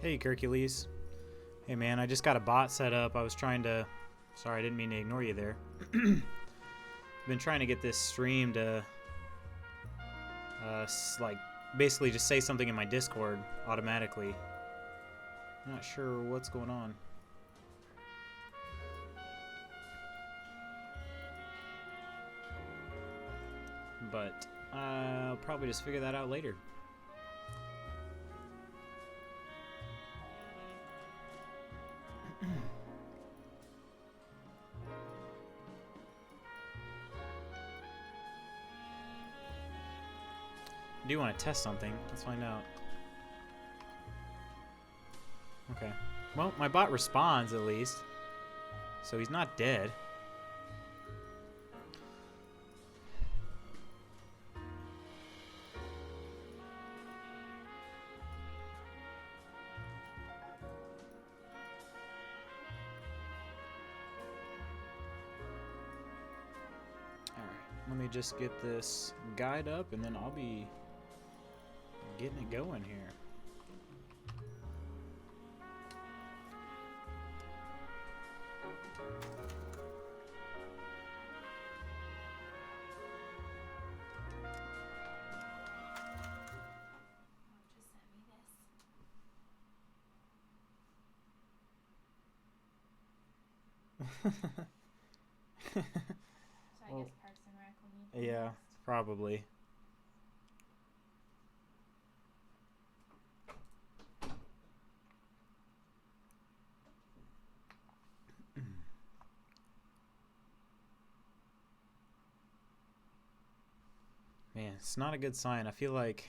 Hey, Hercules. Hey, man, I just got a bot set up. I was trying to... Sorry, I didn't mean to ignore you there. Been trying to get this stream to... like, basically just say something in my Discord automatically. Not sure what's going on. But I'll probably just figure that out later. I do want to test something. Let's find out. Okay. Well, my bot responds at least. So he's not dead. Alright, let me just get this guide up and then I'll be getting it going here. So I guess Parks and Rec will need Yeah, next. probably. Man, it's not a good sign. I feel like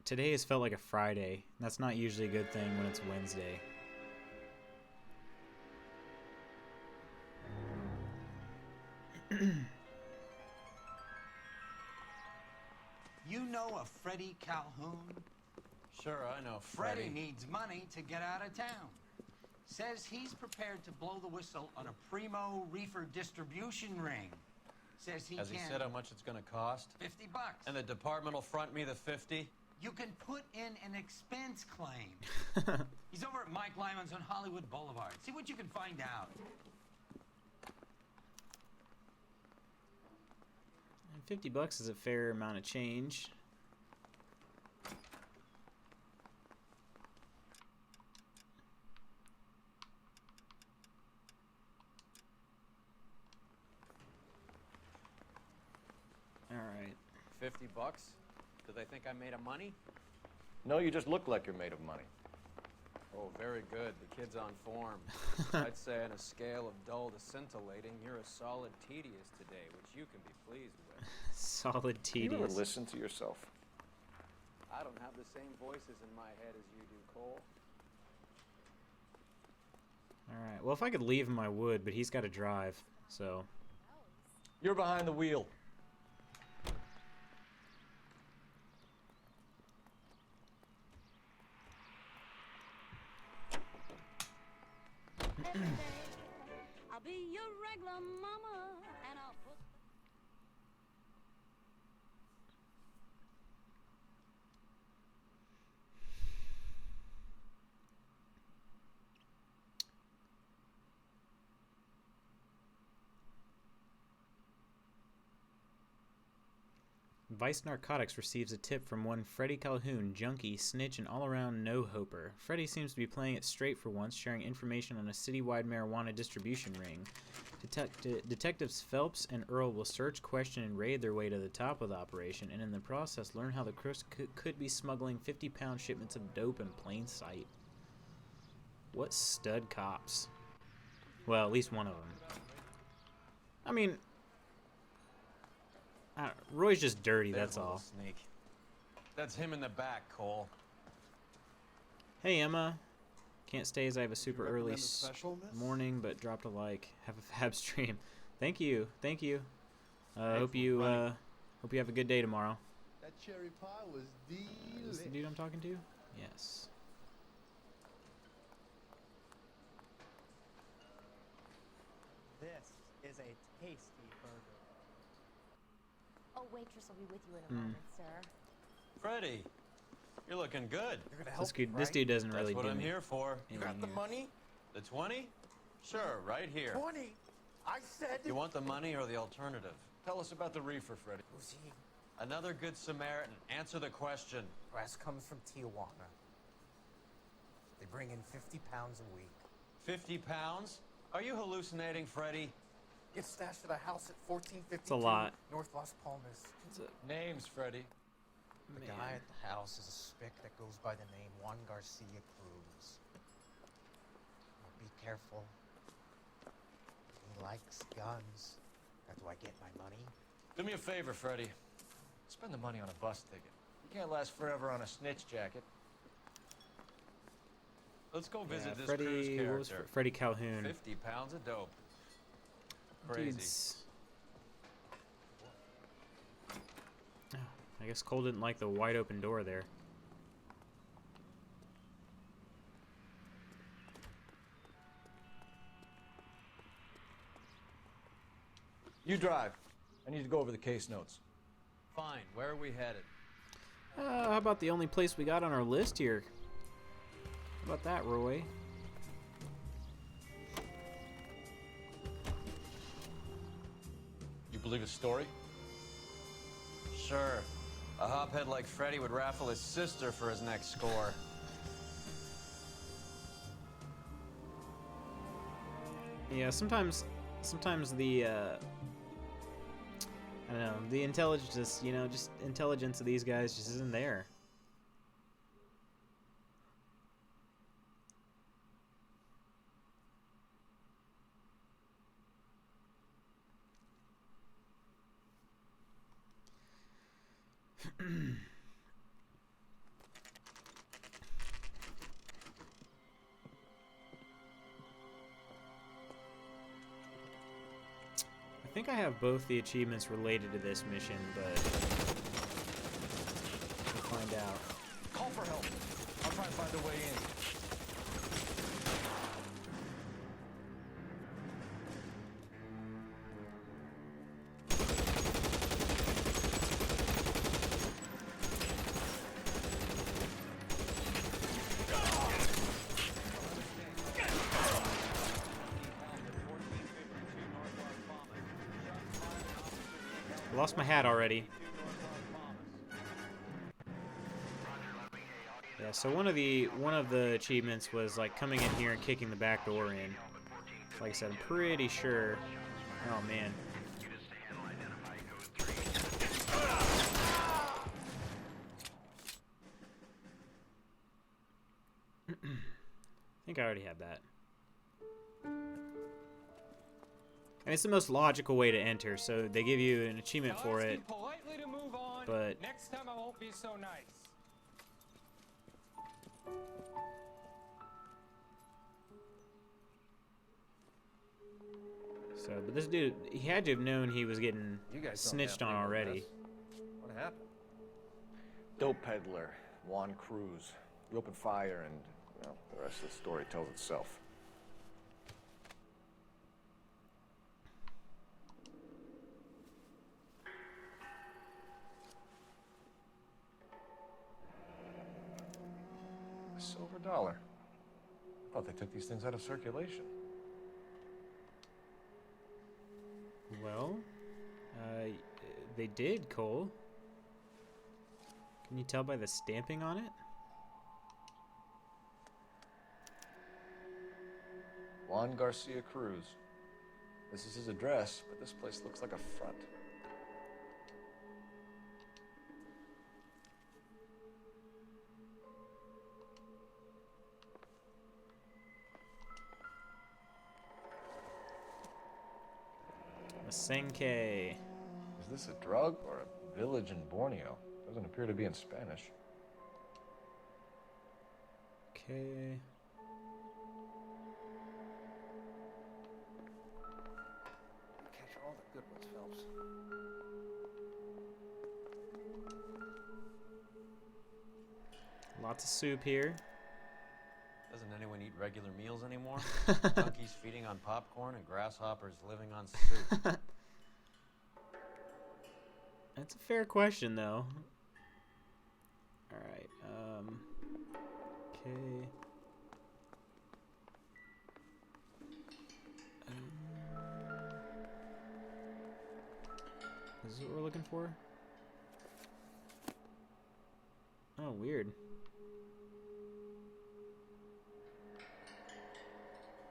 today has felt like a Friday. That's not usually a good thing when it's Wednesday. You know a Freddie Calhoun? Sure, I know Freddie Freddie. needs money to get out of town. Says he's prepared to blow the whistle on a primo reefer distribution ring. Says he Has can... he said how much it's gonna cost? $50. And the department will front me the 50? You can put in an expense claim. He's over at Mike Lyman's on Hollywood Boulevard. See what you can find out. $50 is a fair amount of change. All right. 50 bucks? Do they think I'm made of money? No, you just look like you're made of money. Oh, very good. The kid's on form. I'd say on a scale of dull to scintillating, you're a solid tedious today, which you can be pleased with. Solid You ever tedious. listen to yourself? I don't have the same voices in my head as you do, Cole. All right. Well, if I could leave him, I would, but he's got to drive. So. You're behind the wheel. I'll be your regular mama, and I'll put... Vice Narcotics receives a tip from one Freddie Calhoun, junkie, snitch, and all-around no-hoper. Freddie seems to be playing it straight for once, sharing information on a citywide marijuana distribution ring. Detectives Phelps and Earl will search, question, and raid their way to the top of the operation, and in the process learn how the crooks could be smuggling 50-pound shipments of dope in plain sight. What stud cops. Well, at least one of them. I mean... Roy's just dirty, that's There's a little all. Sneak. That's him in the back, Cole. Hey, Emma. Can't stay as I have a super early recommend a special, miss? morning, but dropped a like. Have a fab stream. Thank you. Thank you. Thanks Hope for you running. hope you have a good day tomorrow. That cherry pie was Is the delicious. dude I'm talking to? Yes. This is a tasty burger. Oh, waitress will be with you in a moment, sir. Freddie, You're looking good. You're gonna help This me, dude, right? this dude doesn't That's really what do I'm me here for. You anything got the here. money? The 20? Sure, right here. 20. I said. You want the money or the alternative? Tell us about the reefer, Freddy. Who's he? Another good Samaritan. Answer the question. Brass comes from Tijuana. They bring in 50 pounds a week. 50 pounds? Are you hallucinating, Freddy? Gets stashed at a house at 1452 It's a lot. North Las Palmas. Names, Freddy. The guy at the house is a spick that goes by the name Juan Garcia Cruz. Now be careful. He likes guns. How do I get my money? Do me a favor, Freddy. Spend the money on a bus ticket. You can't last forever on a snitch jacket. Let's go visit this Freddie, Cruz what was character. Freddie Calhoun. 50 pounds of dope. Crazy. Dude's... Oh, I guess Cole didn't like the wide open door there. You drive. I need to go over the case notes. Fine, where are we headed? How about the only place we got on our list here? How about that, Roy? You believe his story? Sure. A hophead like Freddy would raffle his sister for his next score. Yeah, sometimes the I don't know, the intelligence, just intelligence of these guys just isn't there. I think I have both the achievements related to this mission, but we'll find out. Call for help. I'll try and find a way in. I lost my hat already. Yeah, so one of the achievements was like coming in here and kicking the back door in. Like I said, I'm pretty sure. Oh man. I think I already had that. And it's the most logical way to enter, so they give you an achievement for it. Politely to move on. But next time I won't be so nice. So, but this dude, he had to have known he was getting You guys don't snitched have on legal already. mess. What happened? Dope peddler, Juan Cruz. We opened fire and, well, the rest of the story tells itself. A silver dollar. I thought they took these things out of circulation. Well, they did, Cole. Can you tell by the stamping on it? Juan Garcia Cruz. This is his address, but this place looks like a front. Masenke. Is this a drug or a village in Borneo? Doesn't appear to be in Spanish. Okay. Catch all the good ones, Phelps. Lots of soup here. Doesn't anyone eat regular meals anymore? Monkeys feeding on popcorn and grasshoppers living on soup. That's a fair question, though. All right. Okay. This is what we're looking for? Oh, weird.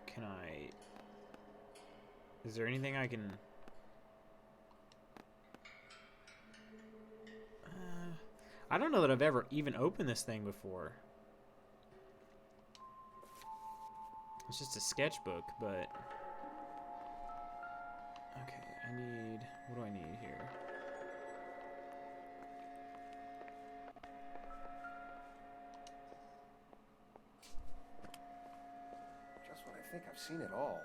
Can I... Is there anything I can... I don't know that I've ever even opened this thing before. It's just a sketchbook, but... Okay, I need... What do I need here? Just when I think I've seen it all.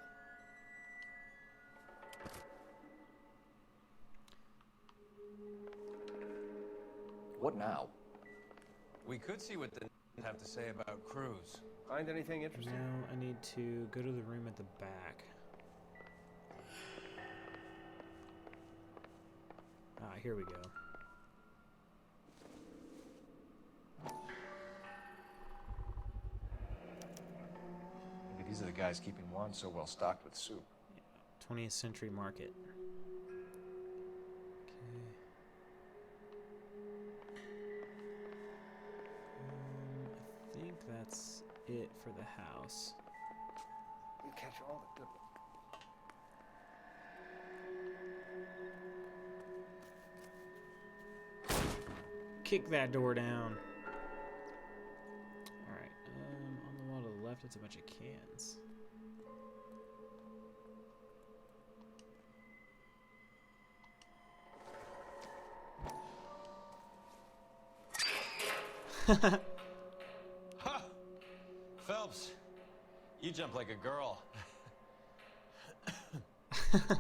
What now? We could see what the have to say about Cruz. Find anything interesting? No, I need to go to the room at the back. Ah, here we go. Maybe these are the guys keeping Juan so well stocked with soup. 20th Century Market. I think that's it for the house. You catch all the good ones. Kick that door down. Alright, on the wall to the left, it's a bunch of cans. Ha! Phelps, you jump like a girl. Oh, man.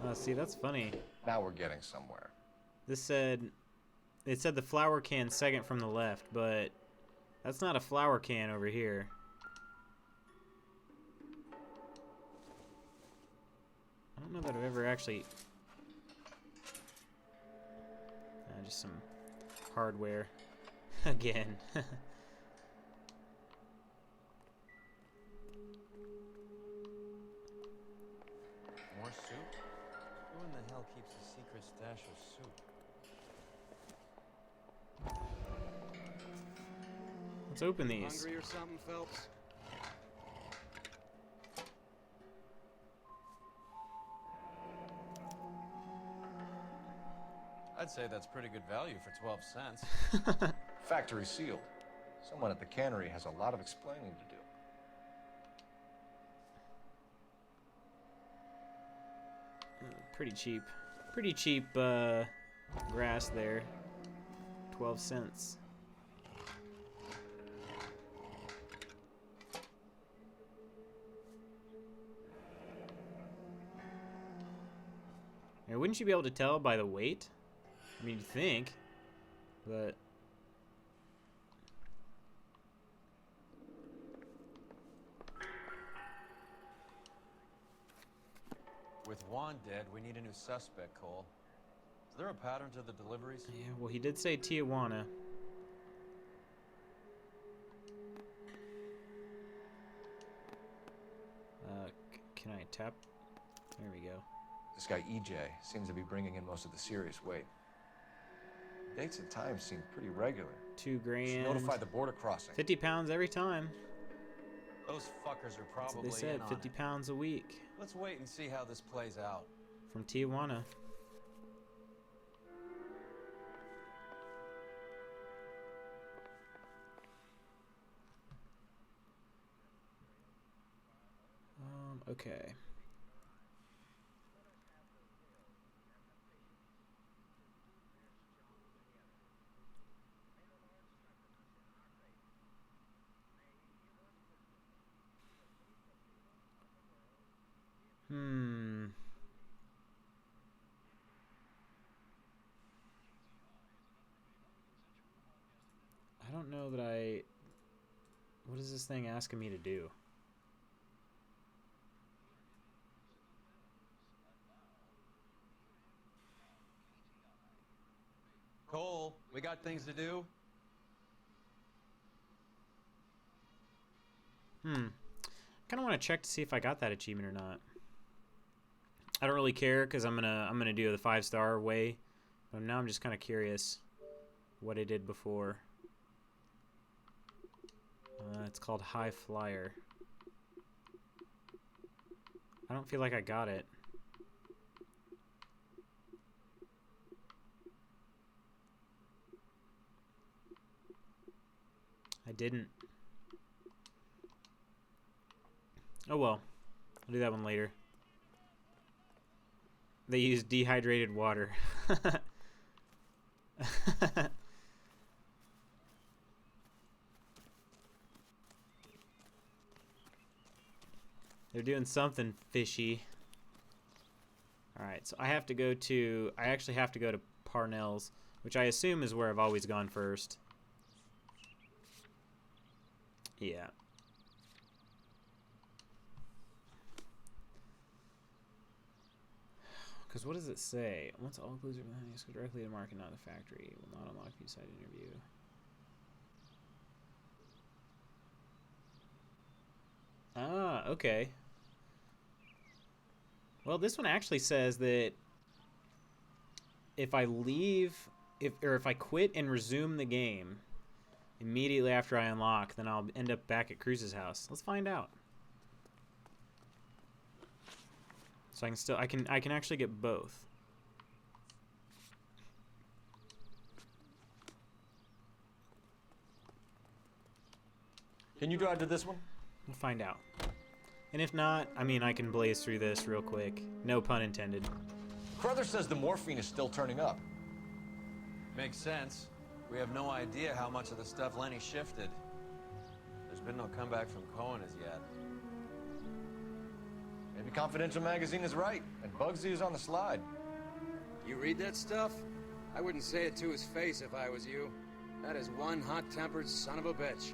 Oh, see, that's funny. Now we're getting somewhere. This said, it said the flour can second from the left, but that's not a flour can over here. I don't know that I've ever actually... just some hardware. Again. More soup? Who in the hell keeps a secret stash of soup? Let's open these. Hungry or something, Phelps? I'd say that's pretty good value for 12 cents. Factory sealed. Someone at the cannery has a lot of explaining to do. Pretty cheap. Pretty cheap grass there. 12 cents. Now, wouldn't you be able to tell by the weight? I mean, you'd think, but... With Juan dead, we need a new suspect, Cole. Is there a pattern to the deliveries? Yeah, well, he did say Tijuana. Can I tap? There we go. This guy EJ seems to be bringing in most of the serious weight. Dates and times seem pretty regular. 2 grand. Should notify the border crossing. 50 pounds every time. Those fuckers are That's probably what they said, in on 50 it. pounds a week. Let's wait and see how this plays out. From Tijuana. Okay. know that I... What is this thing asking me to do? Cole, we got things to do. Kind of want to check to see if I got that achievement or not. I don't really care because I'm gonna do the 5-star way. But now I'm just kind of curious what I did before. It's called High Flyer. I don't feel like I got it. I didn't. Oh well. I'll do that one later. They use dehydrated water. They're doing something fishy. Alright, so I actually have to go to Parnell's, which I assume is where I've always gone first. Yeah. Because what does it say? Once all clues are behind you, go directly to the market, not the factory. Will not unlock view site interview. Ah, okay. Well, this one actually says that if I leave, if I quit and resume the game immediately after I unlock, then I'll end up back at Cruz's house. Let's find out. So I can actually get both. Can you drive to this one? We'll find out. And if not, I mean, I can blaze through this real quick. No pun intended. Crothers says the morphine is still turning up. Makes sense. We have no idea how much of the stuff Lenny shifted. There's been no comeback from Cohen as yet. Maybe Confidential Magazine is right, and Bugsy is on the slide. You read that stuff? I wouldn't say it to his face if I was you. That is one hot-tempered son of a bitch.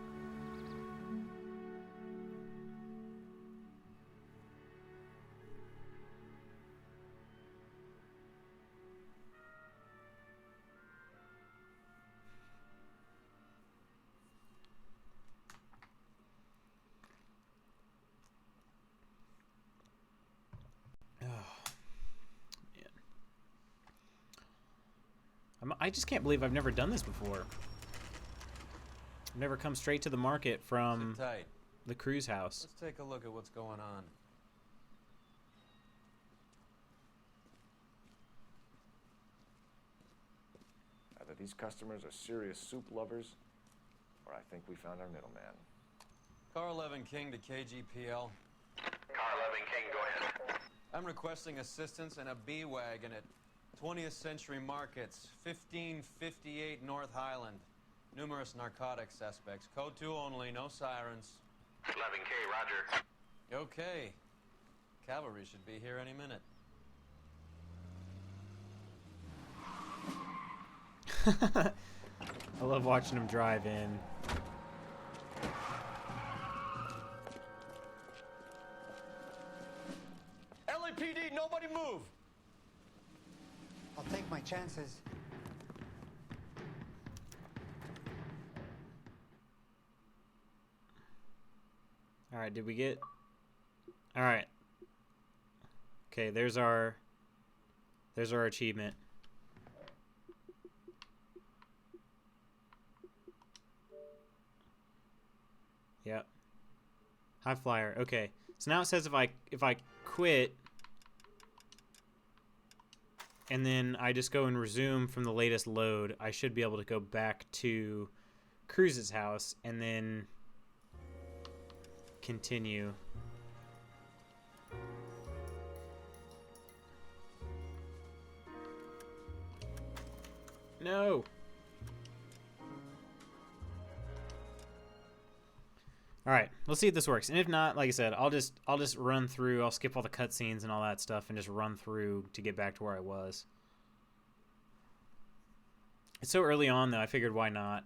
I just can't believe I've never done this before. I've never come straight to the market from the Cruz house. Let's take a look at what's going on. Either these customers are serious soup lovers, or I think we found our middleman. Car 11 King to KGPL. Car 11 King, go ahead. I'm requesting assistance in a B-Wagon at 20th Century Markets, 1558 North Highland. Numerous narcotic suspects. Code 2 only, no sirens. 11K, roger. Okay. Cavalry should be here any minute. I love watching them drive in. LAPD, nobody move! I'll take my chances. All right, did we get... All right. Okay, there's our achievement. Yep. High flyer. Okay. So now it says if I quit and then I just go and resume from the latest load, I should be able to go back to Cruz's house and then continue. No. All right, let's see if this works. And if not, like I said, I'll just run through. I'll skip all the cutscenes and all that stuff and just run through to get back to where I was. It's so early on though, I figured why not.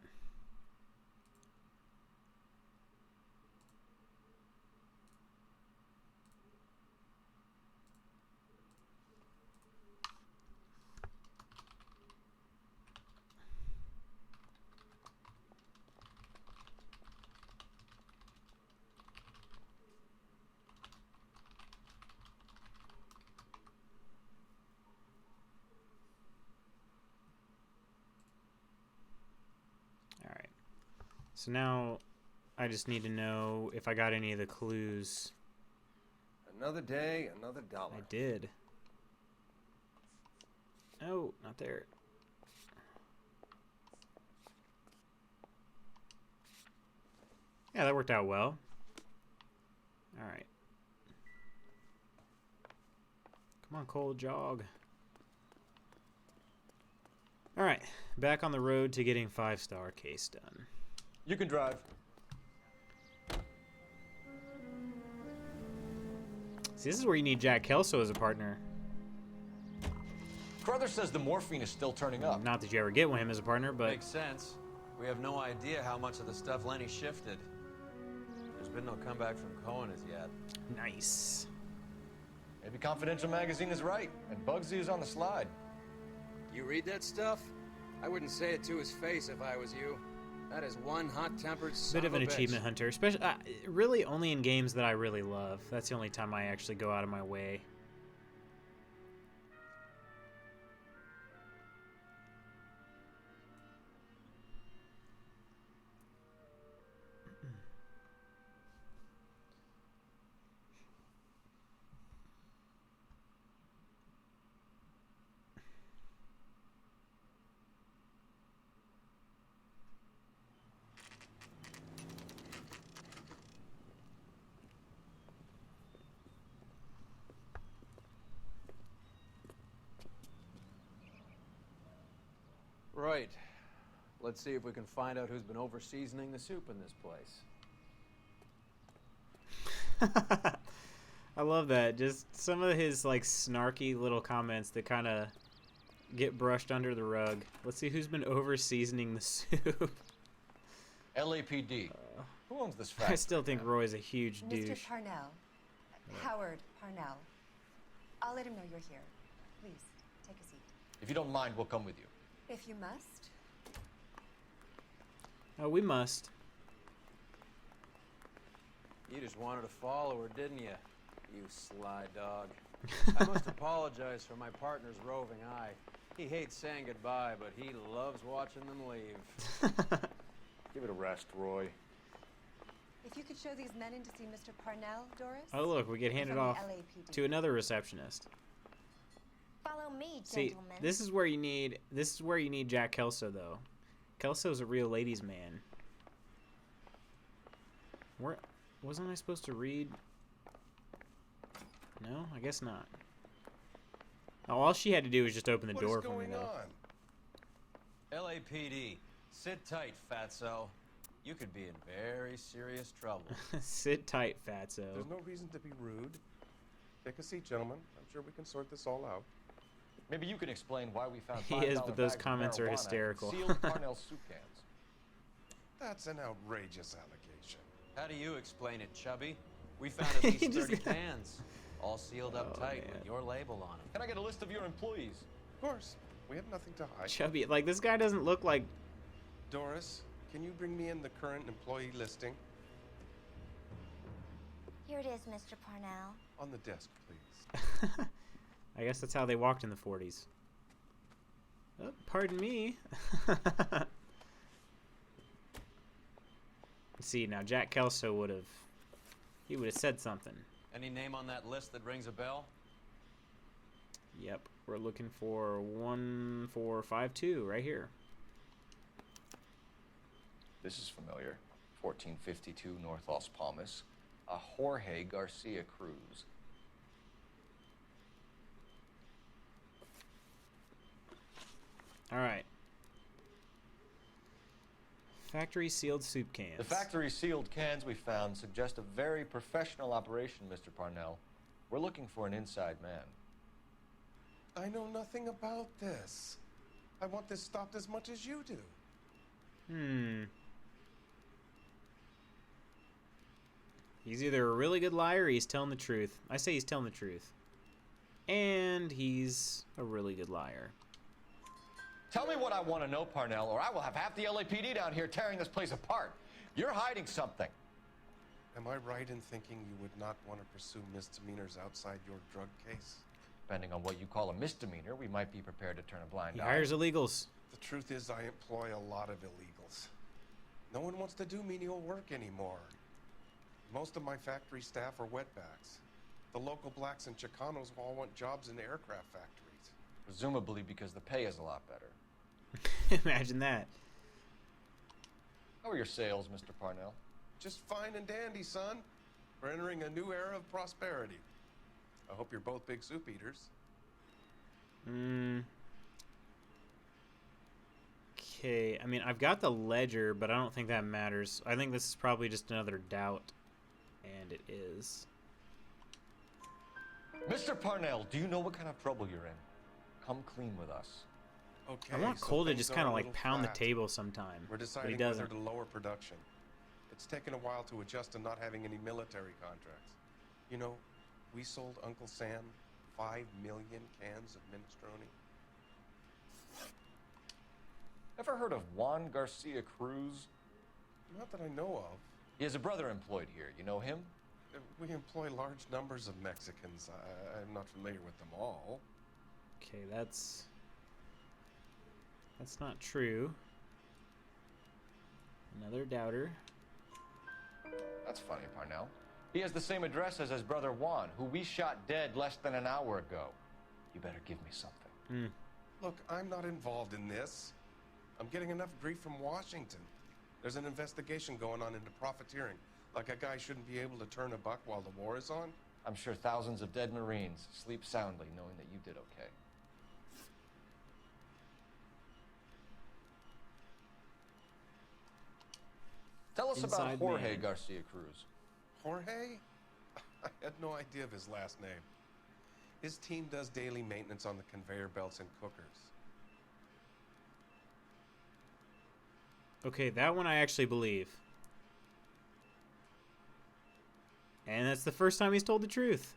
So now I just need to know if I got any of the clues. Another day, another dollar. I did. Oh, not there. Yeah, that worked out well. All right. Come on, Cole, jog. All right, back on the road to getting 5-star case done. You can drive. See, this is where you need Jack Kelso as a partner. Carruthers says the morphine is still turning up. Not that you ever get him as a partner, but... Makes sense. We have no idea how much of the stuff Lenny shifted. There's been no comeback from Cohen as yet. Nice. Maybe Confidential Magazine is right, and Bugsy is on the slide. You read that stuff? I wouldn't say it to his face if I was you. That is one hot-tempered son Bit of an a achievement bitch. hunter, especially really only in games that I really love. That's the only time I actually go out of my way. Right. Let's see if we can find out who's been over-seasoning the soup in this place. I love that. Just some of his like snarky little comments that kind of get brushed under the rug. Let's see who's been over seasoning the soup. LAPD. Who owns this factory? I still think Roy's a huge Mr. douche. Parnell. Howard Parnell. I'll let him know you're here. Please, take a seat. If you don't mind, we'll come with you. If you must. Oh, we must. You just wanted to follow her, didn't you? You sly dog. I must apologize for my partner's roving eye. He hates saying goodbye, but he loves watching them leave. Give it a rest, Roy. If you could show these men in to see Mr. Parnell, Doris. Oh, look, we get handed From the off LAPD. to another receptionist. Follow me, See, gentlemen. this is where you need Jack Kelso though. Kelso's a real ladies' man. Where wasn't I supposed to read? No, I guess not. Oh, all she had to do was just open the door for me though. LAPD, sit tight, fatso. You could be in very serious trouble. Sit tight, fatso. There's no reason to be rude. Take a seat, gentlemen. I'm sure we can sort this all out. Maybe you can explain why we found He $5 is, but those bags of comments are marijuana in hysterical. Sealed Parnell soup cans. That's an outrageous allegation. How do you explain it, Chubby? We found at least 30 cans, all sealed up tight with your label on them. Can I get a list of your employees? Of course. We have nothing to hide. Chubby, like this guy doesn't look like. Doris, can you bring me in the current employee listing? Here it is, Mr. Parnell. On the desk, please. I guess that's how they walked in the 40s. Oh, pardon me. See, now Jack Kelso would have said something. Any name on that list that rings a bell? Yep, we're looking for 1452 right here. This is familiar. 1452 North Los Palmas. A Jorge Garcia Cruz. All right. Factory sealed soup cans. The factory sealed cans we found suggest a very professional operation, Mr. Parnell. We're looking for an inside man. I know nothing about this. I want this stopped as much as you do. He's either a really good liar or he's telling the truth. I say he's telling the truth. And he's a really good liar. Tell me what I want to know, Parnell, or I will have half the LAPD down here tearing this place apart. You're hiding something. Am I right in thinking you would not want to pursue misdemeanors outside your drug case? Depending on what you call a misdemeanor, we might be prepared to turn a blind He eye. hires illegals. The truth is I employ a lot of illegals. No one wants to do menial work anymore. Most of my factory staff are wetbacks. The local blacks and Chicanos all want jobs in aircraft factories. Presumably because the pay is a lot better. Imagine that. How are your sales, Mr. Parnell? Just fine and dandy, son. We're entering a new era of prosperity. I hope you're both big soup eaters. Okay, I mean, I've got the ledger, but I don't think that matters. I think this is probably just another doubt. And it is. Mr. Parnell, do you know what kind of trouble you're in? Come clean with us. Okay, I want so Cole to things just are kind a of like little pound flat. the table sometime. We're But he deciding whether doesn't. to lower production. It's taken a while to adjust to not having any military contracts. You know, we sold Uncle Sam 5 million cans of minestrone. Ever heard of Juan Garcia Cruz? Not that I know of. He has a brother employed here. You know him? We employ large numbers of Mexicans. I'm not familiar with them all. Okay, that's not true. Another doubter. That's funny, Parnell. He has the same address as his brother Juan, who we shot dead less than an hour ago. You better give me something. Look, I'm not involved in this. I'm getting enough grief from Washington. There's an investigation going on into profiteering. Like a guy shouldn't be able to turn a buck while the war is on. I'm sure thousands of dead Marines sleep soundly knowing that you did okay. Tell us about Inside Jorge man. Garcia Cruz. Jorge? I had no idea of his last name. His team does daily maintenance on the conveyor belts and cookers. Okay, that one I actually believe. And that's the first time he's told the truth.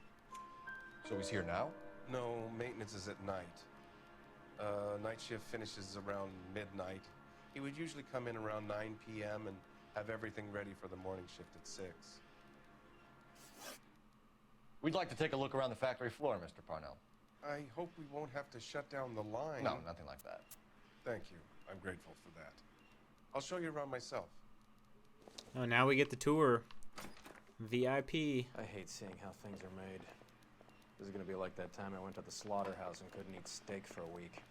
So he's here now? No, maintenance is at night. Night shift finishes around midnight. He would usually come in around 9 p.m. and have everything ready for the morning shift at 6. We'd like to take a look around the factory floor, Mr. Parnell. I hope we won't have to shut down the line. No, nothing like that. Thank you. I'm grateful for that. I'll show you around myself. Oh, now we get the tour. VIP. I hate seeing how things are made. This is gonna be like that time I went to the slaughterhouse and couldn't eat steak for a week.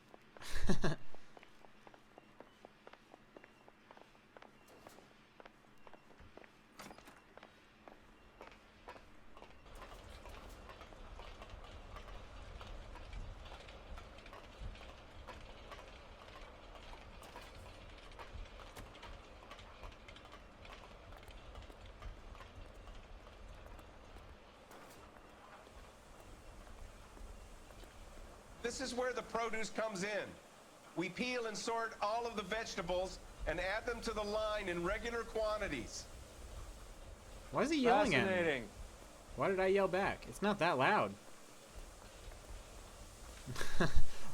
This is where the produce comes in. We peel and sort all of the vegetables and add them to the line in regular quantities. Why is he yelling at me? Fascinating. Why did I yell back? It's not that loud.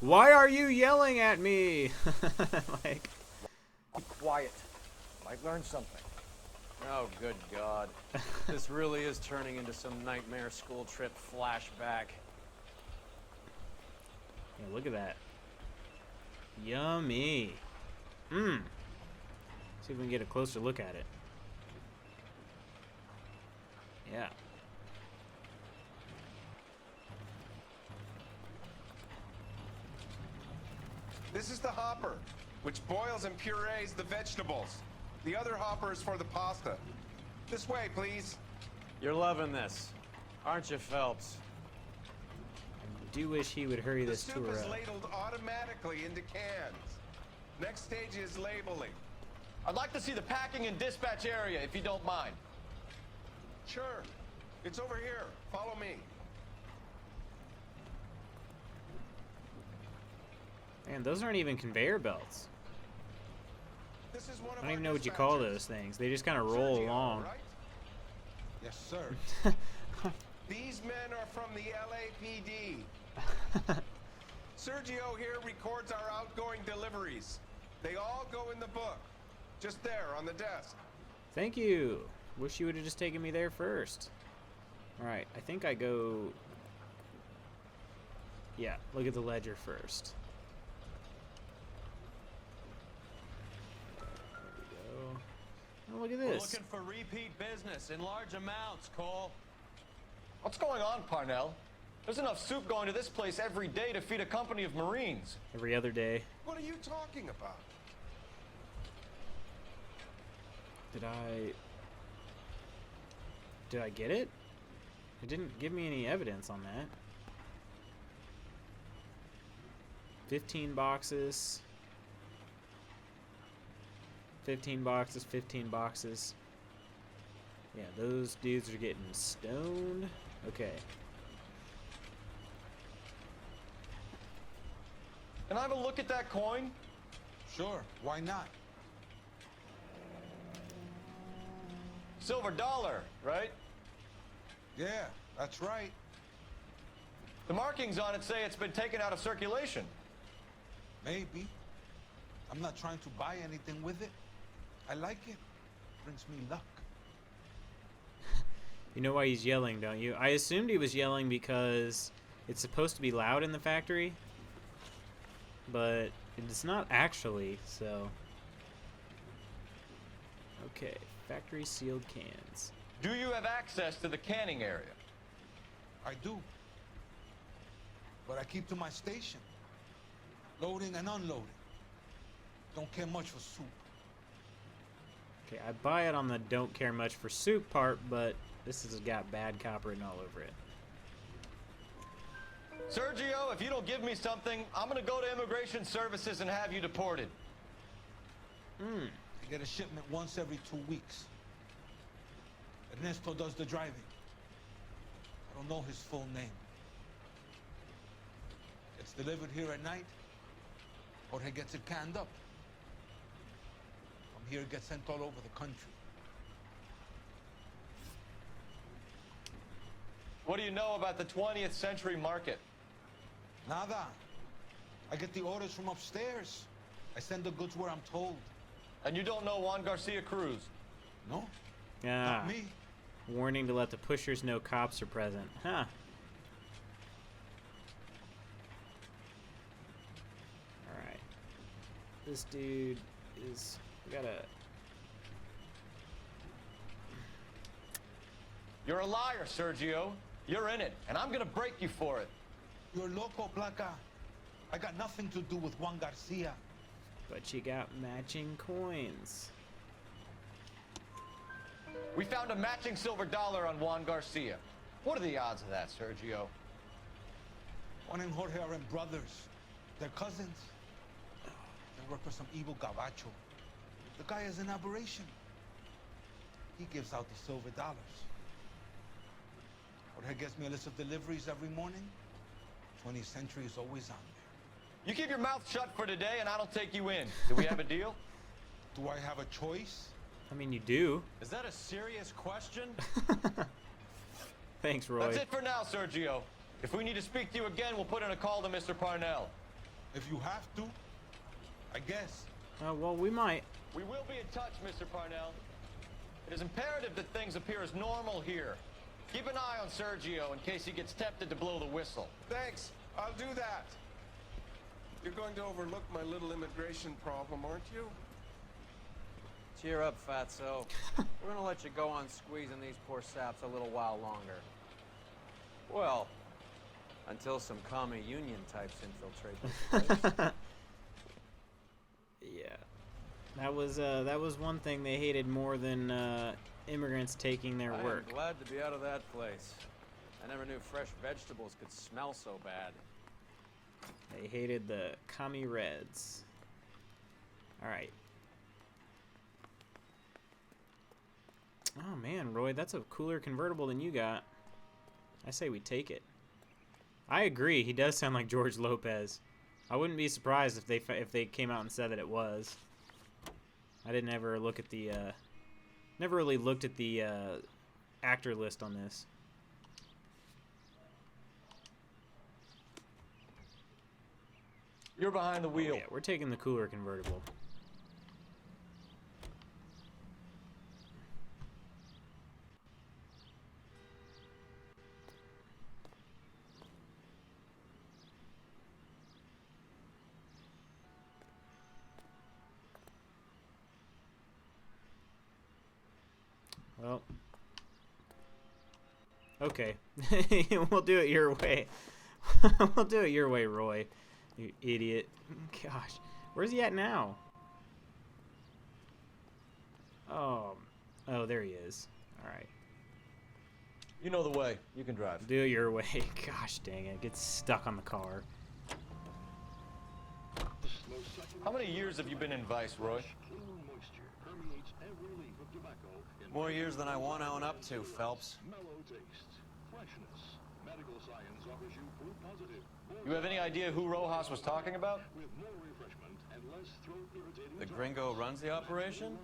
Why are you yelling at me? Like, Be quiet. Might learn something. Oh, good God. This really is turning into some nightmare school trip flashback. yeah, look at that. Yummy. Mmm. See if we can get a closer look at it. Yeah. This is the hopper, which boils and purees the vegetables. The other hopper is for the pasta. This way, please. You're loving this, aren't you, Phelps? I do wish he would hurry this The tour soup is up. ladled automatically into cans. Next stage is labeling. I'd like to see the packing and dispatch area, if you don't mind. Sure. It's over here. Follow me. Man, those aren't even conveyor belts. This is one I of don't our even know what you call dispatchers. those things. They just kind of roll Sergio, along. right? Yes, sir. These men are from the LAPD. Sergio here records our outgoing deliveries. They all go in the book. Just there on the desk. Thank you. Wish you would have just taken me there first. Alright, I think I go... Yeah, look at the ledger first. There we go. Oh, look at We're this. looking for repeat business in large amounts, Cole. What's going on, Parnell? There's enough soup going to this place every day to feed a company of Marines. Every other day. What are you talking about? Did I get it? It didn't give me any evidence on that. 15 boxes. 15 boxes, 15 boxes. Yeah, those dudes are getting stoned. Okay. Can I have a look at that coin? Sure, why not? Silver dollar, right? Yeah, that's right. The markings on it say it's been taken out of circulation. Maybe. I'm not trying to buy anything with it. I like it. Brings me luck. You know why he's yelling, don't you? I assumed he was yelling because it's supposed to be loud in the factory, but it's not actually, so. Okay, factory sealed cans. Do you have access to the canning area? I do. But I keep to my station. Loading and unloading. Don't care much for soup. Okay, I buy it on the don't care much for soup part, but this has got bad cop written all over it. Sergio, if you don't give me something, I'm gonna go to Immigration Services and have you deported. I get a shipment once every 2 weeks. Ernesto does the driving. I don't know his full name. It's delivered here at night, or he gets it canned up. From here, it gets sent all over the country. What do you know about the 20th century market? Nada. I get the orders from upstairs. I send the goods where I'm told. And you don't know Juan Garcia Cruz? No. Ah, Not me. warning to let the pushers know cops are present. Huh. Alright. This dude is... We gotta... You're a liar, Sergio. You're in it, and I'm gonna break you for it. You're loco, Placa. I got nothing to do with Juan Garcia. But you got matching coins. We found a matching silver dollar on Juan Garcia. What are the odds of that, Sergio? Juan and Jorge are brothers. They're cousins. They work for some evil gabacho. The guy is an aberration. He gives out the silver dollars. Jorge gets me a list of deliveries every morning. 20th Century is always on there. You keep your mouth shut for today, and I don't take you in. Do we have a deal? Do I have a choice? I mean, you do. Is that a serious question? Thanks, Roy. That's it for now, Sergio. If we need to speak to you again, we'll put in a call to Mr. Parnell. If you have to, I guess. Well, we might. We will be in touch, Mr. Parnell. It is imperative that things appear as normal here. Keep an eye on Sergio in case he gets tempted to blow the whistle. Thanks. I'll do that. You're going to overlook my little immigration problem, aren't you? Cheer up, fatso. We're gonna let you go on squeezing these poor saps a little while longer. Well, until some commie union types infiltrate this place. Yeah. That was one thing they hated more than immigrants taking their work. I'm glad to be out of that place. I never knew fresh vegetables could smell so bad. They hated the commie reds. Alright. Oh man, Roy, that's a cooler convertible than you got. I say we take it. I agree, he does sound like George Lopez. I wouldn't be surprised if they came out and said that it was. I didn't ever look at the never really looked at the actor list on this. You're behind the wheel. Oh, yeah, we're taking the cooler convertible. Well. Okay. We'll do it your way. We'll do it your way, Roy. You idiot. Gosh. Where's he at now? Oh, there he is. Alright. You know the way. You can drive. Do it your way. Gosh dang it. Get stuck on the car. How many years have you been in Vice, Roy? More years than I want to own up to, Phelps. You have any idea who Rojas was talking about? The gringo runs the operation?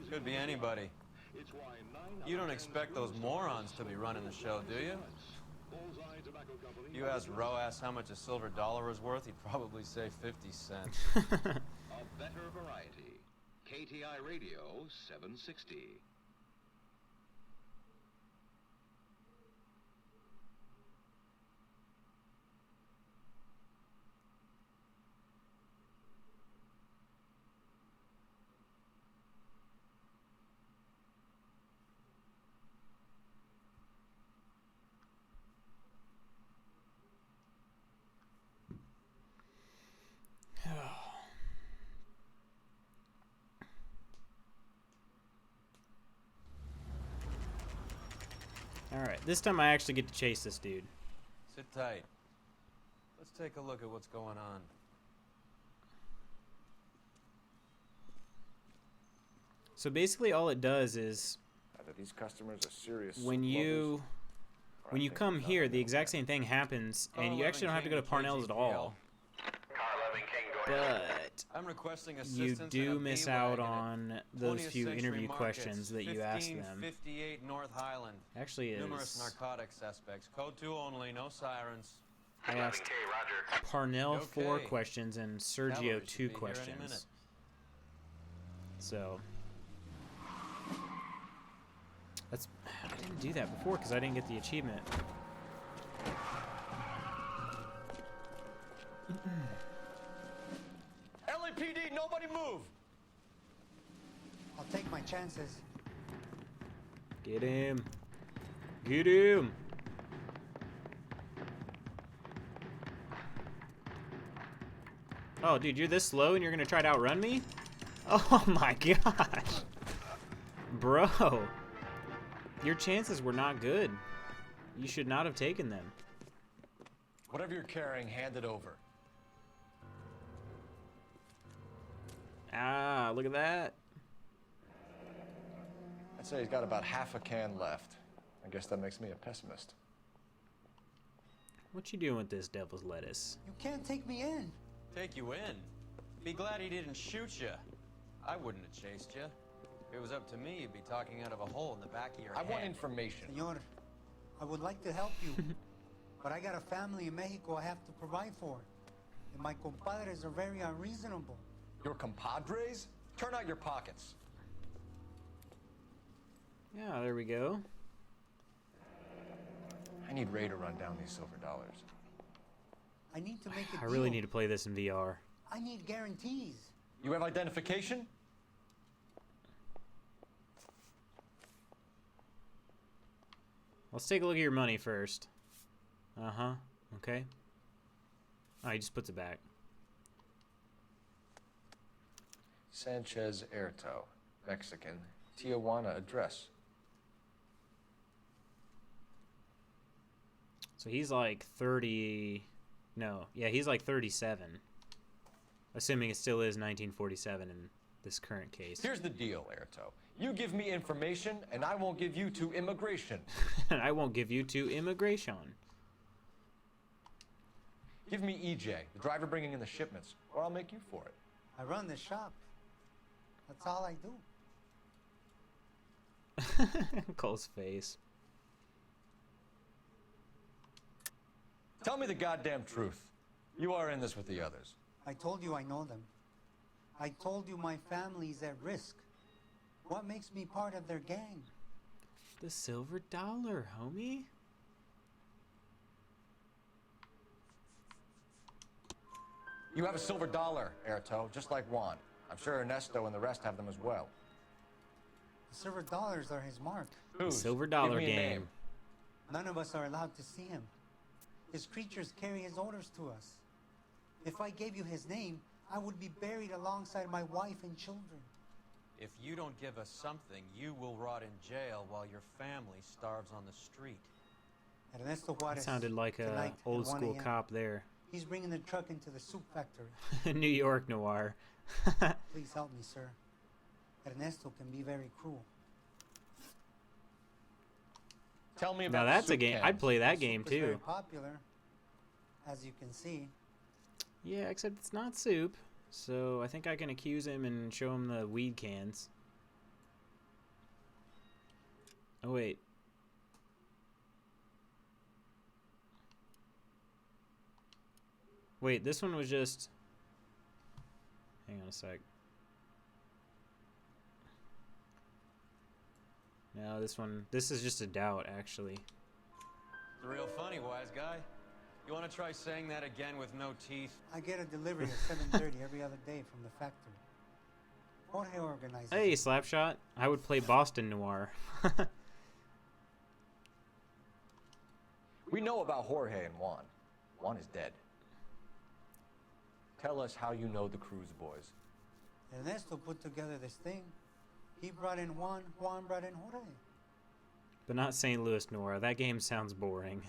Could be anybody. You don't expect those morons to be running the show, do you? If you asked Rojas how much a silver dollar was worth, he'd probably say 50 cents. A better variety. KTI Radio 760. Alright, this time I actually get to chase this dude. Sit tight. Let's take a look at what's going on. So basically all it does is Either these customers are serious. when you come here, the exact same thing happens, and you actually don't have to go to Parnell's at all. But I'm requesting you assistance do in a miss B-wagon out at on those 20th few Century interview Markets, questions that you ask them. 1558 North Highland. Actually Numerous is narcotic suspects. Code 2 only, no sirens. I asked Parnell Okay. 4 questions and Sergio Cavalry should 2 be here any questions. minute. So that's I didn't do that before because I didn't get the achievement. LAPD, nobody move! I'll take my chances. Get him. Get him. Oh, dude, you're this slow and you're gonna try to outrun me? Oh my gosh. Bro. Your chances were not good. You should not have taken them. Whatever you're carrying, hand it over. Ah, look at that. I'd say he's got about half a can left. I guess that makes me a pessimist. What you doing with this devil's lettuce? You can't take me in. Take you in? Be glad he didn't shoot you. I wouldn't have chased you. If it was up to me, you'd be talking out of a hole in the back of your head. I want information. Senor, I would like to help you, but I got a family in Mexico I have to provide for. And my compadres are very unreasonable. Your compadres? Turn out your pockets. Yeah, there we go. I need Ray to run down these silver dollars. I need to make a I really deal. need to play this in VR. I need guarantees. You have identification? Let's take a look at your money first. Uh-huh. Okay. Oh, he just puts it back. Sanchez Erto, Mexican, Tijuana address. So he's like 30... No. Yeah, he's like 37. Assuming it still is 1947 in this current case. Here's the deal, Erto. You give me information, and I won't give you to immigration. And I won't give you to immigration. Give me EJ, the driver bringing in the shipments, or I'll make you for it. I run the shop. That's all I do. Cole's face. Tell me the goddamn truth. You are in this with the others. I told you I know them. I told you my family's at risk. What makes me part of their gang? The silver dollar, homie. You have a silver dollar, Erto, just like Juan. I'm sure Ernesto and the rest have them as well. The silver dollars are his mark. The silver dollar Give me a game. name. None of us are allowed to see him. His creatures carry his orders to us. If I gave you his name, I would be buried alongside my wife and children. If you don't give us something, you will rot in jail while your family starves on the street. Ernesto Juarez. That sounded like a tonight at old 1 school a.m. cop there. He's bringing the truck into the soup factory. New York Noire. Please help me, sir. Ernesto can be very cruel. Tell me about Now that's the a soup game. cans. I'd play that Soup game is very too. popular, as you can see. Yeah, except it's not soup. So I think I can accuse him and show him the weed cans. Oh wait. Wait, this one was just... Hang on a sec. No, this is just a doubt, actually. It's real funny, wise guy. You want to try saying that again with no teeth? I get a delivery at 7:30 every other day from the factory. Jorge organizes. Hey, Slapshot. I would play Boston Noir. We know about Jorge and Juan. Juan is dead. Tell us how you know the Cruz boys. Ernesto put together this thing. He brought in Juan, Juan brought in Jorge. But not St. Louis Noir. That game sounds boring.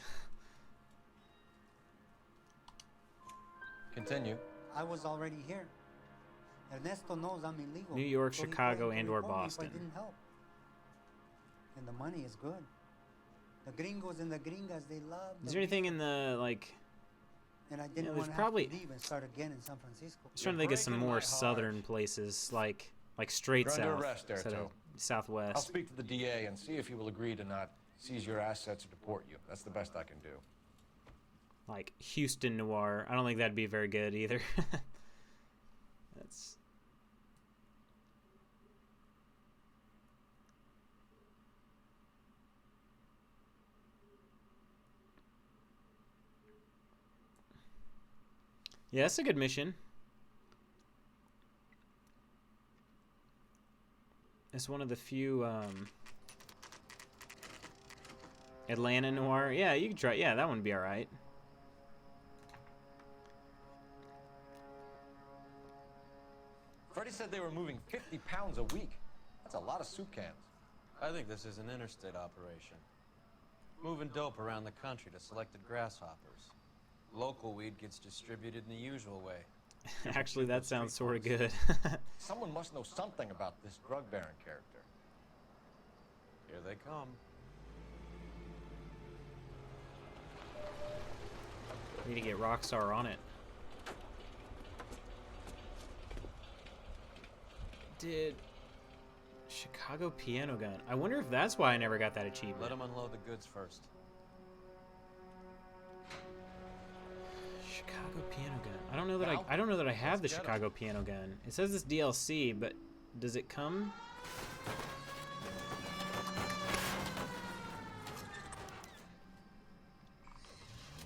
Continue. I was already here. Ernesto knows I'm illegal. New York, so he Chicago, threatened to and/or report me Boston. If I didn't help. And the money is good. The gringos and the gringas, they love. Is there anything in the, like... And I didn't there's want to probably... have to leave and start again in San Francisco. I was trying to think of some more southern places, like straight You're under south, arrest, instead of Erto. southwest. I'll speak to the DA and see if he will agree to not seize your assets or deport you. That's the best I can do. Like Houston Noir. I don't think that'd be very good either. That's... Yeah, that's a good mission. It's one of the few Atlanta Noir. Yeah, you can try. Yeah, that one would be all right. Freddie said they were moving 50 pounds a week. That's a lot of soup cans. I think this is an interstate operation. Moving dope around the country to selected grasshoppers. Local weed gets distributed in the usual way. Actually, that sounds sort of good. Someone must know something about this drug baron character. Here they come. We need to get Rockstar on it. Did Chicago piano gun? I wonder if that's why I never got that achievement. Let them unload the goods first. Chicago piano gun. I don't know that I have the Chicago piano gun. It says it's DLC, but does it come?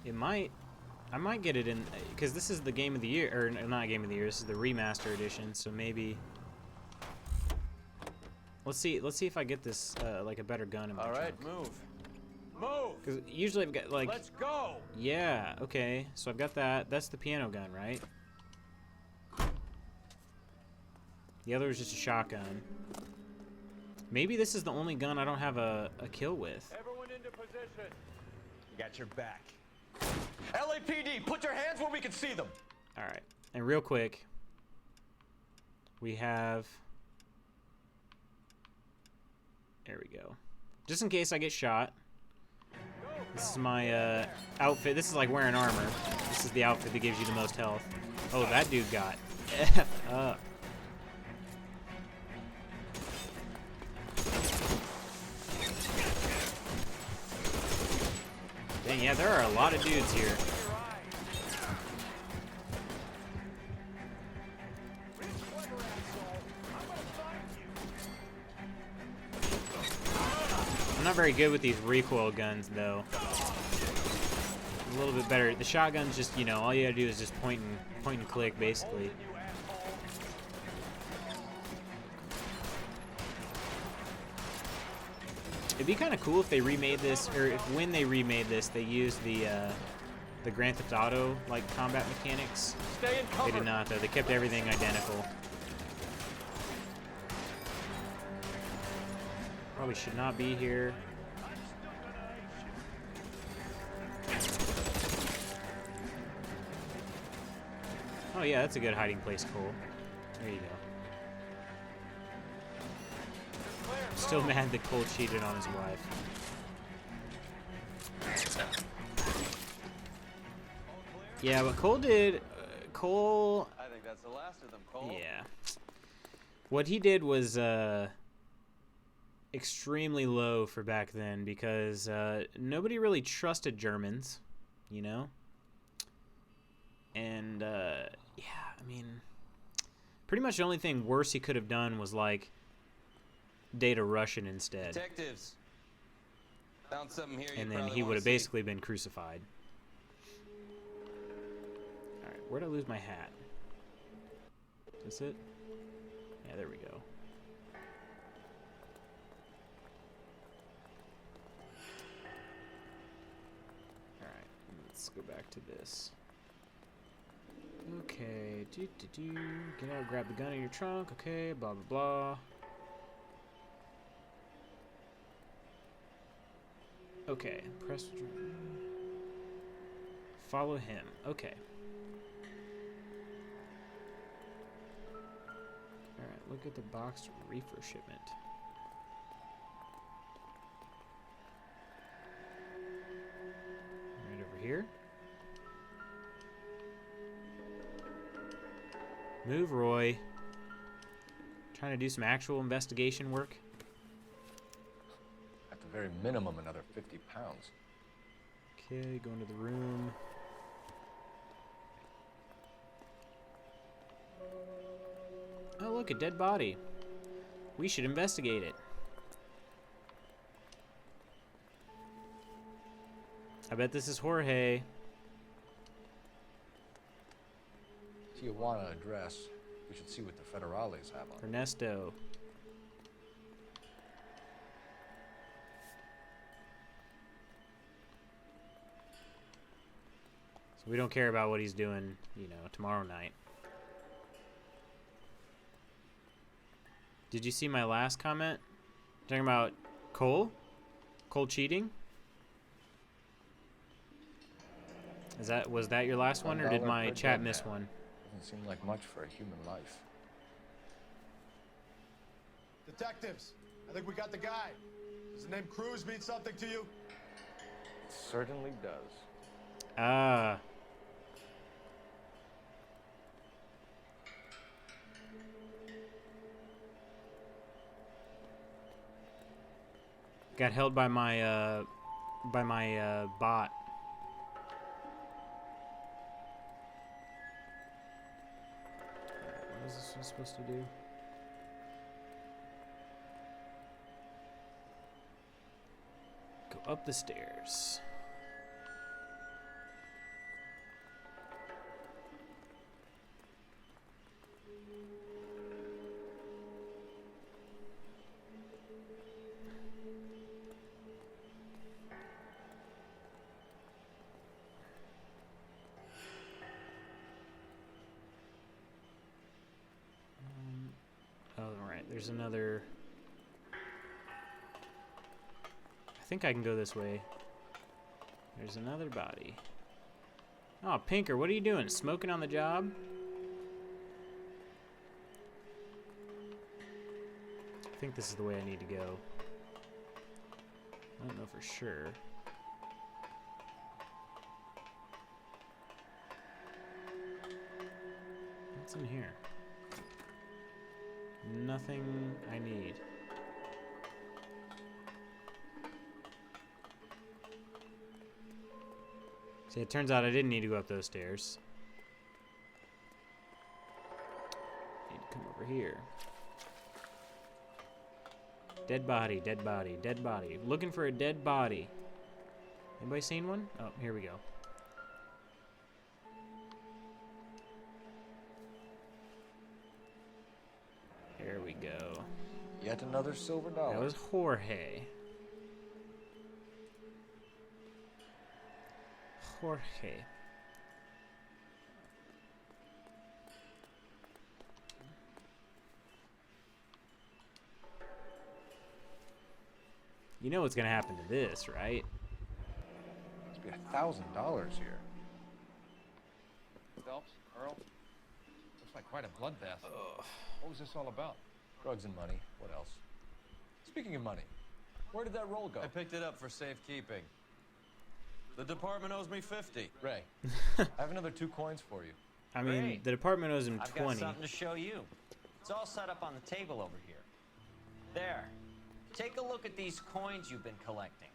It might. I might get it in because this is the game of the year, or not game of the year. This is the remaster edition, so maybe. Let's see if I get this like a better gun in my All right, trunk. move. Move! Because usually I've got like... Let's go! Yeah, okay. So I've got that. That's the piano gun, right? The other is just a shotgun. Maybe this is the only gun I don't have a kill with. Everyone into position. Got your back. LAPD, put your hands where we can see them. Alright. And real quick, we have... There we go. Just in case I get shot. This is my outfit. This is like wearing armor. This is the outfit that gives you the most health. Oh, that dude got effed up. Dang, yeah, there are a lot of dudes here. I'm not very good with these recoil guns, though. A little bit better. The shotgun's just, you know, all you gotta do is just point and click, basically. It'd be kind of cool if they remade this, or if when they remade this, they used the Grand Theft Auto like combat mechanics. Stay in cover. They did not though. They kept everything identical. Probably should not be here. Oh yeah, that's a good hiding place, Cole. There you go. Still mad that Cole cheated on his wife. Yeah, what Cole did, Cole... I think that's the last of them, Cole. Yeah. What he did was extremely low for back then because nobody really trusted Germans, you know? And, yeah, I mean, pretty much the only thing worse he could have done was, like, date a Russian instead. Detectives. Found something here. And then he would have basically been crucified. Alright, where'd I lose my hat? Is this it? Yeah, there we go. Alright, let's go back to this. Okay, get out, grab the gun in your trunk, okay, blah blah blah. Okay, press... Follow him, okay. Alright, look at the boxed reefer shipment. Right over here. Move, Roy. Trying to do some actual investigation work. At the very minimum, another 50 pounds. Okay, go into the room. Oh, look, a dead body. We should investigate it. I bet this is Jorge. Tijuana address. We should see what the federales have on it. Ernesto. So we don't care about what he's doing, you know, tomorrow night. Did you see my last comment? Talking about Cole? Cole cheating? Was that your last one, or did my chat miss one? Doesn't seem like much for a human life. Detectives, I think we got the guy. Does the name Cruz mean something to you? It certainly does. Ah. Got held by my bot. What is this one supposed to do? Go up the stairs. Oh, right. There's another... I think I can go this way. There's another body. Oh, Pinker, what are you doing? Smoking on the job? I think this is the way I need to go. I don't know for sure. What's in here? Nothing I need. See, it turns out I didn't need to go up those stairs. Need to come over here. Dead body, dead body, dead body. Looking for a dead body. Anybody seen one? Oh, here we go. There we go. Yet another silver dollar. That was Jorge. Jorge. You know what's gonna happen to this, right? Must be $1,000 here. Phelps, Earl, looks like quite a bloodbath. What was this all about? Drugs and money. What else? Speaking of money, where did that roll go? I picked it up for safekeeping. The department owes me 50. Ray, I have another 2 coins for you. I mean, Great. the department owes him I've 20. got something to show you. It's all set up on the table over here. There. Take a look at these coins you've been collecting.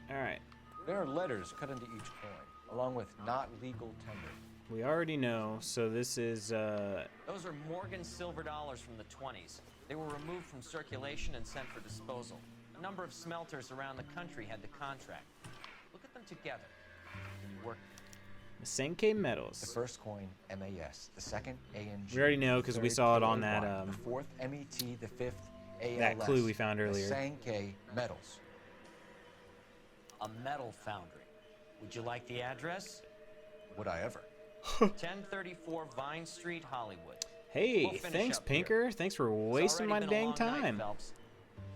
All right. There are letters cut into each coin, along with not legal tender. We already know, so this is, Those are Morgan silver dollars from the 20s. They were removed from circulation and sent for disposal. A number of smelters around the country had the contract. Look at them together. Work. Masenke metals. The first coin, MAS. The second, ANG. We already know because we saw it on that, the fourth, MET. The fifth, ALS. that clue we found earlier. Masenke metals. A metal foundry. Would you like the address? Would I ever? 1034 Vine Street, Hollywood. Hey, We'll finish thanks, up Pinker. here. Thanks for It's wasting my already been a dang long night, time. Phelps.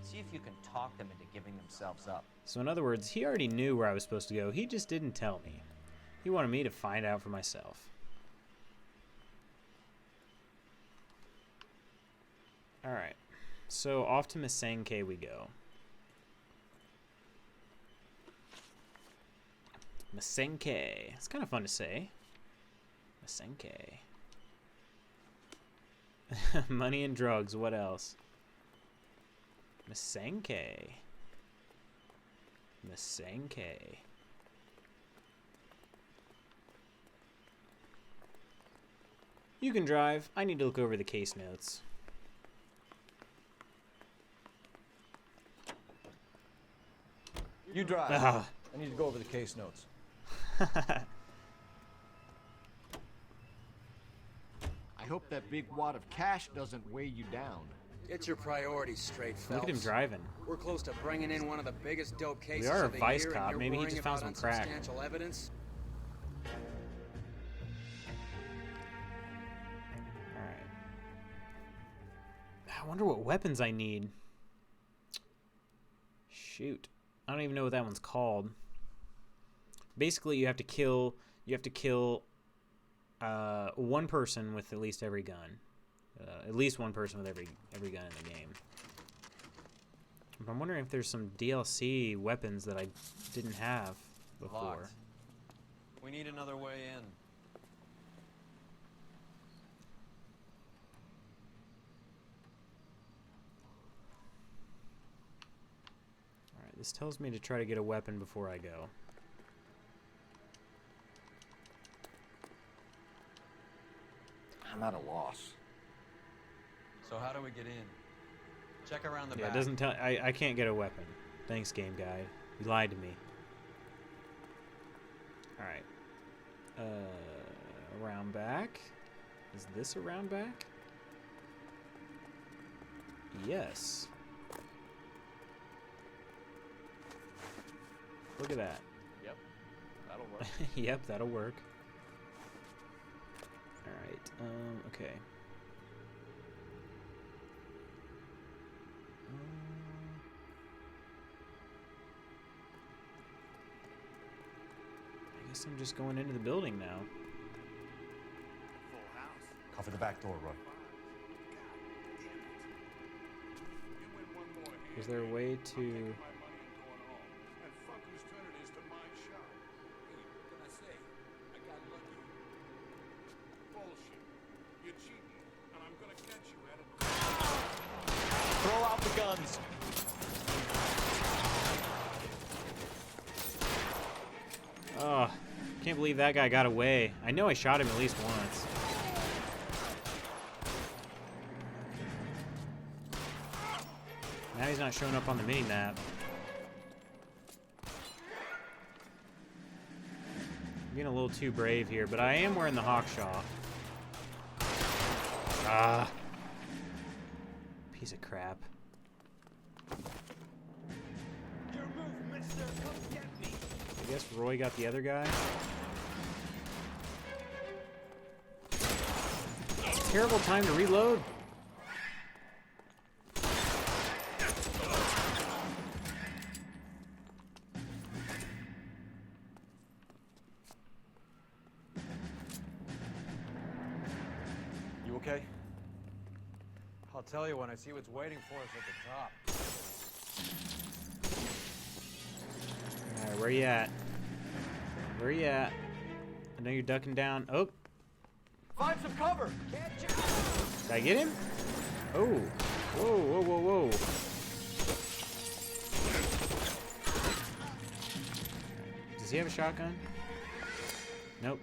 See if you can talk them into giving themselves up. So in other words, he already knew where I was supposed to go. He just didn't tell me. He wanted me to find out for myself. All right. So off to Masenke we go. Masenke. It's kind of fun to say. Masenke. Money and drugs. What else? Masenke. Masenke. You can drive. I need to look over the case notes. You drive. Ah. I need to go over the case notes. I hope that big wad of cash doesn't weigh you down. Get your priorities straight, Phelps. Look at him driving. We're close to bringing in one of the biggest dope cases We are a of the vice year, cop. and you're Maybe he worrying just found about some crack. unsubstantial evidence. Alright. I wonder what weapons I need. Shoot. I don't even know what that one's called. Basically, you have to kill one person with at least every gun. At least one person with every gun in the game. I'm wondering if there's some DLC weapons that I didn't have before. Locked. We need another way in. Alright, this tells me to try to get a weapon before I go. I'm at a loss. So how do we get in? Check around the Yeah, back. it doesn't tell. I can't get a weapon. Thanks, game guy. You lied to me. Alright. Around back? Is this around back? Yes. Look at that. Yep, that'll work. Yep, that'll work. Alright, okay. I guess I'm just going into the building now. Cover the back door, Roy. Is there a way to... Throw out the guns. Oh, can't believe that guy got away. I know I shot him at least once. Now he's not showing up on the mini-map. I'm being a little too brave here, but I am wearing the Hawkshaw. Ah. Piece of crap. guess Roy got the other guy. Terrible time to reload. You okay? I'll tell you when I see what's waiting for us at the top. Alright, where you at? Where you at? I know you're ducking down. Oh! Find some cover! Did I get him? Oh! Whoa, whoa, whoa, whoa. Does he have a shotgun? Nope.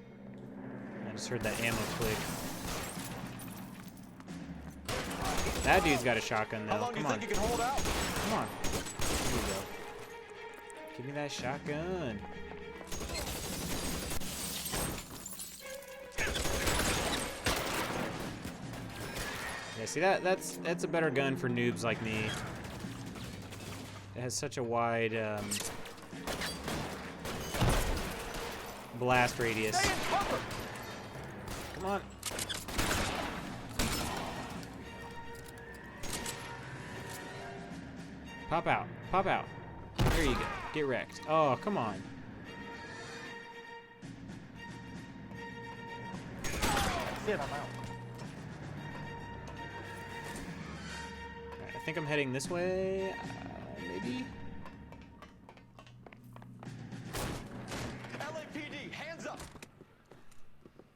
I just heard that ammo click. That dude's got a shotgun though. How long do Come you on. think you can hold out? Come on. Here we go. Give me that shotgun. Yeah, see that's a better gun for noobs like me. It has such a wide blast radius. Come on. Pop out. Pop out. There you go. Get wrecked. Oh, come on. Shit, I'm out. Alright, I think I'm heading this way. Maybe? LAPD, hands up!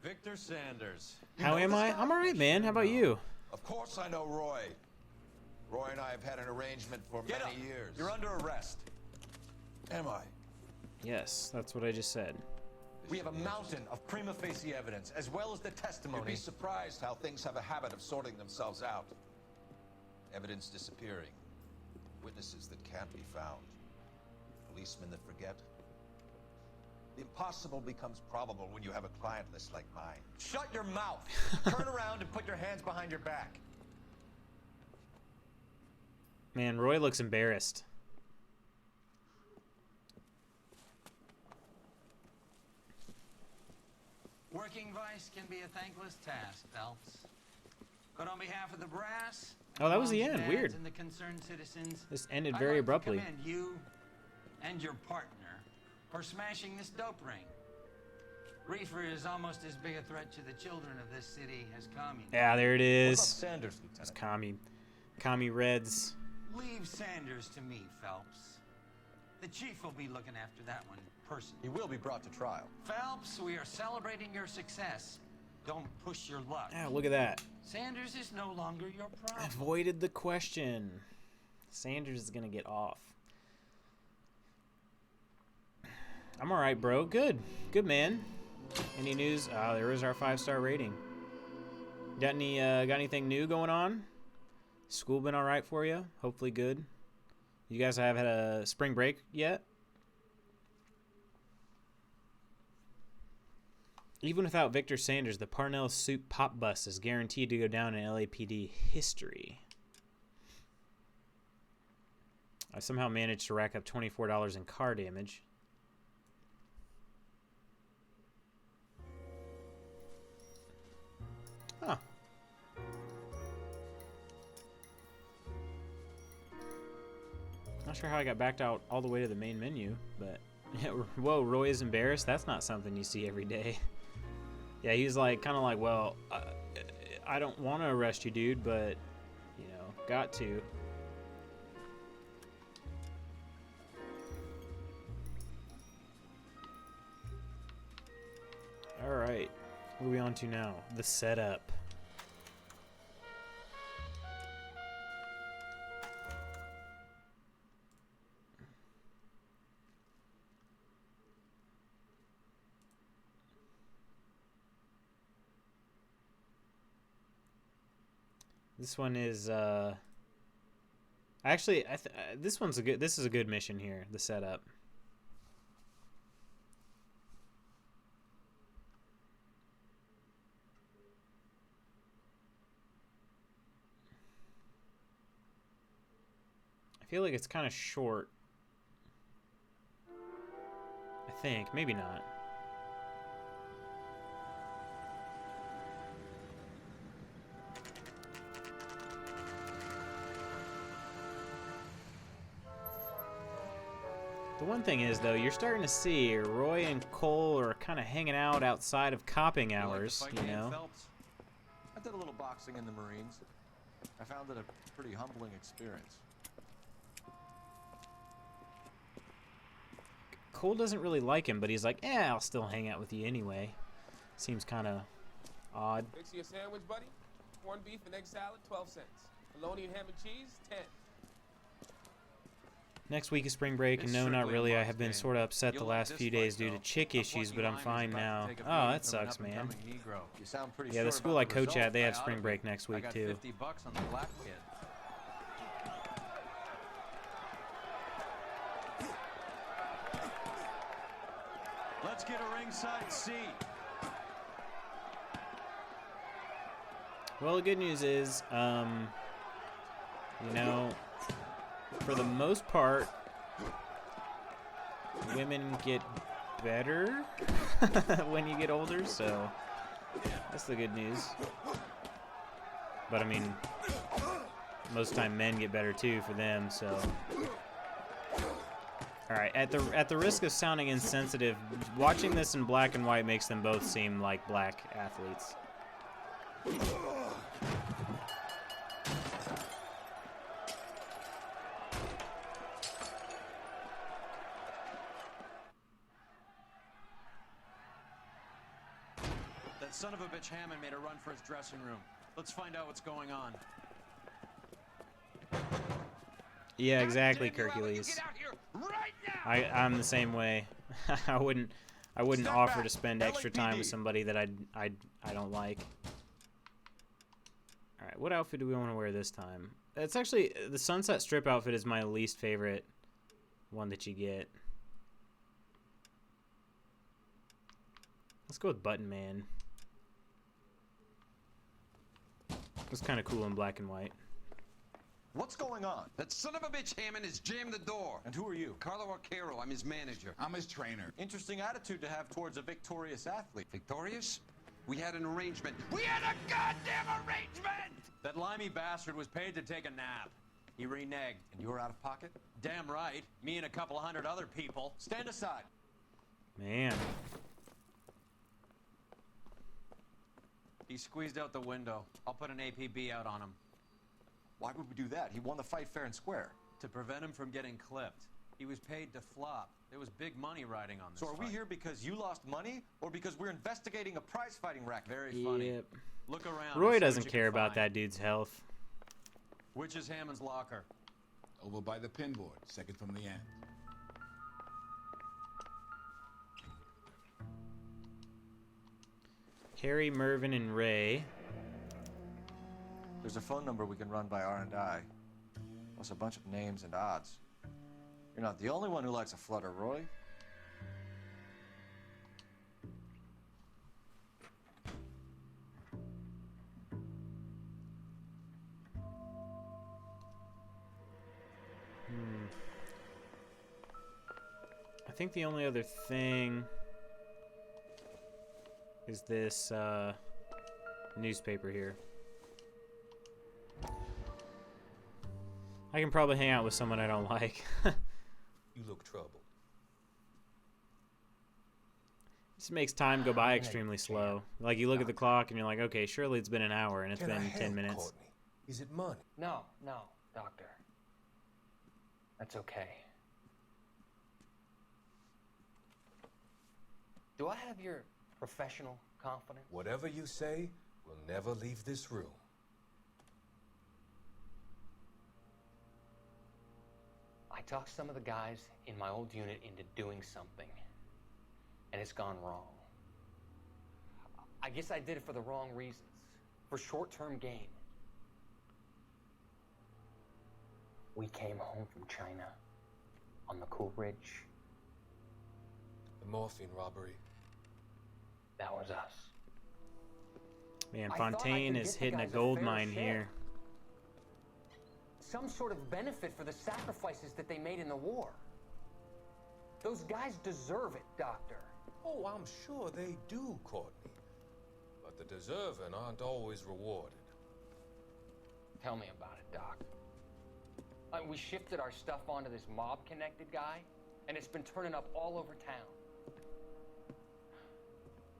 Victor Sanders. How am I? I'm alright, man. How about you? Of course I know Roy. Roy and I have had an arrangement for many years. You're under arrest. Am I? Yes, that's what I just said. We have a mountain of prima facie evidence, as well as the testimony. You'd be surprised how things have a habit of sorting themselves out. Evidence disappearing. Witnesses that can't be found. Policemen that forget. The impossible becomes probable when you have a client list like mine. Shut your mouth! Turn around and put your hands behind your back. Man, Roy looks embarrassed. Working vice can be a thankless task, Phelps. But on behalf of the brass, Oh, that was the moms, end. dads, Weird. and the concerned citizens, This ended I'd very like abruptly. To commend you and your partner for smashing this dope ring. Reefer is almost as big a threat to the children of this city as commie. Yeah, there it is. What about Sanders, Lieutenant? It's commie Reds. Leave Sanders to me, Phelps. The chief will be looking after that one personally. He will be brought to trial. Phelps, we are celebrating your success. Don't push your luck. Yeah, look at that. Sanders is no longer your problem. Avoided the question. Sanders is gonna get off. I'm alright, bro. Good. Good, man. Any news? There is our 5-star rating. Got anything new going on? School been alright for you? Hopefully good. You guys have had a spring break yet? Even without Victor Sanders, the Parnell Soup Pop Bus is guaranteed to go down in LAPD history. I somehow managed to rack up $24 in car damage. Huh. Not sure how I got backed out all the way to the main menu, but yeah, whoa, Roy is embarrassed. That's not something you see every day. Yeah, he's like, kind of like, well, I don't want to arrest you, dude, but, you know, got to. All right, what are we on to now? The setup. This one is actually this is a good mission here, the setup. I feel like it's kind of short. I think. Maybe not. The one thing is, though, you're starting to see Roy and Cole are kind of hanging out outside of copping hours, you know? I did a little boxing in the Marines. I found it a pretty humbling experience. Cole doesn't really like him, but he's like, I'll still hang out with you anyway. Seems kind of odd. Fix you a sandwich, buddy? Corned beef and egg salad, 12 cents. Bologna and ham and cheese, 10. Next week is spring break, and no, not really. I have been sort of upset the last few days due to chick issues, but I'm fine now. Oh, that sucks, man. Yeah, the school I coach at, they have spring break next week, too. $50 on the black kid. Let's get a ringside seat. Well, the good news is, you know, for the most part, women get better when you get older, so that's the good news. But I mean, most of the time men get better too for them, so. Alright, at the risk of sounding insensitive, watching this in black and white makes them both seem like black athletes. That son of a bitch Hammond made a run for his dressing room. Let's find out what's going on. Yeah, exactly, Hercules. I'm the same way. I wouldn't offer to spend extra time with somebody that I don't like. All right, what outfit do we want to wear this time? It's actually the Sunset Strip outfit is my least favorite one that you get. Let's go with Button Man. It's kind of cool in black and white. What's going on? That son of a bitch Hammond has jammed the door. And who are you? Carlo Arcaro, I'm his manager. I'm his trainer. Interesting attitude to have towards a victorious athlete. Victorious? We had an arrangement. We had a goddamn arrangement! That limey bastard was paid to take a nap. He reneged. And you were out of pocket? Damn right. Me and a couple of hundred other people. Stand aside. Man. He squeezed out the window. I'll put an APB out on him. Why would we do that? He won the fight fair and square. To prevent him from getting clipped. He was paid to flop. There was big money riding on this So are we fight. here because you lost money, or because we're investigating a prize fighting racket? Very funny. Yep. Look around. Roy and see doesn't what you care can about find. that dude's health. Which is Hammond's locker? Over by the pinboard, second from the end. Harry, Mervyn, and Ray. There's a phone number we can run by R&I. Plus a bunch of names and odds. You're not the only one who likes a flutter, Roy. I think the only other thing is this newspaper here. I can probably hang out with someone I don't like. You look troubled. This makes time go by extremely slow. Like, you look at the clock and you're like, okay, surely it's been an hour, and it's been 10 minutes. Courtney? Is it money? No, doctor. That's okay. Do I have your professional confidence? Whatever you say will never leave this room. I talked some of the guys in my old unit into doing something, and it's gone wrong. I guess I did it for the wrong reasons, for short-term gain. We came home from China on the Cool Ridge. The morphine robbery. That was us. Man, I thought I Fontaine could is get the hitting a guys gold fair mine share. here. Some sort of benefit for the sacrifices that they made in the war. Those guys deserve it, Doctor. Oh, I'm sure they do, Courtney. But the deserving aren't always rewarded. Tell me about it, Doc. We shifted our stuff onto this mob-connected guy, and it's been turning up all over town.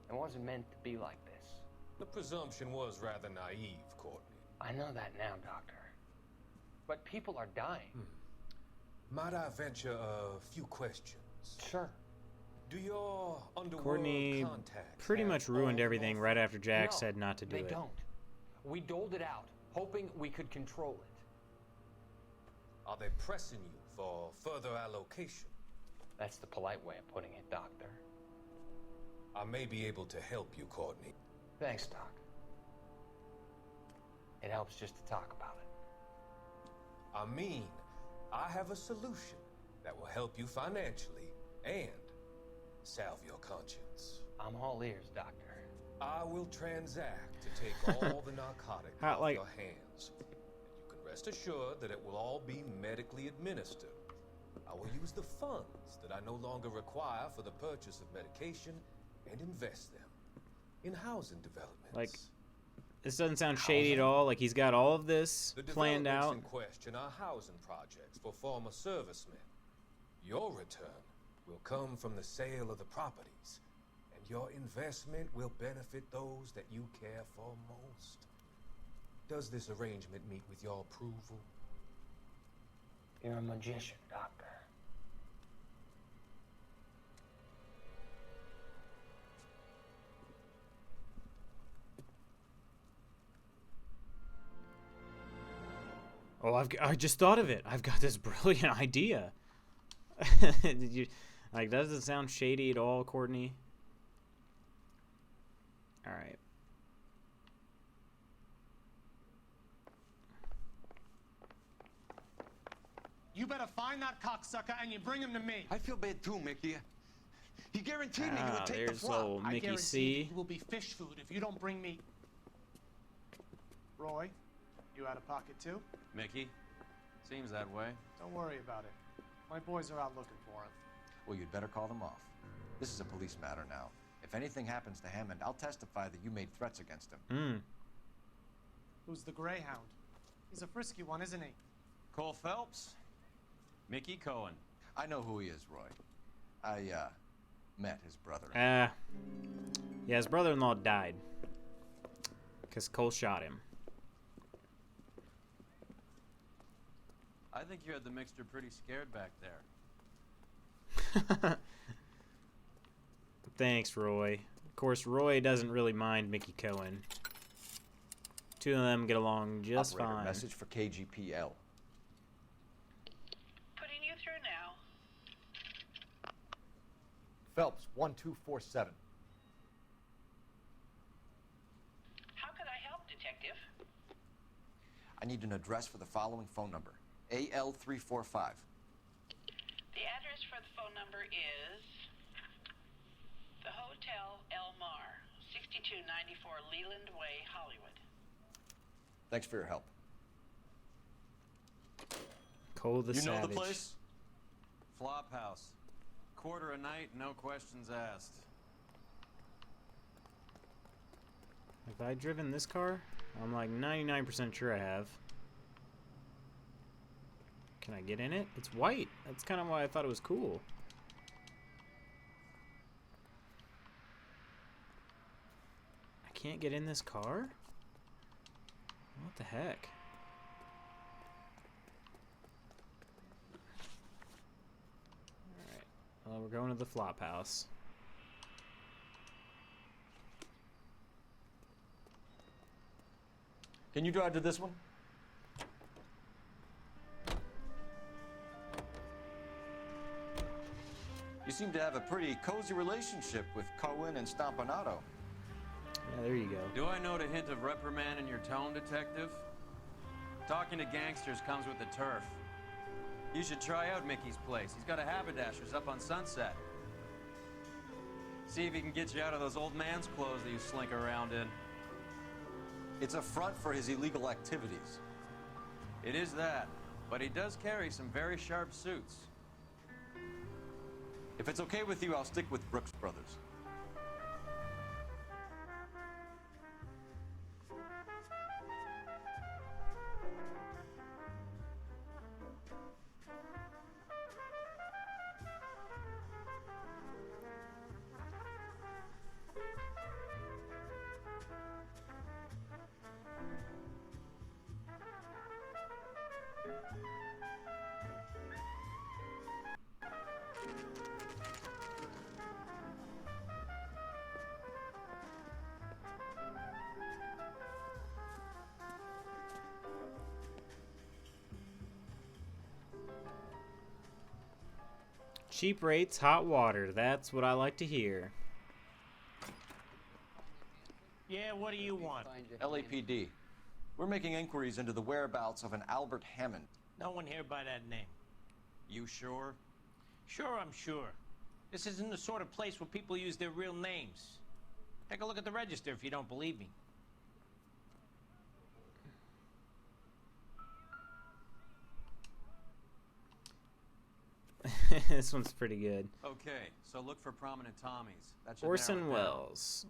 It wasn't meant to be like this. The presumption was rather naive, Courtney. I know that now, Doctor. But people are dying. Might I venture a few questions? Sure. Do your underworld Courtney contacts pretty have much ruined all everything right after Jack No, said not to do they it. don't. We doled it out, hoping we could control it. Are they pressing you for further allocation? That's the polite way of putting it, Doctor. I may be able to help you, Courtney. Thanks, Doc. It helps just to talk about it. I mean, I have a solution that will help you financially and salve your conscience. I'm all ears, Doctor. I will transact to take all the narcotic How, off like- your hands. And you can rest assured that it will all be medically administered. I will use the funds that I no longer require for the purchase of medication and invest them in housing developments. Like, this doesn't sound shady at all. Like, he's got all of this The planned developments out. in question are housing projects for former servicemen. Your return will come from the sale of the properties, and your investment will benefit those that you care for most. Does this arrangement meet with your approval? You're a magician, Doctor. Oh, I just thought of it. I've got this brilliant idea. Did you, like, doesn't sound shady at all, Courtney? All right. You better find that cocksucker and you bring him to me. I feel bad too, Mickey. He guaranteed me he would take the there's flop. old I Mickey guarantee C. he will be fish food if you don't bring me. Roy, you out of pocket too? Mickey? Seems that way. Don't worry about it. My boys are out looking for him. Well, you'd better call them off. This is a police matter now. If anything happens to Hammond, I'll testify that you made threats against him. Who's the Greyhound? He's a frisky one, isn't he? Cole Phelps? Mickey Cohen. I know who he is, Roy. I, met his brother. Yeah, his brother-in-law died. Because Cole shot him. I think you had the mixture pretty scared back there. Thanks, Roy. Of course, Roy doesn't really mind Mickey Cohen. Two of them get along just Operator, fine. message for KGPL. Putting you through now. Phelps, 1247. How could I help, Detective? I need an address for the following phone number. AL345. The address for the phone number is the Hotel El Mar, 6294 Leland Way, Hollywood. Thanks for your help. Cole the You Savage. know the place? Flop House. Quarter a night, no questions asked. Have I driven this car? I'm like 99% sure I have. Can I get in it? It's white. That's kind of why I thought it was cool. I can't get in this car? What the heck? Alright. Well, we're going to the flop house. Can you drive to this one? You seem to have a pretty cozy relationship with Cohen and Stompanato. Yeah, there you go. Do I note a hint of reprimand in your tone, Detective? Talking to gangsters comes with the turf. You should try out Mickey's place. He's got a haberdasher's up on Sunset. See if he can get you out of those old man's clothes that you slink around in. It's a front for his illegal activities. It is that, but he does carry some very sharp suits. If it's okay with you, I'll stick with Brooks Brothers. Cheap rates, hot water. That's what I like to hear. Yeah, what do you want? LAPD. We're making inquiries into the whereabouts of an Albert Hammond. No one here by that name. You sure? Sure, I'm sure. This isn't the sort of place where people use their real names. Take a look at the register if you don't believe me. This one's pretty good. Okay, so look for prominent Tommies. That should narrow Orson it down. Welles,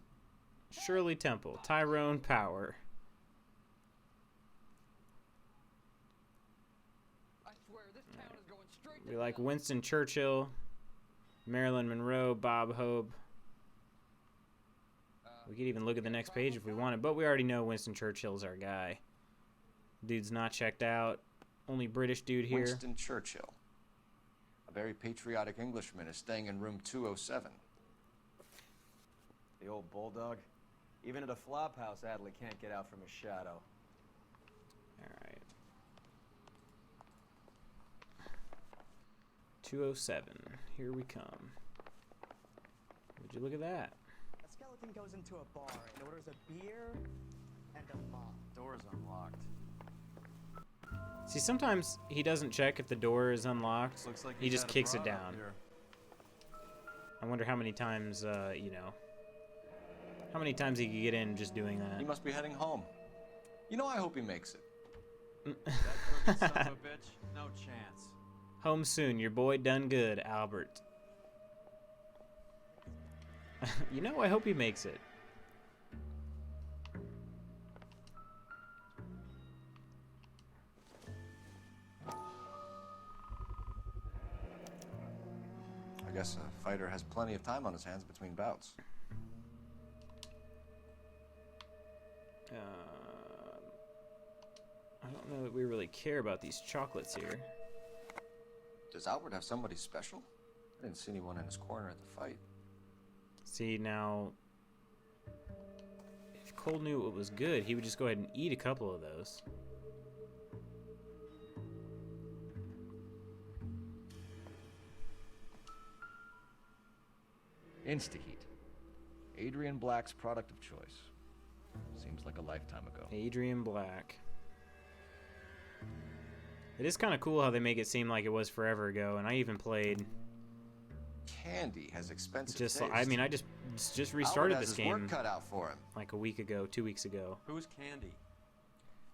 Shirley Temple, Tyrone Power. We like Winston Churchill, Marilyn Monroe, Bob Hope. We could even look at the next page if we wanted, but we already know Winston Churchill's our guy. Dude's not checked out. Only British dude here. Winston Churchill. A very patriotic Englishman is staying in room 207. The old bulldog. Even at a flop house, Adley can't get out from his shadow. Alright. 207. Here we come. Would you look at that? A skeleton goes into a bar and orders a beer and a mop. Door's unlocked. See, sometimes he doesn't check if the door is unlocked. Looks like he he's just had a kicks it broad up down. here. I wonder how many times, you know, how many times he could get in just doing that. He must be heading home. You know, I hope he makes it. That crooked son of a bitch? No chance. Home soon. Your boy done good, Albert. You know, I hope he makes it. I guess a fighter has plenty of time on his hands between bouts. I don't know that we really care about these chocolates here. Does Albert have somebody special? I didn't see anyone in his corner at the fight. See, now, if Cole knew it was good, he would just go ahead and eat a couple of those. Instaheat. Adrian Black's product of choice. Seems like a lifetime ago. Adrian Black. It is kind of cool how they make it seem like it was forever ago, and I even played. Candy has expensive Just, taste. I mean, I just restarted Albert has this his game work cut out for him. like a week ago, 2 weeks ago. Who's Candy?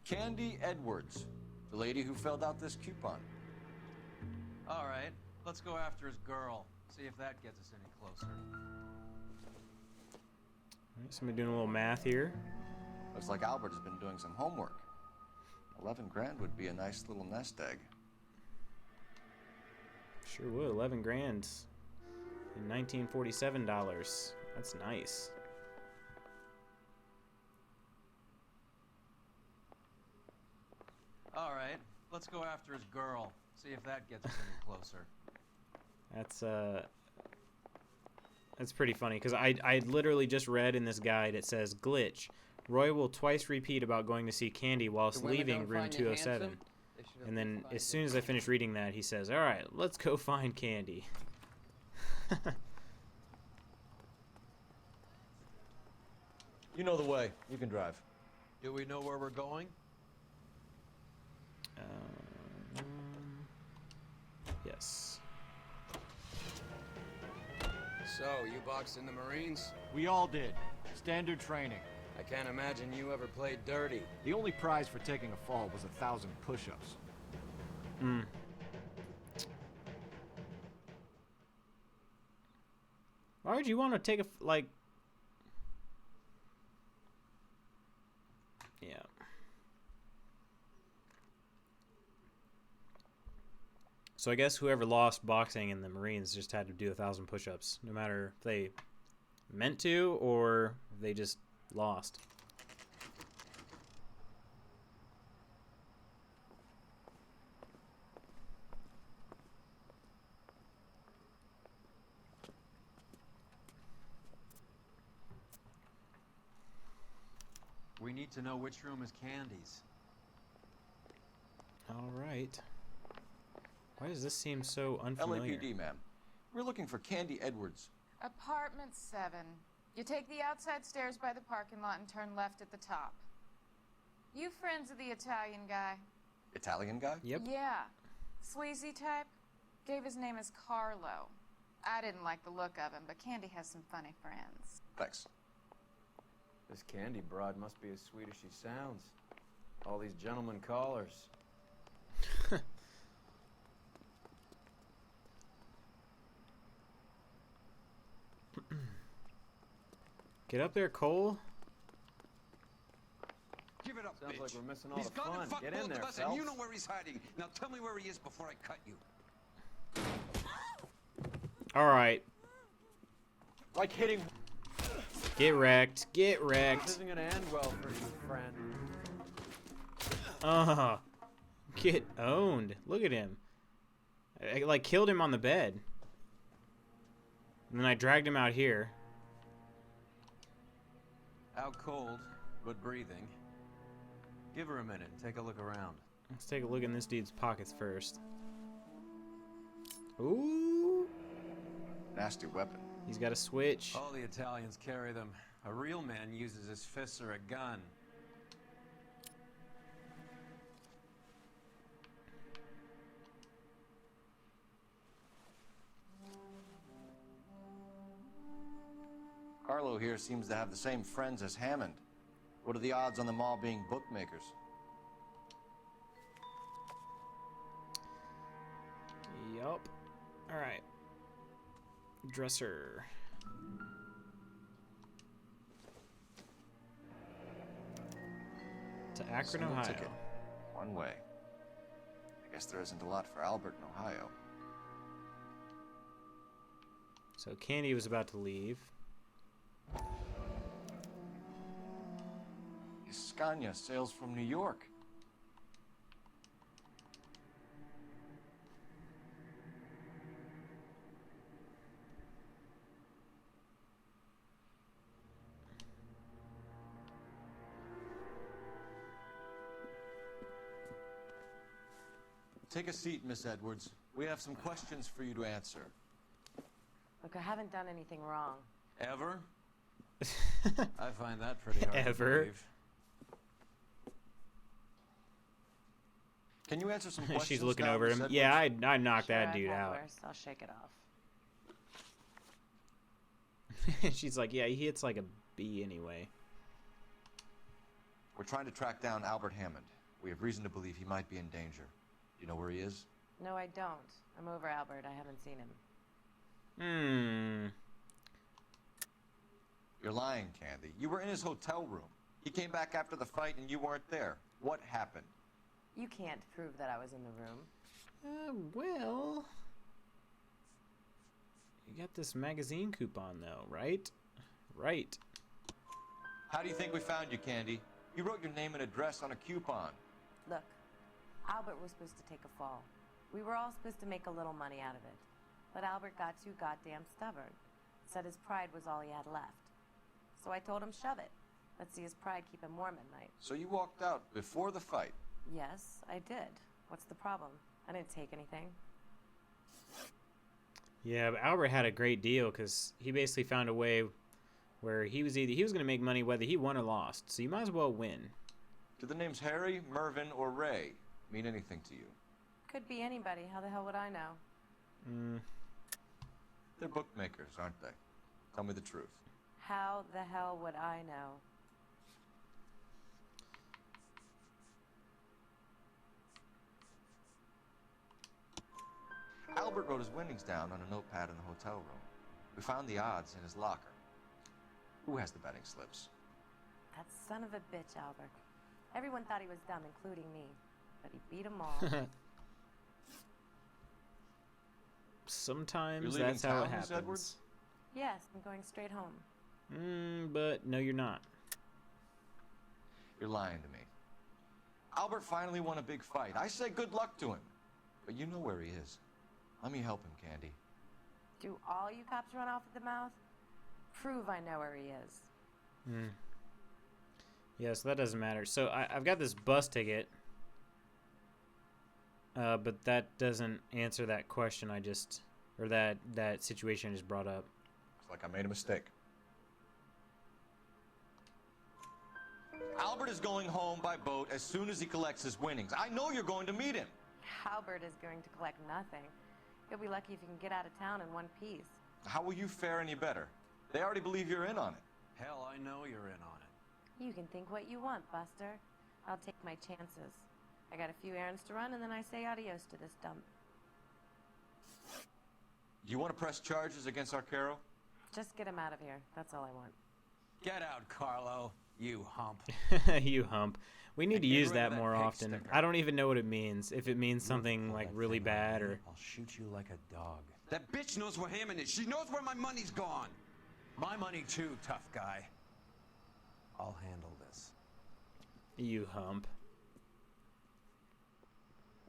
Candy Edwards, the lady who filled out this coupon. All right, let's go after his girl. See if that gets us any closer. Alright, somebody doing a little math here. Looks like Albert has been doing some homework. 11 grand would be a nice little nest egg. Sure would. 11 grand in 1947 dollars. That's nice. All right, let's go after his girl. See if that gets us any closer. That's pretty funny because I literally just read in this guide it says glitch. Roy will twice repeat about going to see Candy whilst leaving room 207. And then as soon as I finish reading that, he says, "All right, let's go find Candy." You know the way. You can drive. Do we know where we're going? Yes. So, you boxed in the Marines? We all did. Standard training. I can't imagine you ever played dirty. The only prize for taking a fall was 1,000 push-ups. Why would you want to take a like? Yeah. So I guess whoever lost boxing in the Marines just had to do 1,000 push-ups, no matter if they meant to or if they just lost. We need to know which room is Candy's. All right. Why does this seem so unfamiliar? LAPD, ma'am. We're looking for Candy Edwards. Apartment 7. You take the outside stairs by the parking lot and turn left at the top. You friends of the Italian guy? Italian guy? Yep. Yeah. Sleazy type? Gave his name as Carlo. I didn't like the look of him, but Candy has some funny friends. Thanks. This Candy broad must be as sweet as she sounds. All these gentlemen callers. Get up there, Cole. Give it up, Sounds bitch. like we're missing all He's the gone fun. and fucked Get in both there, of us, and you Phelps. know where he's hiding. Now tell me where he is before I cut you. All right. Like hitting. Get wrecked. Get This wrecked. isn't gonna end well for you, friend. Get owned. Look at him. I like killed him on the bed. And then I dragged him out here. Out cold, but breathing. Give her a minute and take a look around. Let's take a look in this dude's pockets first. Ooh. Nasty weapon. He's got a switch. All the Italians carry them. A real man uses his fists or a gun. Carlo here seems to have the same friends as Hammond. What are the odds on them all being bookmakers? Yup. Alright. Dresser. To Akron, Single Ohio. ticket. One way. I guess there isn't a lot for Albert in Ohio. So Candy was about to leave. Scania sails from New York. Take a seat, Miss Edwards. We have some questions for you to answer. Look, I haven't done anything wrong. Ever? I find that pretty hard to Ever? believe. Can you answer some questions? She's looking now, over Miss him. Edwards? Yeah, I knocked Sure, that I've dude had out. worse. I'll shake it off. She's like, yeah, he hits like a B anyway. We're trying to track down Albert Hammond. We have reason to believe he might be in danger. Do you know where he is? No, I don't. I'm over Albert. I haven't seen him. You're lying, Candy. You were in his hotel room. He came back after the fight and you weren't there. What happened? You can't prove that I was in the room. Well... You got this magazine coupon, though, right? Right. How do you think we found you, Candy? You wrote your name and address on a coupon. Look, Albert was supposed to take a fall. We were all supposed to make a little money out of it. But Albert got too goddamn stubborn. Said his pride was all he had left. So I told him, shove it. Let's see his pride keep him warm at night. So you walked out before the fight? Yes, I did. What's the problem? I didn't take anything. Yeah, but Albert had a great deal because he basically found a way where he was going to make money whether he won or lost. So you might as well win. Do the names Harry, Mervyn, or Ray mean anything to you? Could be anybody. How the hell would I know? They're bookmakers, aren't they? Tell me the truth. How the hell would I know? Albert wrote his winnings down on a notepad in the hotel room. We found the odds in his locker. Who has the betting slips? That son of a bitch, Albert. Everyone thought he was dumb, including me. But he beat them all. Sometimes that's how it happens. Edwards? Yes, I'm going straight home. But no, you're not. You're lying to me. Albert finally won a big fight. I say good luck to him. But you know where he is. Let me help him, Candy. Do all you cops run off at the mouth? Prove I know where he is. Yeah, so that doesn't matter. So I've got this bus ticket. But that doesn't answer that question or that situation I just brought up. Looks like I made a mistake. Albert is going home by boat as soon as he collects his winnings. I know you're going to meet him. Albert is going to collect nothing. He'll be lucky if he can get out of town in one piece. How will you fare any better? They already believe you're in on it. Hell, I know you're in on it. You can think what you want, Buster. I'll take my chances. I got a few errands to run, and then I say adios to this dump. You want to press charges against Arcaro? Just get him out of here. That's all I want. Get out, Carlo. You hump. You hump. We need to use that more often. Sticker. I don't even know what it means. If it means something like really bad or... I'll shoot you like a dog. That bitch knows where Hammond is. She knows where my money's gone. My money too, tough guy. I'll handle this. You hump.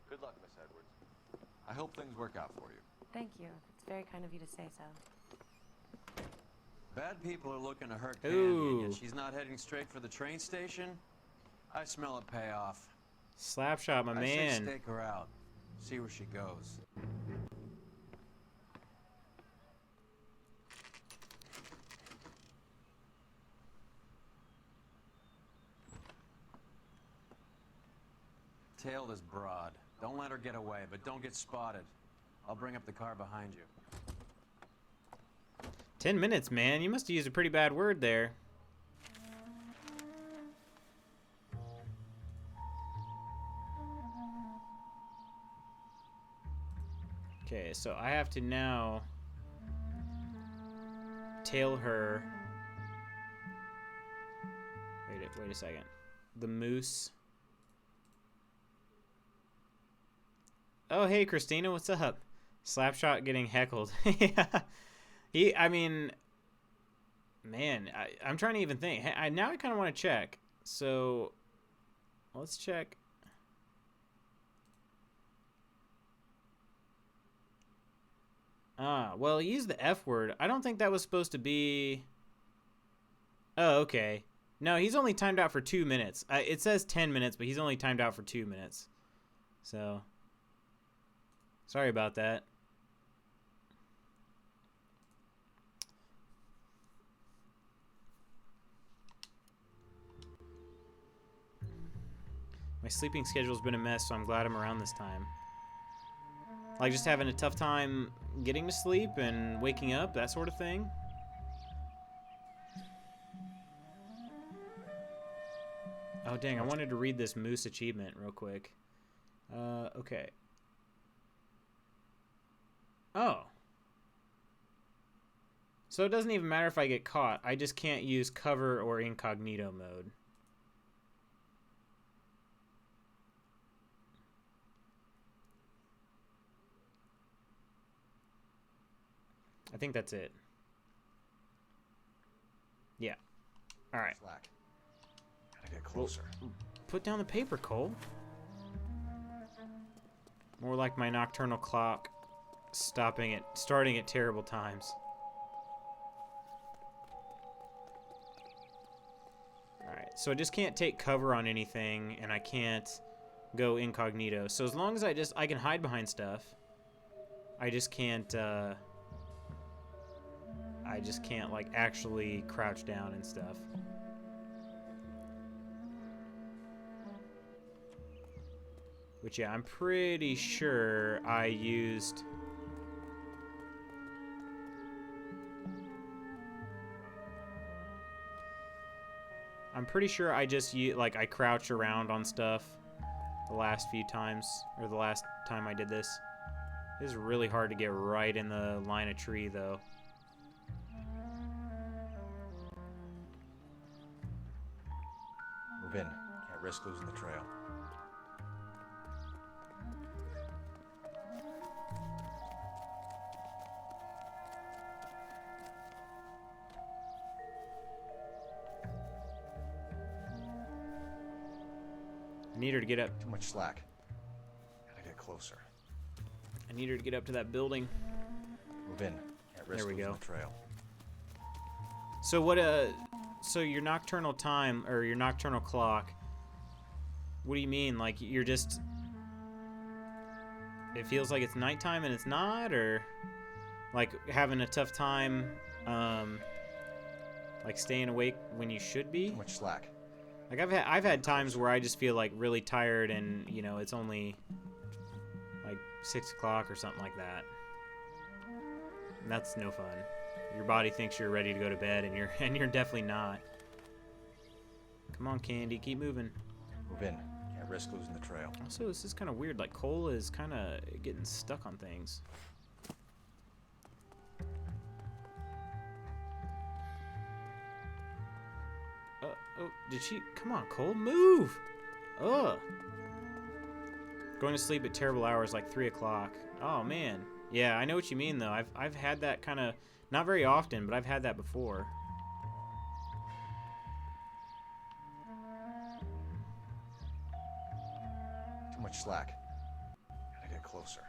Good luck, Miss Edwards. I hope things work out for you. Thank you. It's very kind of you to say so. Bad people are looking to hurt Candy, and yet she's not heading straight for the train station. I smell a payoff. Slapshot, my I man. say stake her out. See where she goes. Tail this broad. Don't let her get away, but don't get spotted. I'll bring up the car behind you. 10 minutes, man. You must have used a pretty bad word there. Okay, so I have to now tail her. Wait a second. The moose. Oh, hey, Christina, what's up? Slapshot getting heckled. Yeah. I mean, man, I'm trying to even think. Now I kind of want to check. So, let's check. Well, he used the F word. I don't think that was supposed to be... Oh, okay. No, he's only timed out for 2 minutes. It says 10 minutes, but he's only timed out for 2 minutes. So, sorry about that. My sleeping schedule's been a mess, so I'm glad I'm around this time. Like, just having a tough time getting to sleep and waking up, that sort of thing. Oh, dang, I wanted to read this moose achievement real quick. Okay. Oh. So it doesn't even matter if I get caught. I just can't use cover or incognito mode. I think that's it. Yeah. All right. Slack. Gotta get closer. Put down the paper, Cole. More like my nocturnal clock starting at terrible times. Alright, so I just can't take cover on anything, and I can't go incognito. So as long as I can hide behind stuff, I just can't like actually crouch down and stuff. Which, yeah, I'm pretty sure I used... I'm pretty sure I just, I crouched around on stuff the last few times, or the last time I did this. It is really hard to get right in the line of tree, though. Move in. Can't risk losing the trail. I need her to get up. Too much slack. Gotta get closer. I need her to get up to that building. Move in. Can't risk losing the trail. So what? So your nocturnal time or your nocturnal clock? What do you mean? Like you're just? It feels like it's nighttime and it's not, or like having a tough time, like staying awake when you should be. Too much slack. Like I've had times where I just feel like really tired and you know it's only like 6 o'clock or something like that. And that's no fun. Your body thinks you're ready to go to bed and you're definitely not. Come on, Candy, keep moving. Move in. Can't risk losing the trail. Also, this is kind of weird. Like Cole is kind of getting stuck on things. Oh, did she? Come on, Cole, move! Ugh. Going to sleep at terrible hours, like 3 o'clock. Oh man. Yeah, I know what you mean though. I've had that kind of, not very often, but I've had that before. Too much slack. Gotta get closer.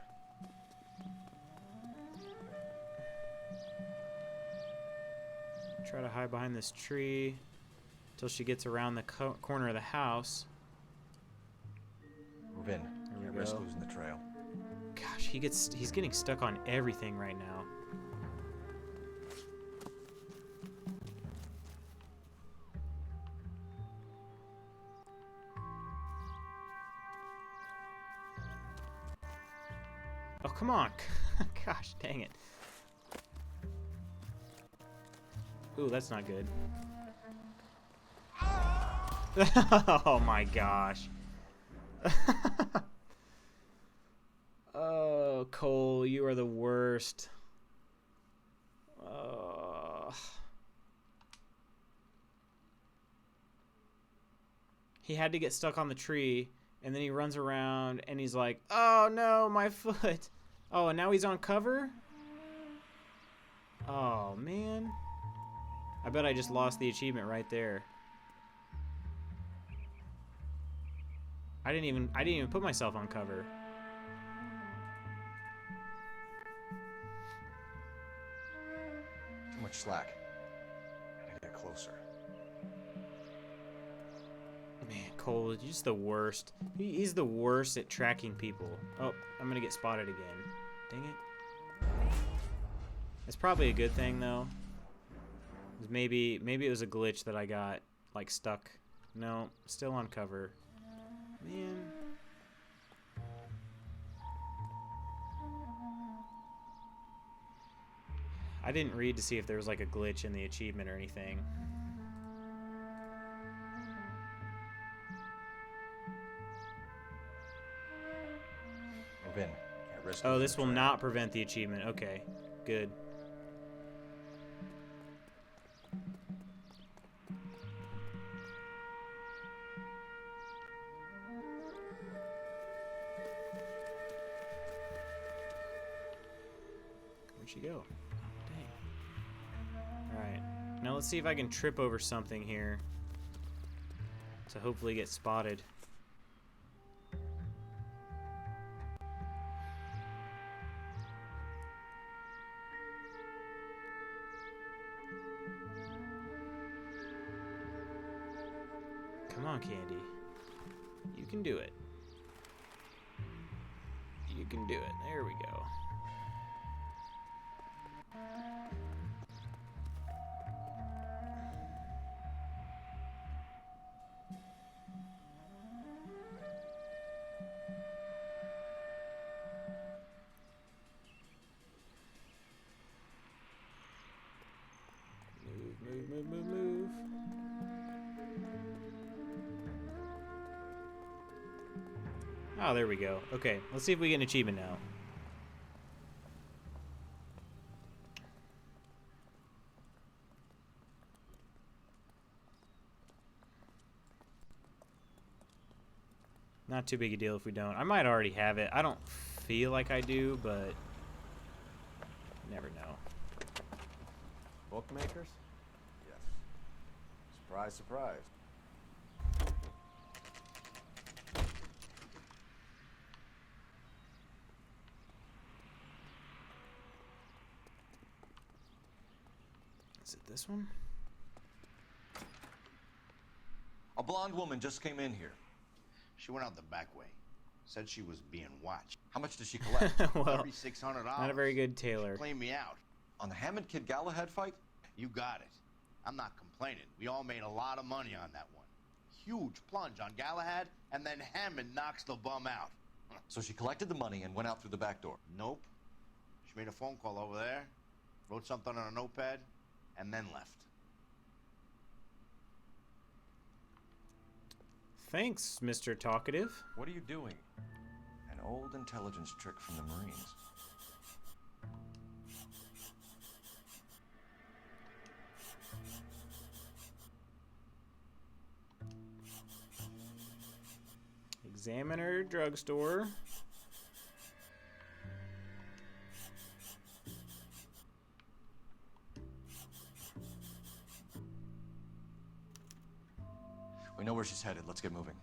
Try to hide behind this tree until she gets around the corner of the house. Move in. Can't risk losing the trail. Gosh, he's getting stuck on everything right now. Oh, come on. Gosh, dang it. Ooh, that's not good. Oh my gosh. Oh, Cole, you are the worst. He had to get stuck on the tree, and then he runs around, and he's like, oh no, my foot. Oh, and now he's on cover? Oh, man. I bet I just lost the achievement right there. I didn't even put myself on cover. Too much slack. Gotta get closer. Man, Cole is just the worst. He's the worst at tracking people. Oh, I'm gonna get spotted again. Dang it. It's probably a good thing though. Maybe it was a glitch that I got like stuck. No, still on cover. Man. I didn't read to see if there was like a glitch in the achievement or anything. Move in. Can't risk Oh, this will not prevent the achievement. Okay, good. Where'd she go? Dang. Alright. Now let's see if I can trip over something here to hopefully get spotted. Come on, Candy. You can do it. You can do it. There we go. Move. Oh, there we go. Okay, let's see if we get an achievement now. Not too big a deal if we don't. I might already have it. I don't feel like I do, but you never know. Bookmakers? Yes. Surprise, surprise. Is it this one? A blonde woman just came in here. She went out the back way. Said she was being watched. How much did she collect? Well, $3,600. not a very good tailor. She claimed me out. On the Hammond Kid Galahad fight? You got it. I'm not complaining. We all made a lot of money on that one. Huge plunge on Galahad, and then Hammond knocks the bum out. So she collected the money and went out through the back door? Nope. She made a phone call over there, wrote something on a notepad, and then left. Thanks, Mr. Talkative. What are you doing? An old intelligence trick from the Marines. Examiner drugstore. We know where she's headed. Let's get moving.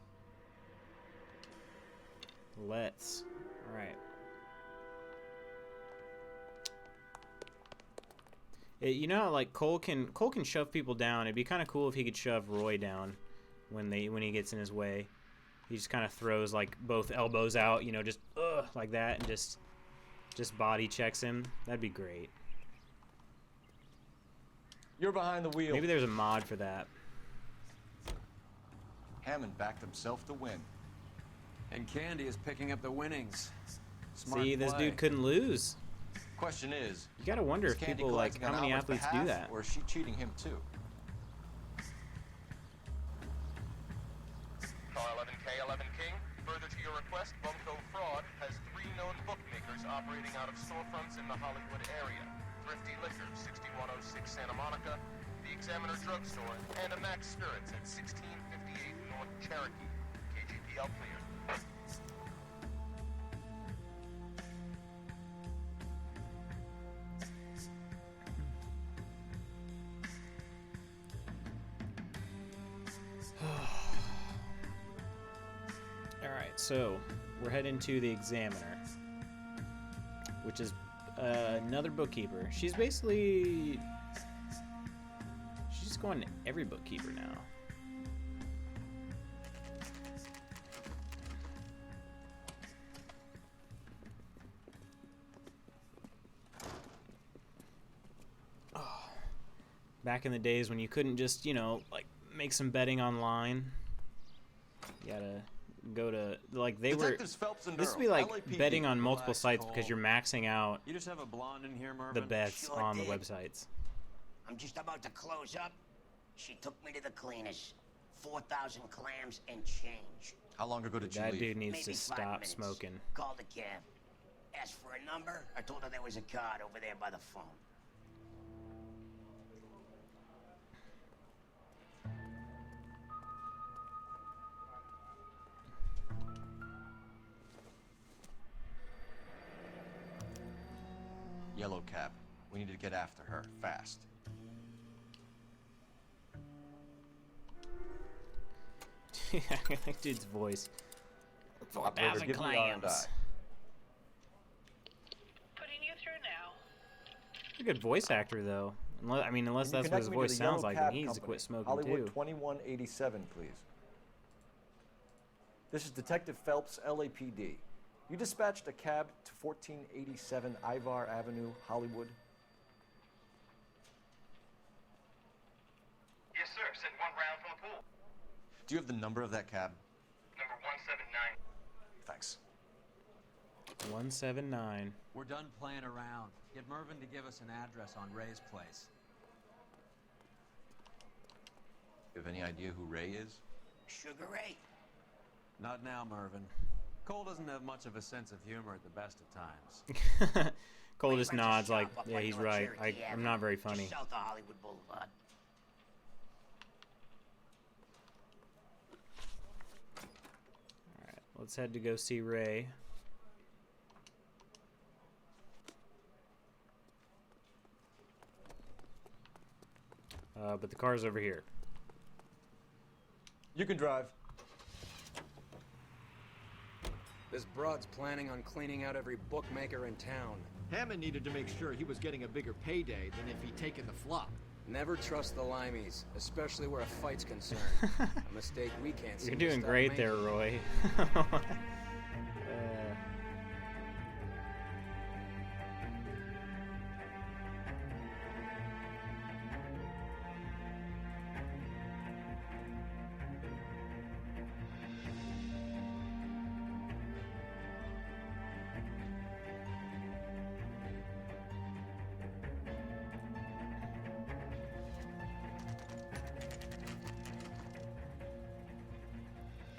Let's. All right. You know, like Cole can shove people down. It'd be kind of cool if he could shove Roy down when he gets in his way. He just kind of throws like both elbows out, you know, just like that, and just body checks him. That'd be great. You're behind the wheel. Maybe there's a mod for that. Hammond backed himself to win. And Candy is picking up the winnings. Smart See, this play. dude couldn't lose. Question is, you gotta wonder if people like how many athletes do that. Or is she cheating him too? Car 11K, 11 King. Further to your request, Bumco Fraud has 3 known bookmakers operating out of storefronts in the Hollywood area. Thrifty Liquor, 6106 Santa Monica, the Examiner Drugstore, and a Max Spirits at 1658 North Cherokee. KGPL clear. Alright, so we're heading to the Examiner, which is another bookkeeper. She's just going to every bookkeeper now. Back in the days when you couldn't just, you know, like make some betting online. You gotta go to, like, they Detectives Phelps and this would be Durrell, like LAPD. betting on multiple Relax, sites Cole. because you're maxing out You just have a blonde in here, Mervyn? the bets Sure on the did. websites. I'm just about to close up. She took me to the cleaners. 4,000 clams and change. How long ago did you That leave? dude needs Maybe to 5 stop minutes. smoking. Called the cab. Asked for a number. I told her there was a card over there by the phone. Yellow cab. We need to get after her, fast. That dude's voice. 4,000 give me R&I. clams. Putting you through now. A good voice actor, though. Unless Can you that's what connect his me to voice the sounds Yellow like, Cab then he needs to Company? quit smoking Hollywood too. 2187, please. This is Detective Phelps, LAPD. You dispatched a cab to 1487 Ivar Avenue, Hollywood. Yes, sir. Sent 1 round from the pool. Do you have the number of that cab? Number 179. Thanks. 179. We're done playing around. Get Mervyn to give us an address on Ray's place. You have any idea who Ray is? Sugar Ray. Not now, Mervyn. Cole doesn't have much of a sense of humor at the best of times. Cole just Rents a nods shop like, up yeah, on he's North right. Cherokee I'm Avenue, not very just funny. south of Hollywood Boulevard. let's head to go see Ray. But the car's over here. You can drive. This broad's planning on cleaning out every bookmaker in town. Hammond needed to make sure he was getting a bigger payday than if he'd taken the flop. Never trust the limeys, especially where a fight's concerned. A mistake we can't see. You're doing great there, Roy.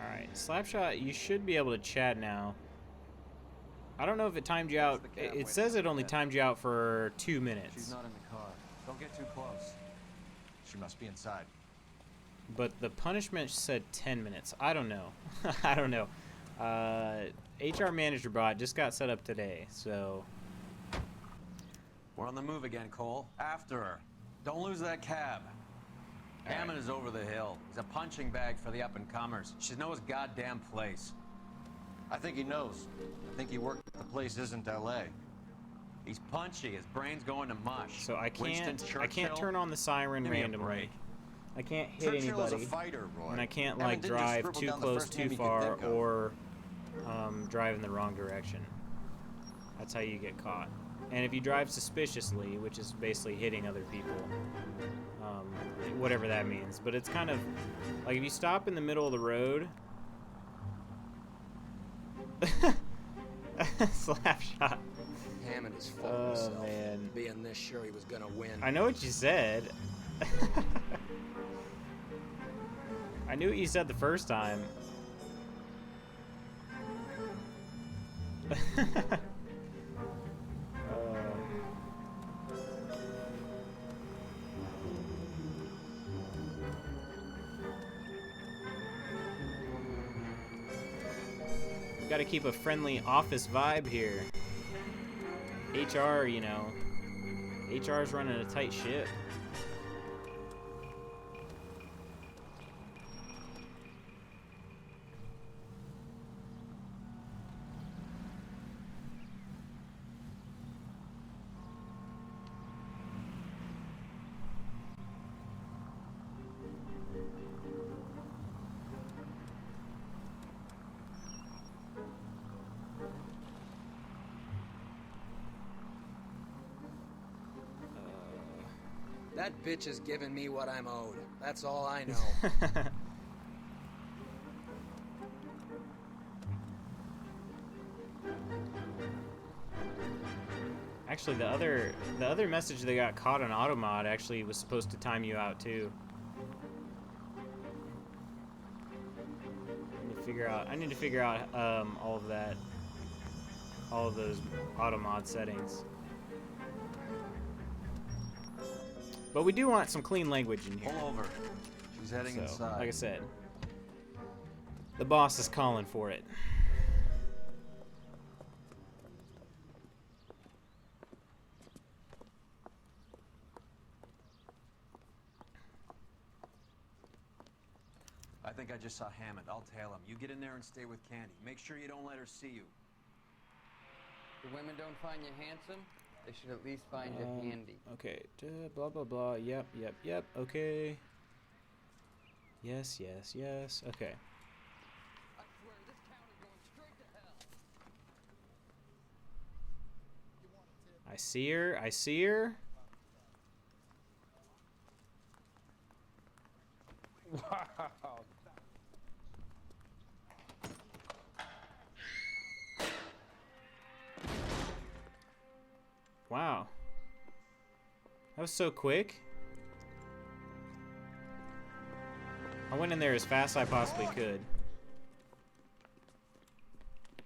Alright, Slapshot, you should be able to chat now. I don't know if it timed you out. It says it only timed you out for 2 minutes. She's not in the car. Don't get too close. She must be inside. But the punishment said 10 minutes. I don't know. I don't know. HR Manager Bot just got set up today, so... We're on the move again, Cole. After her. Don't lose that cab. Hammond is over the hill. He's a punching bag for the up-and-comers. She knows his goddamn place. I think he knows. I think he worked at the place isn't L.A. He's punchy. His brain's going to mush. So I can't turn on the siren randomly. I can't hit Churchill's anybody. A fighter, Roy. And I can't like drive too close, too far, or drive in the wrong direction. That's how you get caught. And if you drive suspiciously, which is basically hitting other people, whatever that means. But it's kind of like if you stop in the middle of the road. Slapshot. Hammond is full of himself. Man. Being this sure he was gonna win. I know what you said. I knew what you said the first time. Got to keep a friendly office vibe here. HR, you know, HR's running a tight ship. That bitch is giving me what I'm owed. That's all I know. Actually, the other message they got caught on Automod actually was supposed to time you out too. I need to figure out all of that, all of those Automod settings. But we do want some clean language in here. Pull over. She's heading inside. Like I said, the boss is calling for it. I think I just saw Hammond. I'll tail him. You get in there and stay with Candy. Make sure you don't let her see you. The women don't find you handsome? They should at least find you handy. Okay. Blah, blah, blah. Yep. Okay. Yes. Okay. I see her. Wow. Wow. That was so quick. I went in there as fast as I possibly could.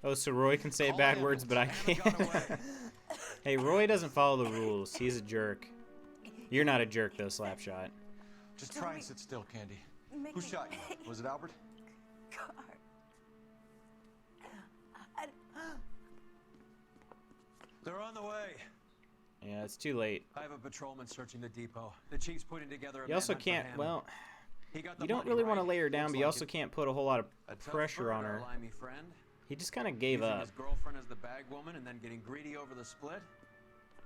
Oh, so Roy can say bad words, but I can't. Hey, Roy doesn't follow the rules. He's a jerk. You're not a jerk, though, Slapshot. Just try and sit still, Candy. Who shot you? Was it Albert? Yeah, it's too late. I have a patrolman searching the depot. The chief's putting together a You also manhunt for can't, Hammond. well, He got the you don't money, really want to right? lay her down, Looks but you like also it. can't put a whole lot of A tough pressure on bird, her. our limey friend. He just kind of gave Using up. his girlfriend as the bag woman and then getting greedy over the split?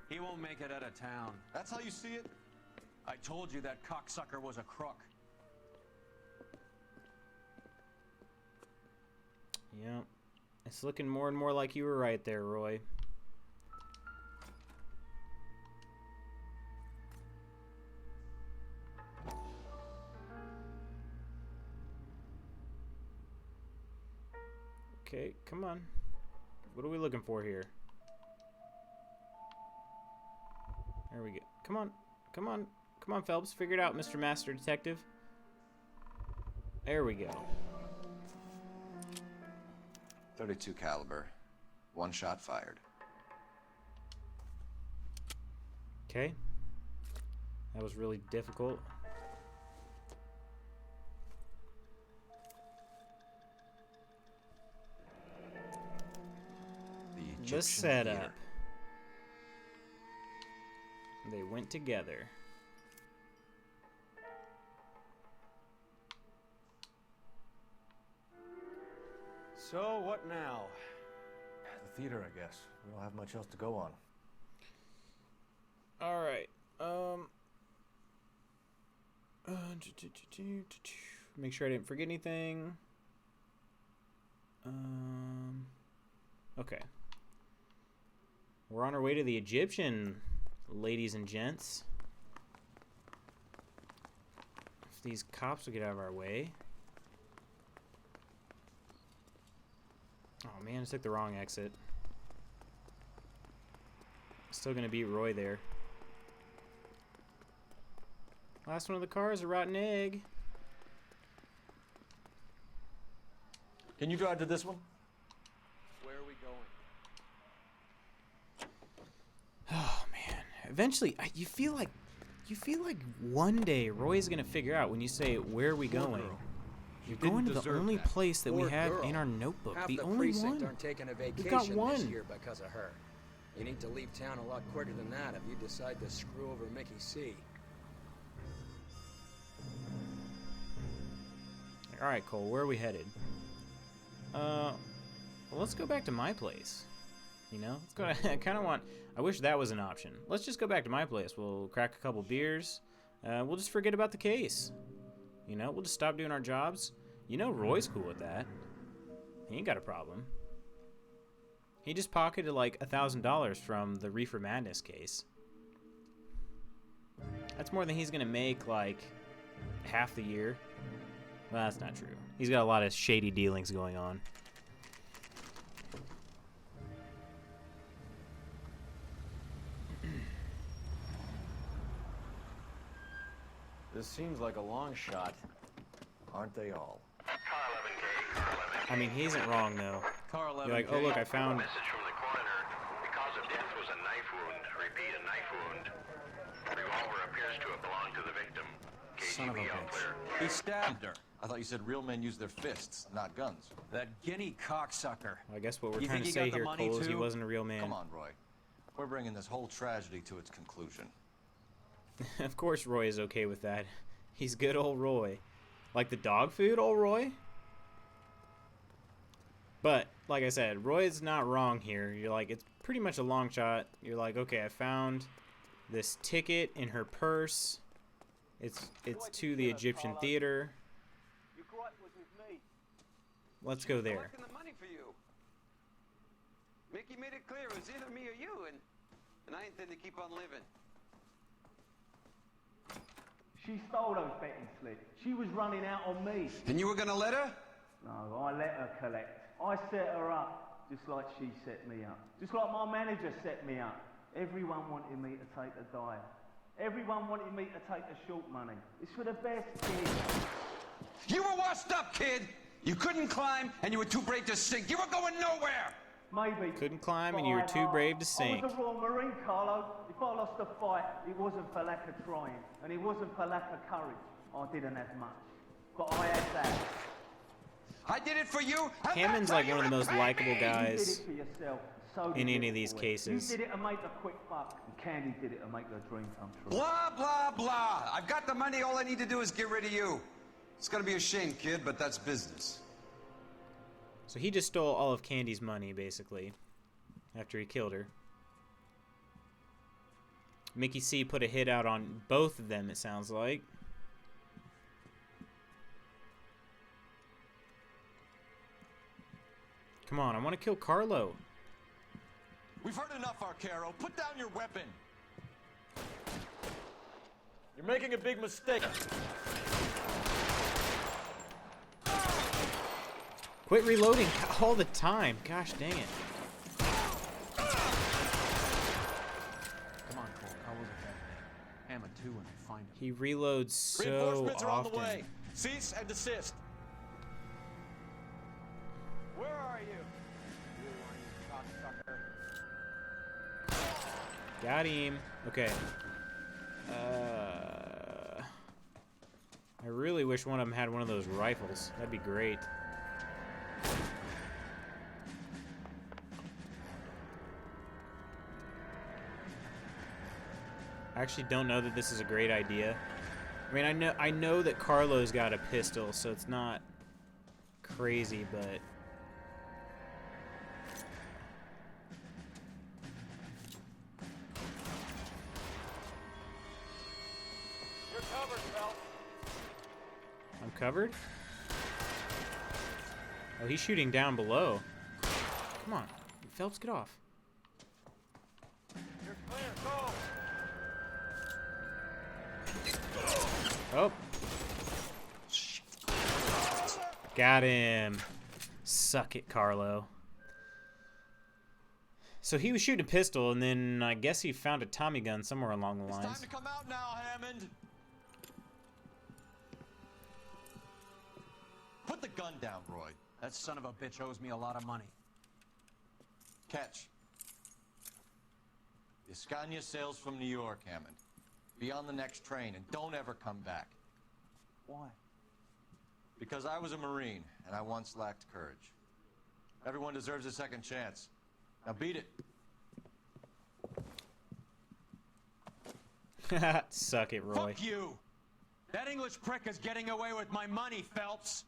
He won't make it out of town. That's how you see it? I told you that cocksucker was a crook. Yeah. It's looking more and more like you were right there, Roy. Okay, come on. What are we looking for here? There we go. Come on. Come on. Come on, Phelps. Figure it out, Mr. Master Detective. There we go. .32 caliber. One shot fired. Okay. That was really difficult. The setup. They went together. So, what now? The theater, I guess. We don't have much else to go on. All right. Make sure I didn't forget anything. Okay. We're on our way to the Egyptian, ladies and gents. If these cops will get out of our way. Oh man, I took the wrong exit. Still gonna beat Roy there. Last one of the cars, a rotten egg. Can you drive to this one? Where are we going? Oh man! Eventually, you feel like one day Roy's gonna figure out when you say, "Where are we going?" You're going to the only place that we have in our notebook. Half the the only precinct one. aren't taking a We got vacation this one. year because of her. You need to leave town a lot quicker than that if you decide to screw over Mickey C. All right, Cole. Where are we headed? Well, let's go back to my place. You know, let's go. I kind of want. I wish that was an option. Let's just go back to my place. We'll crack a couple beers. We'll just forget about the case. You know, we'll just stop doing our jobs. You know, Roy's cool with that. He ain't got a problem. He just pocketed like $1,000 from the Reefer Madness case. That's more than he's gonna make like half the year. Well, that's not true. He's got a lot of shady dealings going on. This seems like a long shot. Aren't they all? I mean, he isn't wrong though. Car 11. You're like, oh look, I found. Message from the coroner. The cause of death was a knife wound. Repeat, a knife wound. Revolver appears to have belonged to the victim. Son of a KGB all bitch. clear. He stabbed her. I thought you said real men use their fists, not guns. That guinea cocksucker. I guess what we're You trying think to he say got the here, money Cole, is he too? wasn't a real man. Come on, Roy. We're bringing this whole tragedy to its conclusion. Of course Roy is okay with that. He's good old Roy. Like the dog food old Roy? But, like I said, Roy's not wrong here. You're like, it's pretty much a long shot. You're like, okay, I found this ticket in her purse. It's to the Egyptian theater. Your gripe was with me. Let's go there. Collecting the money for you. Mickey made it clear it was either me or you, and I intend to keep on living. She stole those betting slips. She was running out on me. And you were gonna let her? No, I let her collect. I set her up, just like she set me up. Just like my manager set me up. Everyone wanted me to take the dive. Everyone wanted me to take the short money. It's for the best kid. You were washed up, kid! You couldn't climb, and you were too brave to sink. You were going nowhere! Maybe. Couldn't climb and you were too brave to sink. I was a Royal Marine, Carlo. If I lost a fight, it wasn't for lack of trying, and it wasn't for lack of courage. I didn't have much, but I had that. I did it for you. Hammond's like one of the most likable You guys. did it for yourself. So did in any Little of these Boy. cases. You did it to make a quick buck, and Candy did it to make her dream come true. Blah, blah, blah. I've got the money. All I need to do is get rid of you. It's gonna be a shame, kid, but that's business. So he just stole all of Candy's money, basically, after he killed her. Mickey C put a hit out on both of them, it sounds like. Come on, I want to kill Carlo. We've heard enough, Arcaro. Put down your weapon. You're making a big mistake. Quit reloading all the time. Gosh dang it. Come on, Cole. How was it that day? Hammer 2 when I find him. He reloads so Reinforcements are on the often. way. Cease and desist. Where are you? You lying cocksucker. Got him. Okay. I really wish one of them had one of those rifles. That'd be great. I actually don't know that this is a great idea. I mean, I know that Carlo's got a pistol, so it's not crazy, but You're covered, Phelps. I'm covered? Oh, he's shooting down below. Come on. Phelps, get off. You're clear. Go. Oh. Got him. Suck it, Carlo. So he was shooting a pistol, and then I guess he found a Tommy gun somewhere along the It's lines. time to come out now, Hammond. Put the gun down, Roy. That son of a bitch owes me a lot of money. Catch. The Scania sails from New York, Hammond. Be on the next train and don't ever come back. Why? Because I was a Marine and I once lacked courage. Everyone deserves a second chance. Now beat it. Suck it, Roy. Fuck you! That English prick is getting away with my money, Phelps!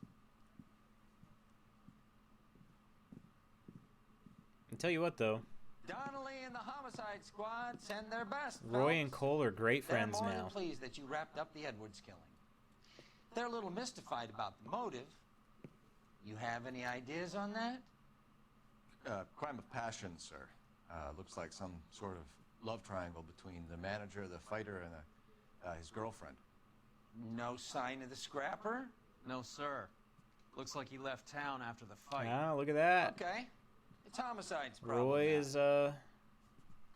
I'll tell you what, though. Donnelly and the homicide squad send their best. Roy Phelps. and Cole are great friends They're more now. than pleased that you wrapped up the Edwards killing. They're a little mystified about the motive. You have any ideas on that? Crime of passion, sir. Looks like some sort of love triangle between the manager, the fighter, and his girlfriend. No sign of the scrapper? No, sir. Looks like he left town after the fight. Ah, look at that. Okay. It's homicide's problem. Roy now. is,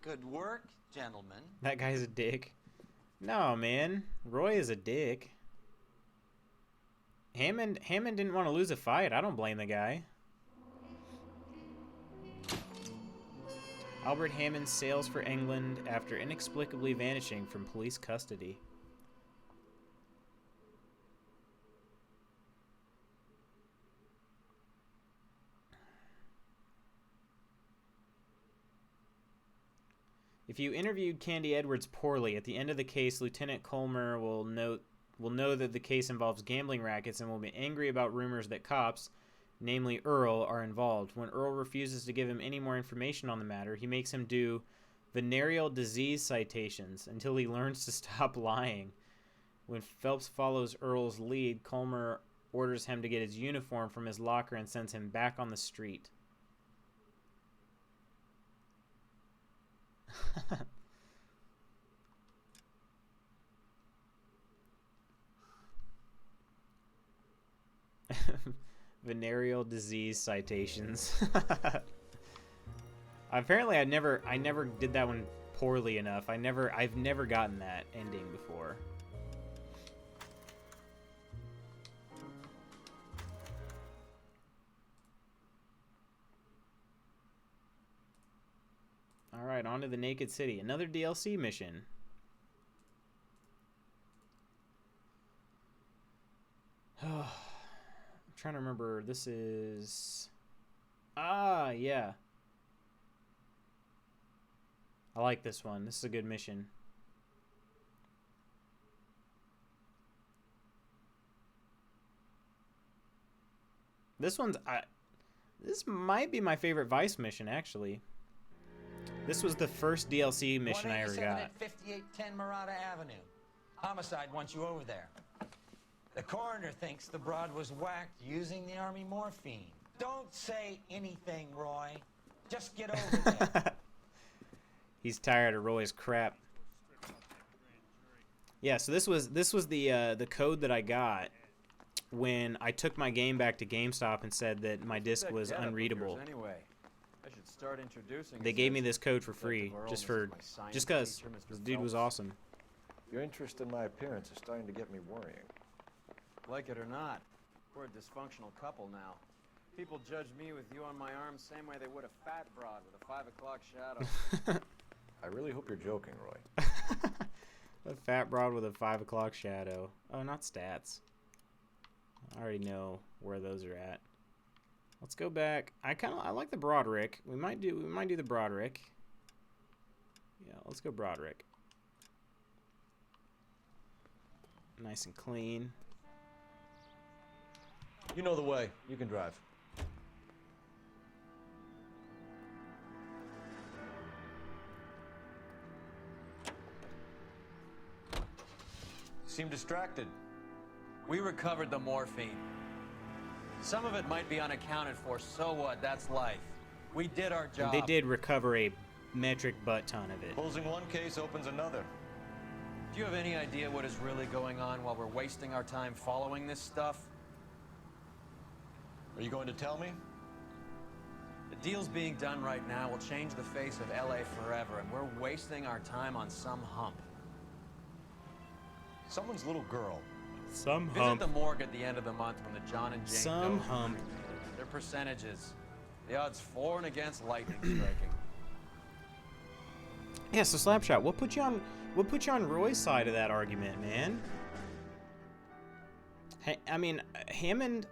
Good work, gentlemen. that guy's a dick. No, man. Roy is a dick. Hammond didn't want to lose a fight. I don't blame the guy. Albert Hammond sails for England after inexplicably vanishing from police custody. If you interviewed Candy Edwards poorly, at the end of the case, Lieutenant Colmer will know that the case involves gambling rackets and will be angry about rumors that cops, namely Earl, are involved. When Earl refuses to give him any more information on the matter, he makes him do venereal disease citations until he learns to stop lying. When Phelps follows Earl's lead, Colmer orders him to get his uniform from his locker and sends him back on the street. Venereal disease citations. Apparently I never did that one poorly enough. I've never gotten that ending before. Alright, on to the Naked City. Another DLC mission. I'm trying to remember. This is... Ah, yeah. I like this one. This is a good mission. This one's... this might be my favorite Vice mission, actually. This was the first DLC mission I ever got. 5810 Murata Avenue. Homicide wants you over there. The coroner thinks the broad was whacked using the army morphine. Don't say anything, Roy. Just get over there. He's tired of Roy's crap. Yeah, so this was the code that I got when I took my game back to GameStop and said that my disc was unreadable. Anyway, I should start introducing. They gave me this code for free, just cause this dude was awesome. Your interest in my appearance is starting to get me worrying. Like it or not, we're a dysfunctional couple now. People judge me with you on my arm same way they would a fat broad with a 5 o'clock shadow. I really hope you're joking, Roy. A fat broad with a 5 o'clock shadow. Oh, not stats. I already know where those are at. Let's go back. I like the Broderick. We might do the Broderick. Yeah, let's go Broderick. Nice and clean. You know the way. You can drive. Seem distracted. We recovered the morphine. Some of it might be unaccounted for, so what? That's life. We did our job. They did recover a metric butt ton of it. Closing one case opens another. Do you have any idea what is really going on while we're wasting our time following this stuff? Are you going to tell me? The deals being done right now will change the face of LA forever, and we're wasting our time on some hump. Someone's little girl. Some hump. Visit the morgue at the end of the month when the John and Jane Some hump. Their percentages. The odds for and against lightning striking. Yeah, so Slapshot, what put you on Roy's side of that argument, man? I mean, Hammond,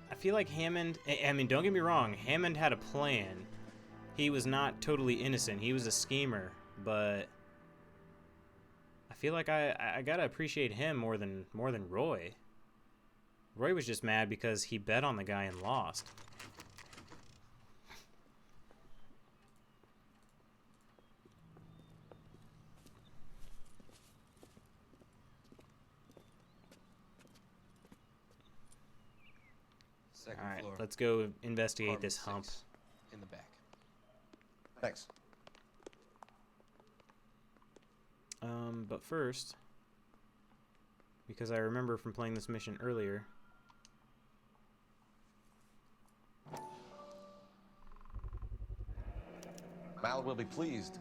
I feel like Hammond, I mean, don't get me wrong, Hammond had a plan. He was not totally innocent. He was a schemer, but I feel like I gotta appreciate him more than Roy. Roy was just mad because he bet on the guy and lost. Second All right, floor. let's go investigate Apartment this hump. 6, in the back. Thanks. But first, because I remember from playing this mission earlier, Mal will be pleased.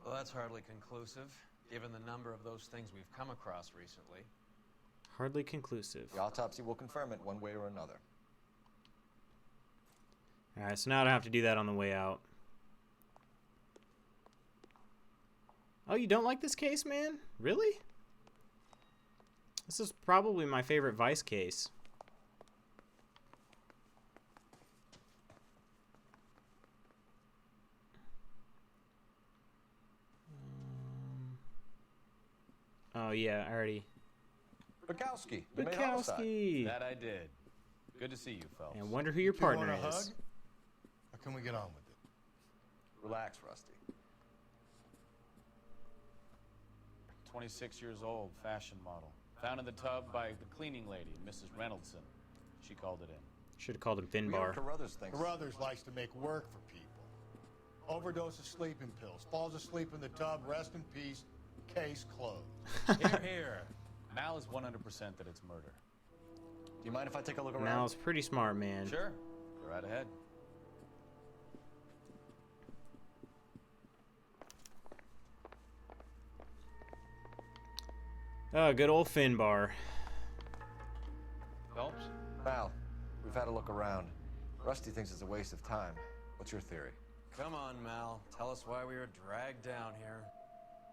Well, that's hardly conclusive, given the number of those things we've come across recently. hardly conclusive. The autopsy will confirm it one way or another. Alright, so now I don't have to do that on the way out. Oh, you don't like this case, man? Really? This is probably my favorite Vice case. Oh, yeah, I already... Bukowski. Bukowski! That I did. Good to see you, fellas. And wonder who your partner want a is. hug? Or can we get on with it? Relax, Rusty. 26 years old, fashion model. Found in the tub by the cleaning lady, Mrs. Reynoldson. She called it in. Should have called him Finbar. Carruthers likes to make work for people. Overdose of sleeping pills. Falls asleep in the tub. Rest in peace. Case closed. Here, here. Mal is 100% that it's murder. Do you mind if I take a look around? Mal's pretty smart, man. Sure. Go right ahead. Oh, good old Finbar. Phelps? Mal, we've had a look around. Rusty thinks it's a waste of time. What's your theory? Come on, Mal. Tell us why we were dragged down here.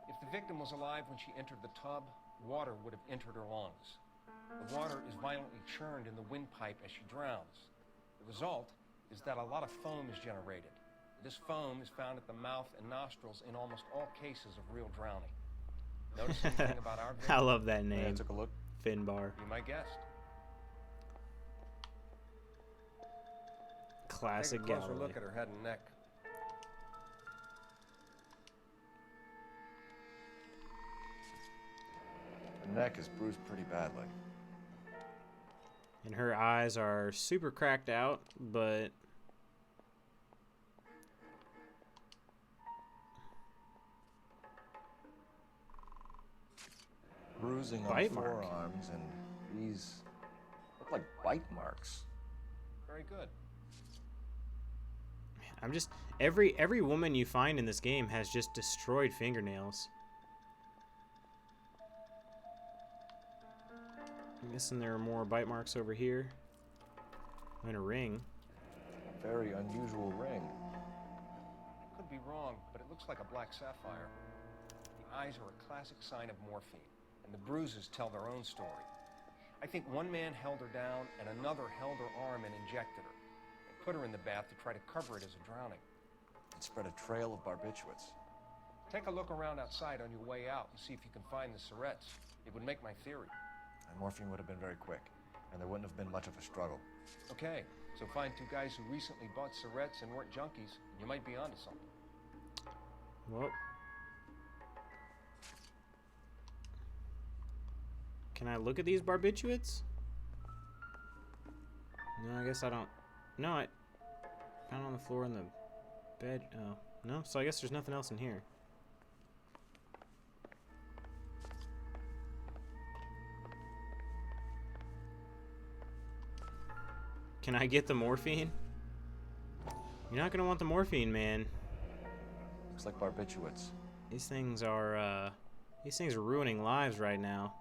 If the victim was alive when she entered the tub, water would have entered her lungs. The water is violently churned in the windpipe as she drowns. The result is that a lot of foam is generated. This foam is found at the mouth and nostrils in almost all cases of real drowning. Notice anything about our victim? I love that name. Yeah, I took a look. Finbar. Be my guest. Classic Take a closer Galloway. look at her head and neck. The neck is bruised pretty badly. And her eyes are super cracked out, but Bruising bite on mark. forearms, and these look like bite marks. Very good. I'm just every woman you find in this game has just destroyed fingernails. I'm guessing there are more bite marks over here. And a ring. Very unusual ring. Could be wrong, but it looks like a black sapphire. The eyes are a classic sign of morphine, and the bruises tell their own story. I think one man held her down and another held her arm and injected her. They put her in the bath to try to cover it as a drowning. It spread a trail of barbiturates. Take a look around outside on your way out and see if you can find the syrettes. It would make my theory. And morphine would have been very quick, and there wouldn't have been much of a struggle. Okay, so find two guys who recently bought syrettes and weren't junkies, and you might be onto something. Well, can I look at these barbiturates? No, I guess I don't. No, I found on the floor in the bed. Oh, no. So I guess there's nothing else in here. Can I get the morphine? You're not gonna want the morphine, man. Looks like barbiturates. These things are ruining lives right now.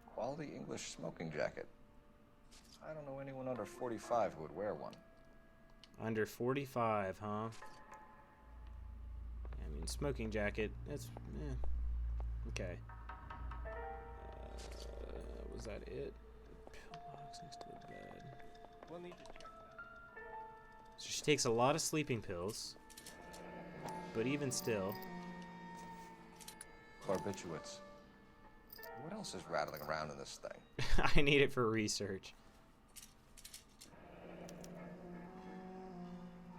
Quality English smoking jacket. I don't know anyone under 45 who would wear one. Under 45, huh? I mean, smoking jacket. That's okay. Was that it? Pillbox next to the bed. We'll need to check that. So she takes a lot of sleeping pills, but even still. Barbiturates. What else is rattling around in this thing? I need it for research.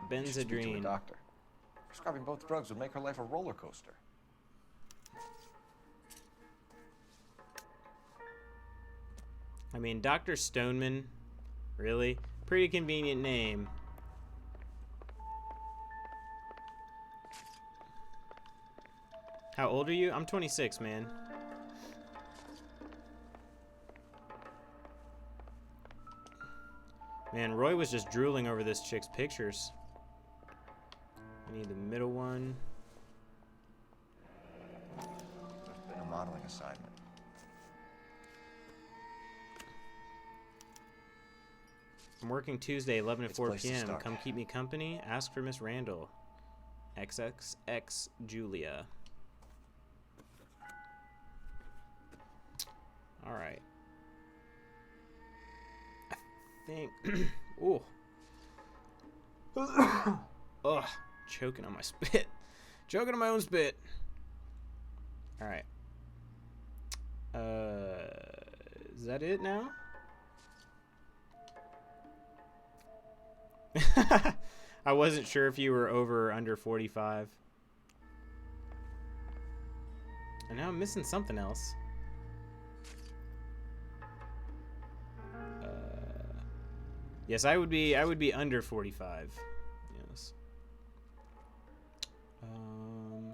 She should speak to a Benzedrine. doctor. Prescribing both drugs would make her life a roller coaster. I mean, Dr. Stoneman, really? Pretty convenient name. How old are you? I'm 26, man. Man, Roy was just drooling over this chick's pictures. We need the middle one. Must have been a modeling assignment. I'm working Tuesday, 11 to It's 4 place to p.m. start. Come keep me company. Ask for Miss Randall. XXX Julia. All right. I think. Ooh. Ugh. Choking on my spit. Choking on my own spit. All right. Is that it now? I wasn't sure if you were over or under 45. And now I'm missing something else. Yes, I would be under 45. Yes.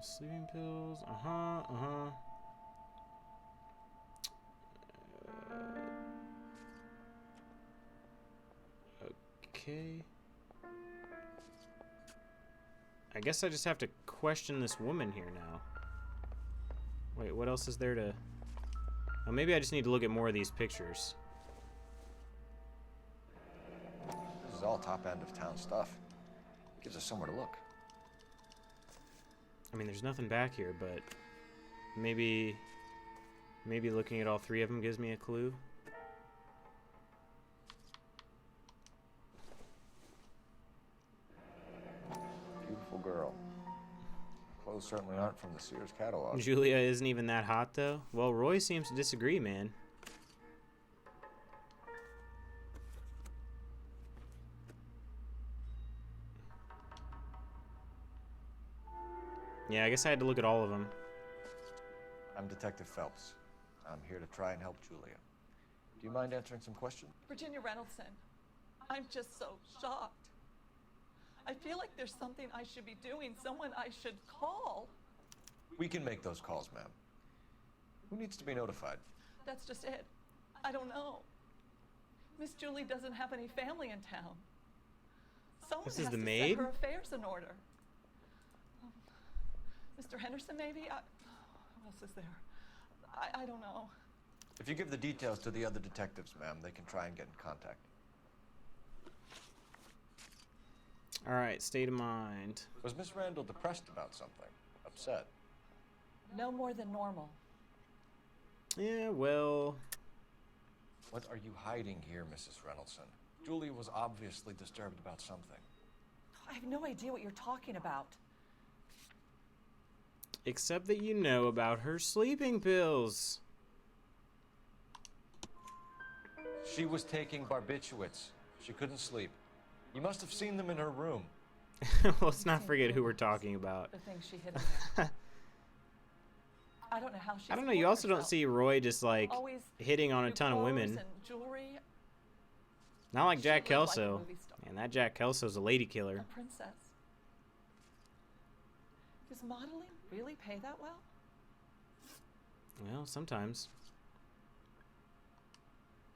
Sleeping pills. Okay. I guess I just have to question this woman here now. Wait, what else is there to... Oh, maybe I just need to look at more of these pictures. This is all top end of town stuff. Gives us somewhere to look. I mean, there's nothing back here, but maybe looking at all three of them gives me a clue. Clothes certainly aren't from the Sears catalog. Julia isn't even that hot, though. Well, Roy seems to disagree, man. Yeah, I guess I had to look at all of them. I'm Detective Phelps. I'm here to try and help Julia. Do you mind answering some questions? Virginia Reynoldson, I'm just so shocked. I feel like there's something I should be doing, someone I should call. We can make those calls, ma'am. Who needs to be notified? That's just it. I don't know. Miss Julie doesn't have any family in town. Someone This has is the to maid? set her affairs in order. Mr. Henderson, maybe? Who else is there? I don't know. If you give the details to the other detectives, ma'am, they can try and get in contact. All right, state of mind. Was Miss Randall depressed about something? Upset? No more than normal. Yeah, well... What are you hiding here, Mrs. Reynoldson? Julia was obviously disturbed about something. I have no idea what you're talking about. Except that you know about her sleeping pills. She was taking barbiturates. She couldn't sleep. You must have seen them in her room. Well, let's not forget who we're talking about. The thing she hid in there. I don't know how she. I don't know, you also don't see Roy just, like, hitting on a ton of women. And jewelry. Not like Jack She lived like a Kelso. movie star. Man, that Jack Kelso's a lady killer. A princess. Does modeling really pay that well? Well, sometimes.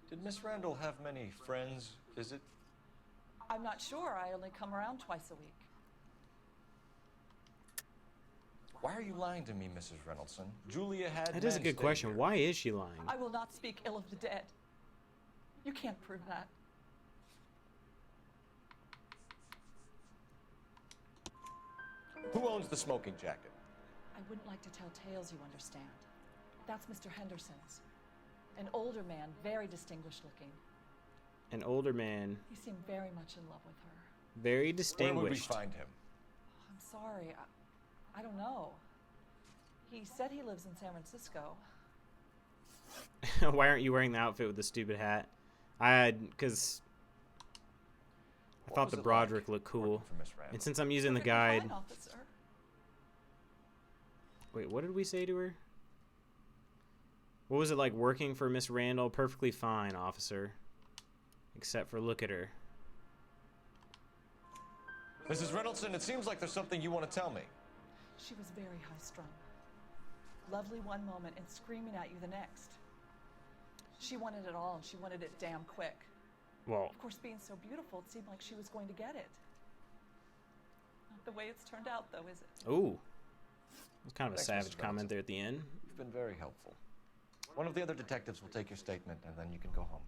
Did Miss Randall have many friends visit? I'm not sure. I only come around twice a week. Why are you lying to me, Mrs. Reynoldson? Julia had That is a men good stay question. here. Why is she lying? I will not speak ill of the dead. You can't prove that. Who owns the smoking jacket? I wouldn't like to tell tales, you understand. That's Mr. Henderson's. An older man, very distinguished looking. An older man. He seemed very much in love with her. Very Where would we distinguished. find him? I'm sorry. I don't know. He said he lives in San Francisco. Why aren't you wearing the outfit with the stupid hat? Because I thought the Broderick looked cool. And since I'm using the guide... Fine, officer. Wait, what did we say to her? What was it like working for Miss Randall? Perfectly fine, officer. Except for look at her. Mrs. Reynoldson, it seems like there's something you want to tell me. She was very high-strung. Lovely one moment and screaming at you the next. She wanted it all, and she wanted it damn quick. Well, Of course, being so beautiful, it seemed like she was going to get it. Not the way it's turned out, though, is it? ooh. It was kind of a Thanks, savage Mrs. comment there at the end. You've been very helpful. One of the other detectives will take your statement, and then you can go home.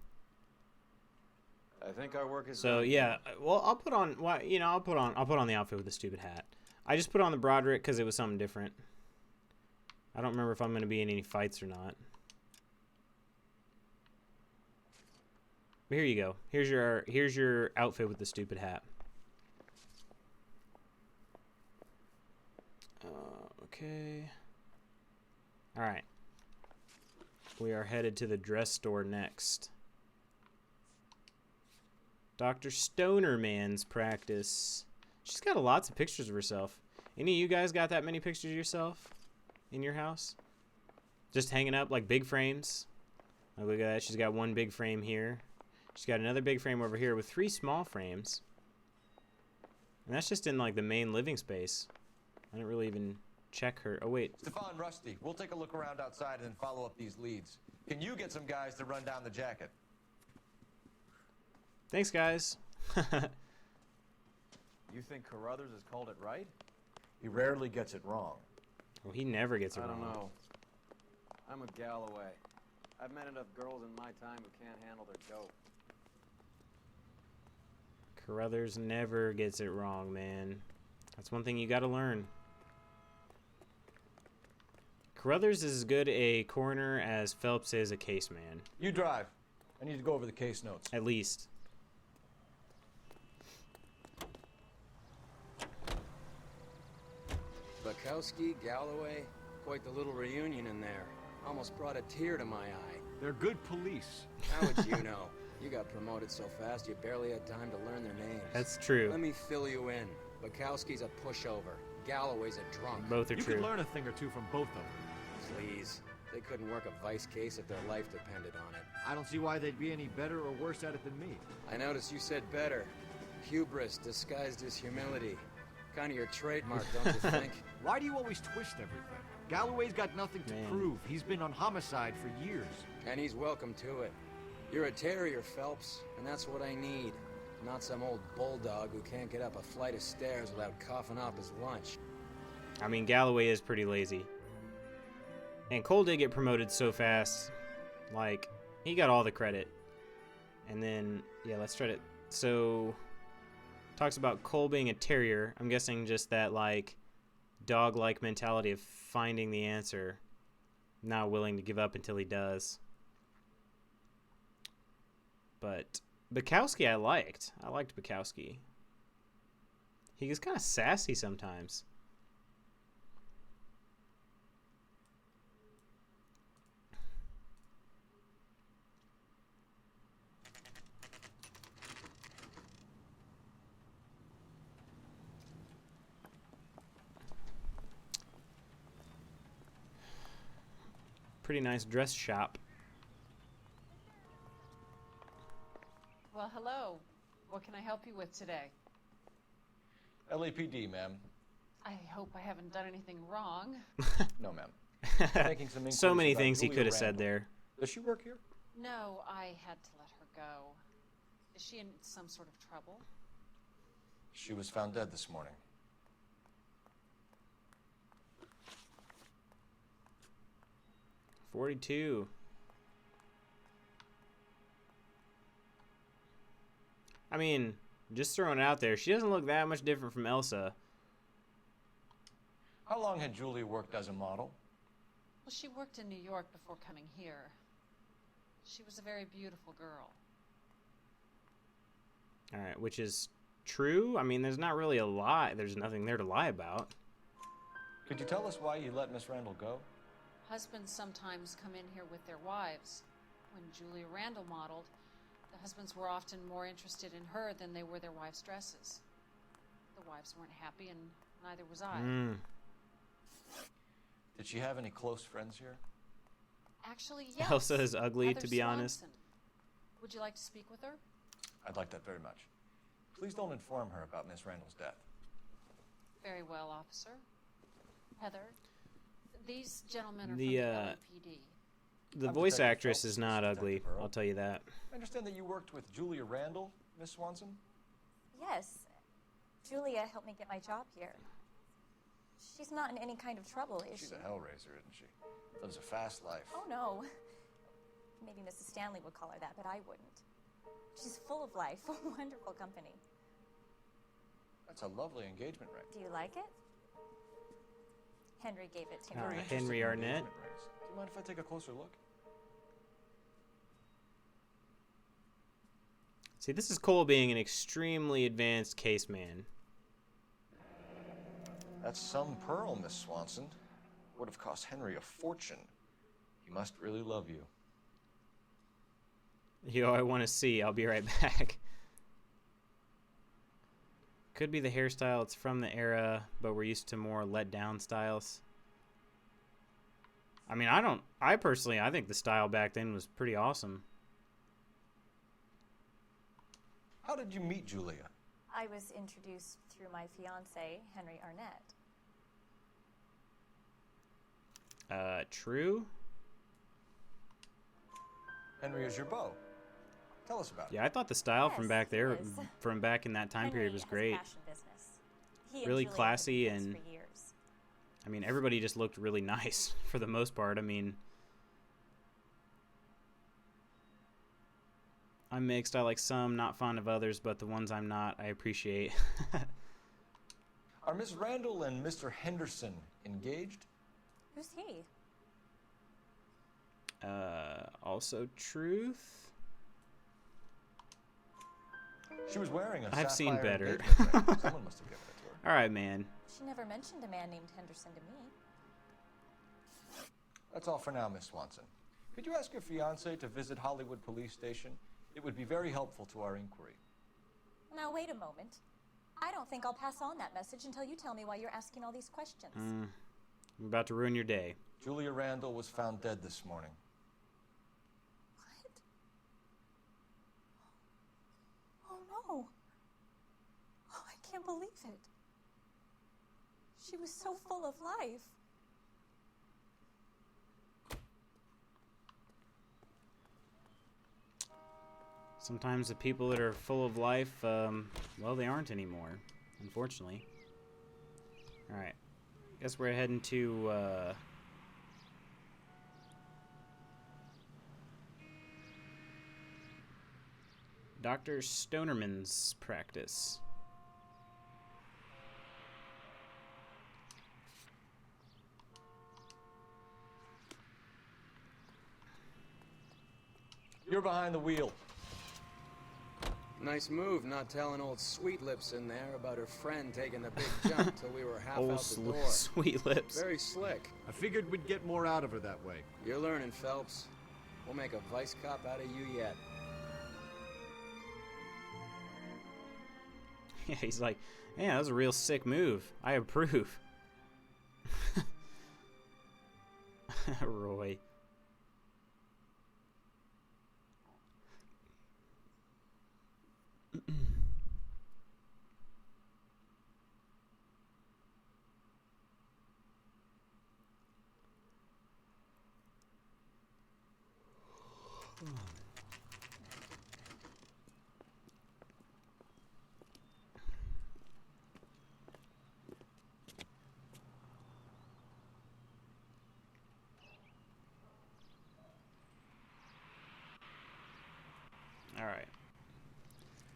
I think our work is So done. yeah, well, I'll put on I'll put on the outfit with the stupid hat. I just put on the Broderick because it was something different. I don't remember if I'm going to be in any fights or not. But here you go. Here's your outfit with the stupid hat. Okay. All right. We are headed to the dress store next. Dr. Stoner Man's practice. She's got lots of pictures of herself. Any of you guys got that many pictures of yourself in your house? Just hanging up like big frames. Oh, look at that. She's got one big frame here. She's got another big frame over here with 3 small frames. And that's just in like the main living space. I didn't really even check her. Oh, wait. Stefan, Rusty, we'll take a look around outside and then follow up these leads. Can you get some guys to run down the jacket? Thanks, guys. You think Carruthers has called it right? He rarely gets it wrong. Well, he never gets it I wrong. don't know. I'm a Galloway. I've met enough girls in my time who can't handle their dope. Carruthers never gets it wrong, man. That's one thing you gotta learn. Carruthers is as good a coroner as Phelps is a case man. You drive. I need to go over the case notes. At least. The Bukowski, Galloway, quite the little reunion in there. Almost brought a tear to my eye. They're good police. How would you know? You got promoted so fast you barely had time to learn their names. That's true. Let me fill you in. Bukowski's a pushover. Galloway's a drunk. Both are you true. You could learn a thing or two from both of them. Please. They couldn't work a vice case if their life depended on it. I don't see why they'd be any better or worse at it than me. I noticed you said better. Hubris disguised as humility. Kind of your trademark, don't you think? Why do you always twist everything? Galloway's got nothing to prove. He's been on homicide for years. And he's welcome to it. You're a terrier, Phelps, and that's what I need. Not some old bulldog who can't get up a flight of stairs without coughing up his lunch. I mean, Galloway is pretty lazy. And Cole did get promoted so fast. Like, he got all the credit. And then, yeah, let's try to... So, talks about Cole being a terrier. I'm guessing just that, like, dog-like mentality of finding the answer. Not willing to give up until he does. But Bukowski I liked. I liked Bukowski. He was kind of sassy sometimes. Pretty nice dress shop. Well, hello. What can I help you with today? LAPD, ma'am. I hope I haven't done anything wrong. No, ma'am. Making some So many inquiries about things he Julia could have said Randall. there. Does she work here? No, I had to let her go. Is she in some sort of trouble? She was found dead this morning. $42. I mean, just throwing it out there, she doesn't look that much different from Elsa. How long had Julia worked as a model? Well, she worked in New York before coming here. She was a very beautiful girl. All right, which is true. I mean, there's not really a lie. There's nothing there to lie about. Could you tell us why you let Miss Randall go? Husbands sometimes come in here with their wives. When Julia Randall modeled, the husbands were often more interested in her than they were their wives' dresses. The wives weren't happy, and neither was I. Did she have any close friends here? Actually, yes. Elsa is ugly, Heather to be honest. Swanson. Would you like to speak with her? I'd like that very much. Please don't inform her about Miss Randall's death. Very well, officer. Heather, these gentlemen are from The the LAPD. the I'm voice Detective actress Phelps, is not Detective ugly. Earl. I'll tell you that. I understand that you worked with Julia Randall, Miss Swanson? Yes. Julia helped me get my job here. She's not in any kind of trouble, is She's she? a hellraiser, isn't she? Lives a fast life. Oh, no. Maybe Mrs. Stanley would call her that, but I wouldn't. She's full of life, wonderful company. That's a lovely engagement ring. Do you like it? Henry gave it to me. Very interesting Henry Arnett. engagement rings. Do you mind if I take a closer look? See, this is Cole being an extremely advanced case man. That's some pearl, Miss Swanson. Would have cost Henry a fortune. He must really love you. Yo, I want to see. I'll be right back. Could be the hairstyle. It's from the era, but we're used to more let down styles. I mean, I personally think the style back then was pretty awesome. How did you meet Julia? I was introduced through my fiancé, Henry Arnett. True? Henry is your beau. Tell us about it. Yeah, I thought the style from Yes, back there, he is. from back in that time Henry period was has a great. fashion business. He and Really Julia have classy been friends and, for years. I mean, everybody just looked really nice for the most part. I mean, I'm mixed. I like some, not fond of others, but the ones I'm not, I appreciate. Are Miss Randall and Mr. Henderson engaged? Who's he? Also truth? She was wearing a I've seen sapphire better. engagement ring. Someone must have given it to her. All right, man. She never mentioned a man named Henderson to me. That's all for now, Miss Swanson. Could you ask your fiancé to visit Hollywood Police Station? It would be very helpful to our inquiry. Now, wait a moment. I don't think I'll pass on that message until you tell me why you're asking all these questions. I'm about to ruin your day. Julia Randall was found dead this morning. What? Oh, no. Oh, I can't believe it. She was so full of life. Sometimes the people that are full of life, well, they aren't anymore, unfortunately. Alright. Guess we're heading to, Dr. Stonerman's practice. You're behind the wheel. Nice move, not telling old Sweet Lips in there about her friend taking the big jump till we were half Old out the door. Sweet Lips. Very slick. I figured we'd get more out of her that way. You're learning, Phelps. We'll make a vice cop out of you yet. Yeah, he's like, yeah, that was a real sick move. I approve. Roy. All right.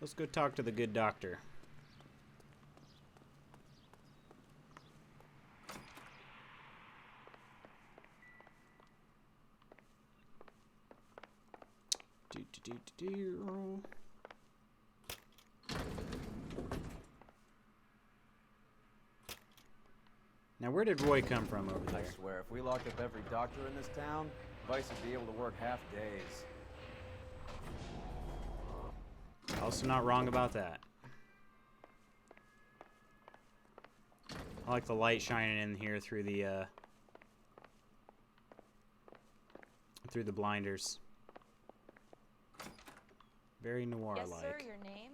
Let's go talk to the good doctor. Now, where did Roy come from over there? I swear, if we locked up every doctor in this town, Vice would be able to work half days. Also not wrong about that. I like the light shining in here through the blinders. Very noir-like. Yes, sir, your name?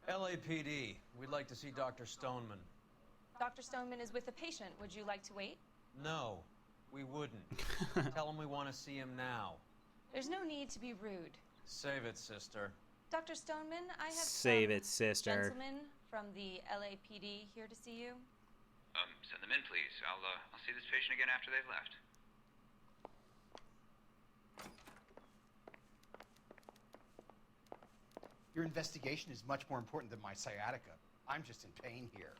LAPD. We'd like to see Dr. Stoneman. Dr. Stoneman is with a patient. Would you like to wait? No, we wouldn't. Tell him we want to see him now. There's no need to be rude. Save it, sister. Dr. Stoneman, I have Save it, sister. Gentlemen from the LAPD here to see you. Send them in, please. I'll see this patient again after they've left. Your investigation is much more important than my sciatica. I'm just in pain here.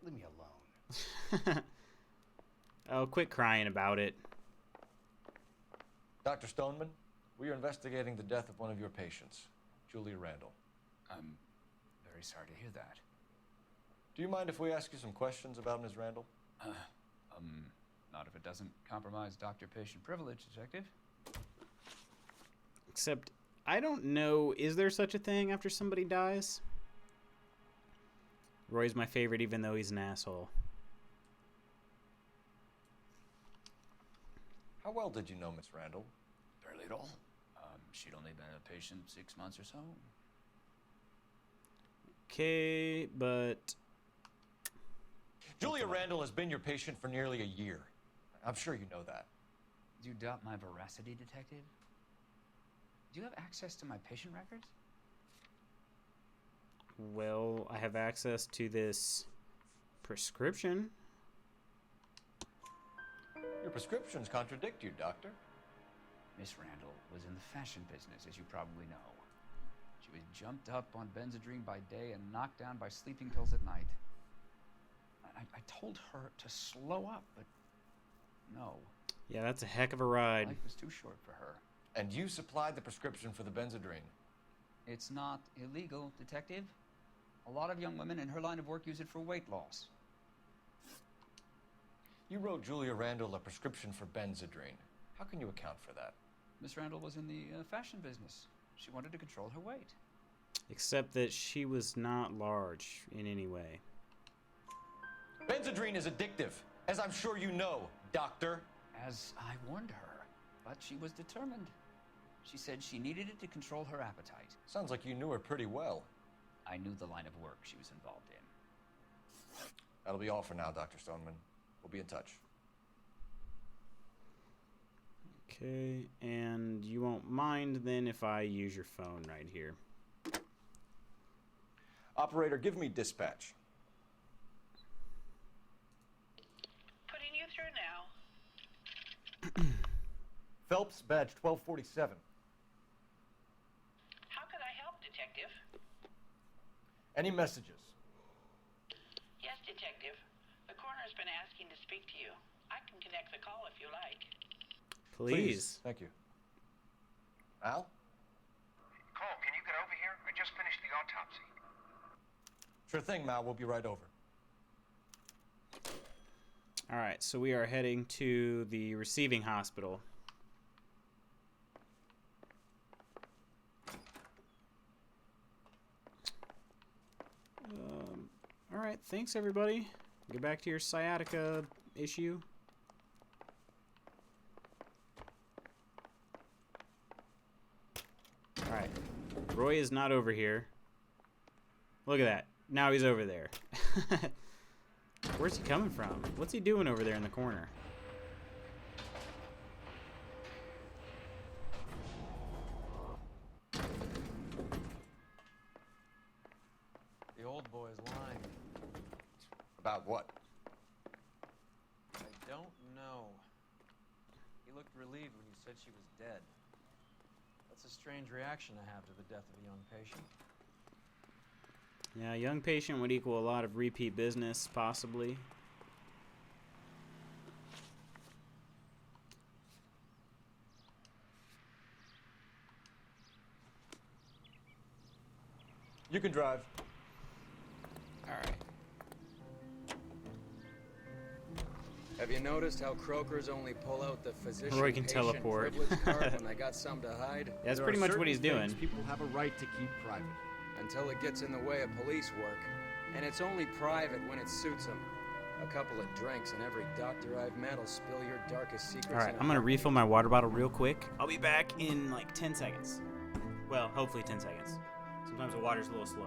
Leave me alone. Oh, quit crying about it. Dr. Stoneman, we are investigating the death of one of your patients, Julia Randall. I'm very sorry to hear that. Do you mind if we ask you some questions about Ms. Randall? Not if it doesn't compromise doctor-patient privilege, Detective. Except, I don't know, is there such a thing after somebody dies? Roy's my favorite even though he's an asshole. How well did you know Miss Randall? Barely at all. She'd only been a patient 6 months or so. Okay, but... Julia Randall has been your patient for nearly a year. I'm sure you know that. Do you doubt my veracity, Detective? Do you have access to my patient records? Well, I have access to this prescription. Your prescriptions contradict you, Doctor. Miss Randall was in the fashion business, as you probably know. She was jumped up on Benzedrine by day and knocked down by sleeping pills at night. I told her to slow up, but no. Yeah, that's a heck of a ride. Life was too short for her. And you supplied the prescription for the Benzedrine. It's not illegal, Detective. A lot of young women in her line of work use it for weight loss. You wrote Julia Randall a prescription for Benzedrine. How can you account for that? Miss Randall was in the fashion business. She wanted to control her weight. Except that she was not large in any way. Benzedrine is addictive, as I'm sure you know, Doctor. As I warned her, but she was determined. She said she needed it to control her appetite. Sounds like you knew her pretty well. I knew the line of work she was involved in. That'll be all for now, Dr. Stoneman. We'll be in touch. Okay, and you won't mind then if I use your phone right here. Operator, give me dispatch. Putting you through now. Phelps, badge 1247. How could I help, Detective? Any messages? Yes, Detective. The coroner's been asking to speak to you. I can connect the call if you like. Please. Thank you. Al? Cole, can you get over here? I just finished the autopsy. Sure thing, Mal. We'll be right over. All right, so we are heading to the receiving hospital. All right, thanks everybody. Get back to your sciatica issue. All right, Roy is not over here. Look at that. Now he's over there. Where's he coming from? What's he doing over there in the corner? The old boy is lying. About what? I don't know. He looked relieved when you said she was dead. That's a strange reaction to have to the death of a young patient. Yeah, young patient would equal a lot of repeat business, possibly. You can drive. All right. Have you noticed how Croakers only pull out the physician Roy can patient teleport. privilege card when they got something to hide? That's There pretty are much what certain he's doing. things people have a right to keep private. Until it gets in the way of police work. And it's only private when it suits them. A couple of drinks and every doctor I've met will spill your darkest secrets. All right, I'm gonna refill my water bottle real quick. I'll be back in like 10 seconds. Well, hopefully 10 seconds. Sometimes the water's a little slow.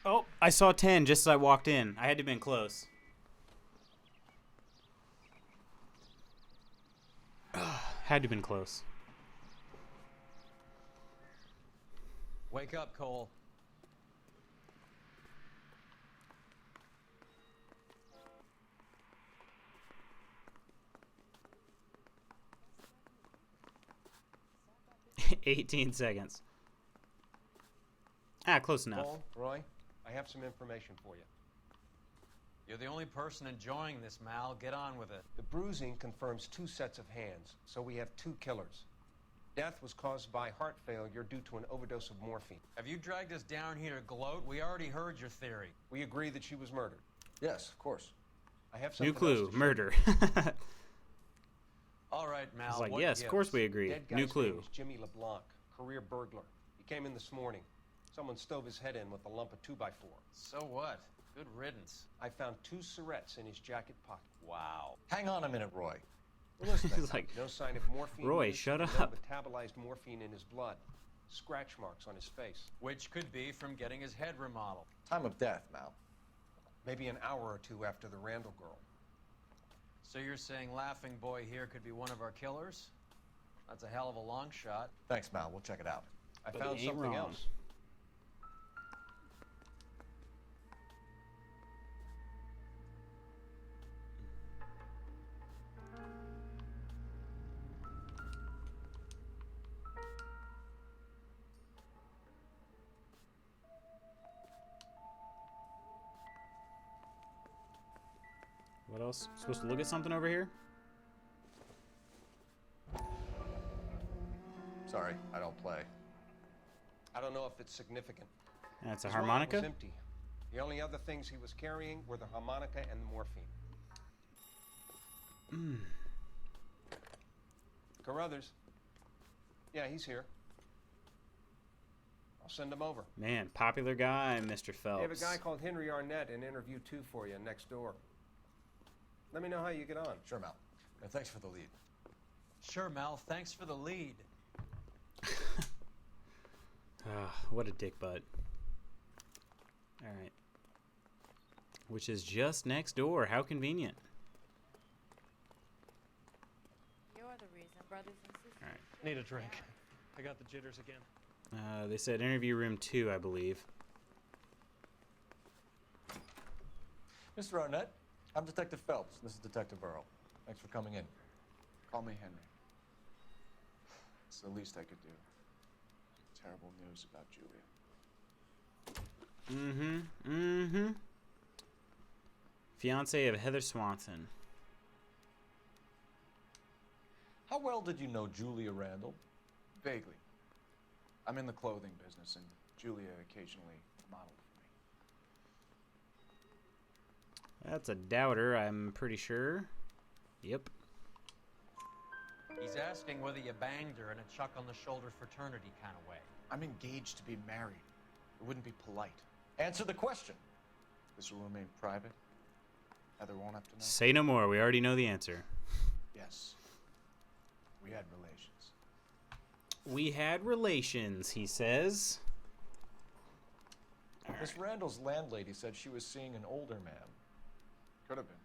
Oh, I saw 10 just as I walked in. I had to have been close. Had to have been close. Wake up, Cole. $18 seconds. Ah, close enough. Cole, Roy, I have some information for you. You're the only person enjoying this, Mal. Get on with it. The bruising confirms 2 sets of hands, so we have 2 killers. Death was caused by heart failure due to an overdose of morphine. Have you dragged us down here to gloat? We already heard your theory. We agree that she was murdered. Yes, of course. I have something New clue, else to murder. All right, Mal. I was like, what yes, of gives? course we agree. Dead New guy's clue. name is Jimmy LeBlanc, career burglar. He came in this morning. Someone stove his head in with a lump of 2x4. So what? Good riddance. I found 2 Syrettes in his jacket pocket. Wow. Hang on a minute, Roy. Listen, He's like, no sign of morphine. Roy, use, shut no up. metabolized morphine in his blood. Scratch marks on his face. Which could be from getting his head remodeled. Time of death, Mal. Maybe an hour or two after the Randall girl. So you're saying Laughing Boy here could be one of our killers? That's a hell of a long shot. Thanks, Mal. We'll check it out. I But found he ain't something wrong. else. What else? Supposed to look at something over here? Sorry, I don't play. I don't know if it's significant. That's a His wallet harmonica? was empty. The only other things he was carrying were the harmonica and the morphine. Carruthers. Yeah, he's here. I'll send him over. Man, popular guy, Mr. Phelps. They have a guy called Henry Arnett in interview 2 for you next door. Let me know how you get on. Sure, Mal. And thanks for the lead. Sure, Mel. Thanks for the lead. What a dick butt. Alright. Which is just next door. How convenient. You're the reason, brothers and sisters. Alright. Need a drink. I got the jitters again. They said interview room 2, I believe. Mr. Arnett, I'm Detective Phelps. This is Detective Earl. Thanks for coming in. Call me Henry. It's the least I could do. Terrible news about Julia. Fiance of Heather Swanson. How well did you know Julia Randall? Vaguely. I'm in the clothing business, and Julia occasionally modeled for me. That's a doubter, I'm pretty sure. Yep. He's asking whether you banged her in a chuck on the shoulder fraternity kind of way. I'm engaged to be married. It wouldn't be polite. Answer the question. This will remain private. Heather won't have to know. Say no more, we already know the answer. Yes. We had relations. We had relations, he says. Miss Randall's landlady said she was seeing an older man. Could have been.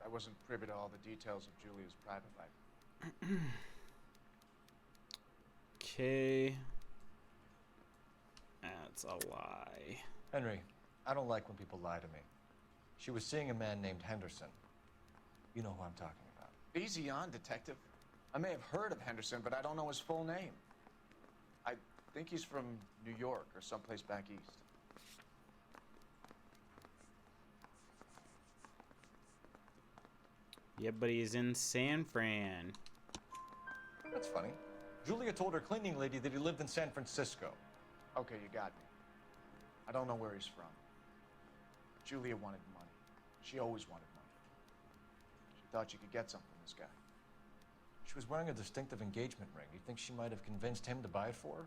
I wasn't privy to all the details of Julia's private life. Okay. That's a lie. Henry, I don't like when people lie to me. She was seeing a man named Henderson. You know who I'm talking about. Easy on, Detective. I may have heard of Henderson, but I don't know his full name. I think he's from New York or someplace back east. Yeah, but he's in San Fran. That's funny. Julia told her cleaning lady that he lived in San Francisco. Okay, you got me. I don't know where he's from. Julia wanted money. She always wanted money. She thought she could get something from this guy. She was wearing a distinctive engagement ring. You think she might have convinced him to buy it for her?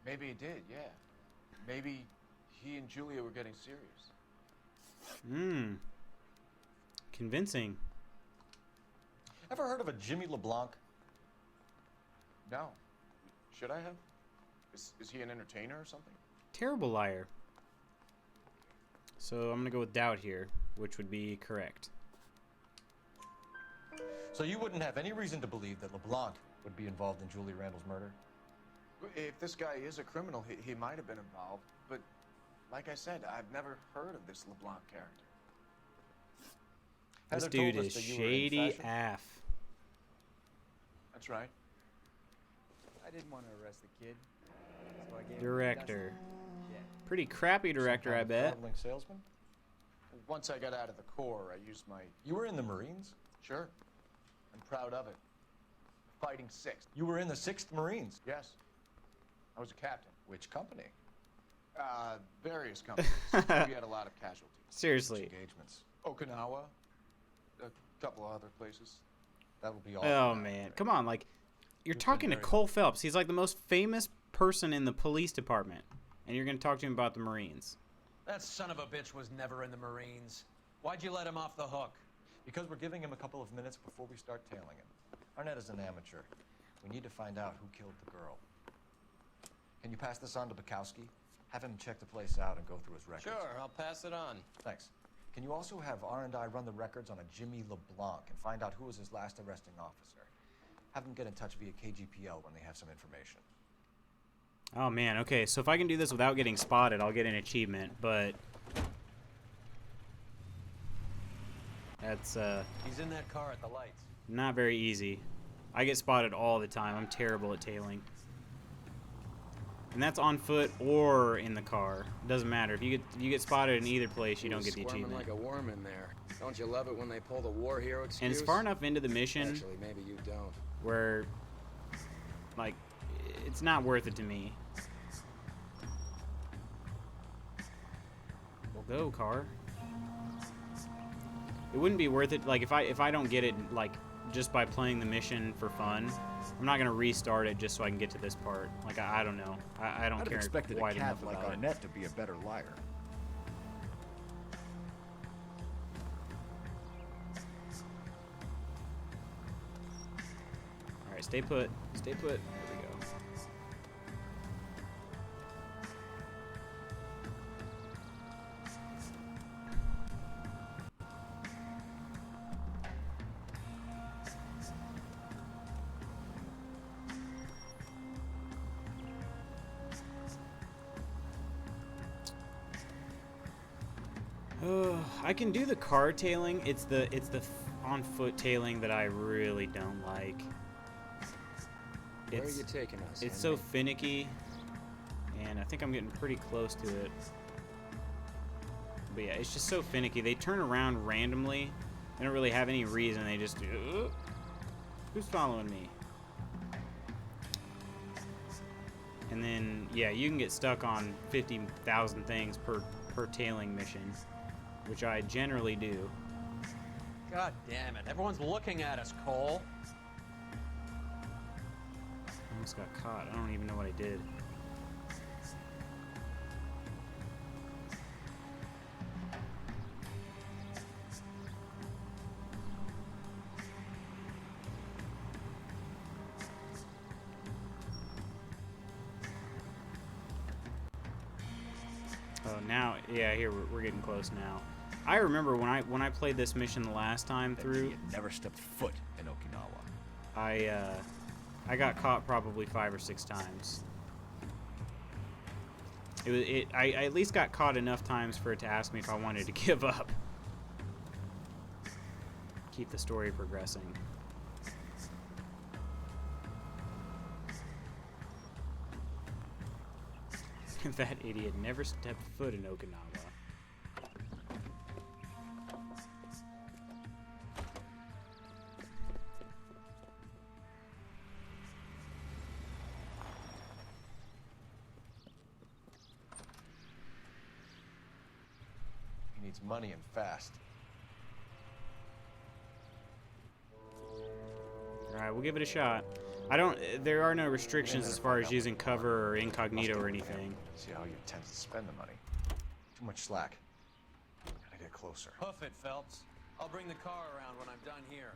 Maybe he did, yeah. Maybe he and Julia were getting serious. Convincing. Ever heard of a Jimmy LeBlanc? No. Should I have? Is he an entertainer or something? Terrible liar. So I'm gonna go with doubt here, which would be correct. So you wouldn't have any reason to believe that LeBlanc would be involved in Julia Randall's murder? If this guy is a criminal, he might have been involved. But like I said, I've never heard of this LeBlanc character. This Heather dude told us is that you were in shady fashion. AF. That's right. I didn't want to arrest the kid, so I gave him Director. Yeah. Pretty crappy director, I bet. Traveling salesman? Once I got out of the Corps, I used my... You were in the Marines? Sure. I'm proud of it. Fighting 6th. You were in the 6th Marines? Yes. I was a captain. Which company? Various companies. We had a lot of casualties. Seriously. Engagements. Okinawa. A couple of other places. That would be all. Oh man, come on! Like, you're talking to Cole Phelps. He's like the most famous person in the police department, and you're gonna talk to him about the Marines. That son of a bitch was never in the Marines. Why'd you let him off the hook? Because we're giving him a couple of minutes before we start tailing him. Arnett is an amateur. We need to find out who killed the girl. Can you pass this on to Bukowski? Have him check the place out and go through his records. Sure, I'll pass it on. Thanks. Can you also have R&I run the records on a Jimmy LeBlanc and find out who was his last arresting officer? Have them get in touch via KGPL when they have some information. Oh man, okay, so if I can do this without getting spotted, I'll get an achievement, but that's He's in that car at the lights. not very easy. I get spotted all the time. I'm terrible at tailing. And that's on foot or in the car. It doesn't matter. If you get spotted in either place, you don't get the Squirming achievement. like a worm in there. Don't you love it when they pull the war hero excuse? And it's far enough into the mission. Actually, maybe you don't. Where, like, it's not worth it to me. Well, go, car. It wouldn't be worth it, like, if I don't get it, like, just by playing the mission for fun. I'm not gonna restart it just so I can get to this part. Like, I don't know. I don't I'd care have expected quite a cat enough like about it. Arnett to be a better liar. All right, stay put. Stay put. There we go. I can do the car tailing. It's the on foot tailing that I really don't like. Where are you taking us? It's so finicky, and I think I'm getting pretty close to it. But yeah, it's just so finicky. They turn around randomly. They don't really have any reason. They just do. Who's following me? And then yeah, you can get stuck on 50,000 things per tailing mission, which I generally do. God damn it. Everyone's looking at us, Cole. I almost got caught. I don't even know what I did. Oh, now, yeah, here we're getting close now. I remember when I played this mission the last time through. He had never stepped foot in Okinawa. I got caught probably 5 or 6 times. I at least got caught enough times for it to ask me if I wanted to give up. Keep the story progressing. That idiot never stepped foot in Okinawa. He needs money and fast. Alright, we'll give it a shot. There are no restrictions as far as using cover or incognito or anything. See how he intends to spend the money. Too much slack. Gotta get closer. Hoof it, Phelps. I'll bring the car around when I'm done here.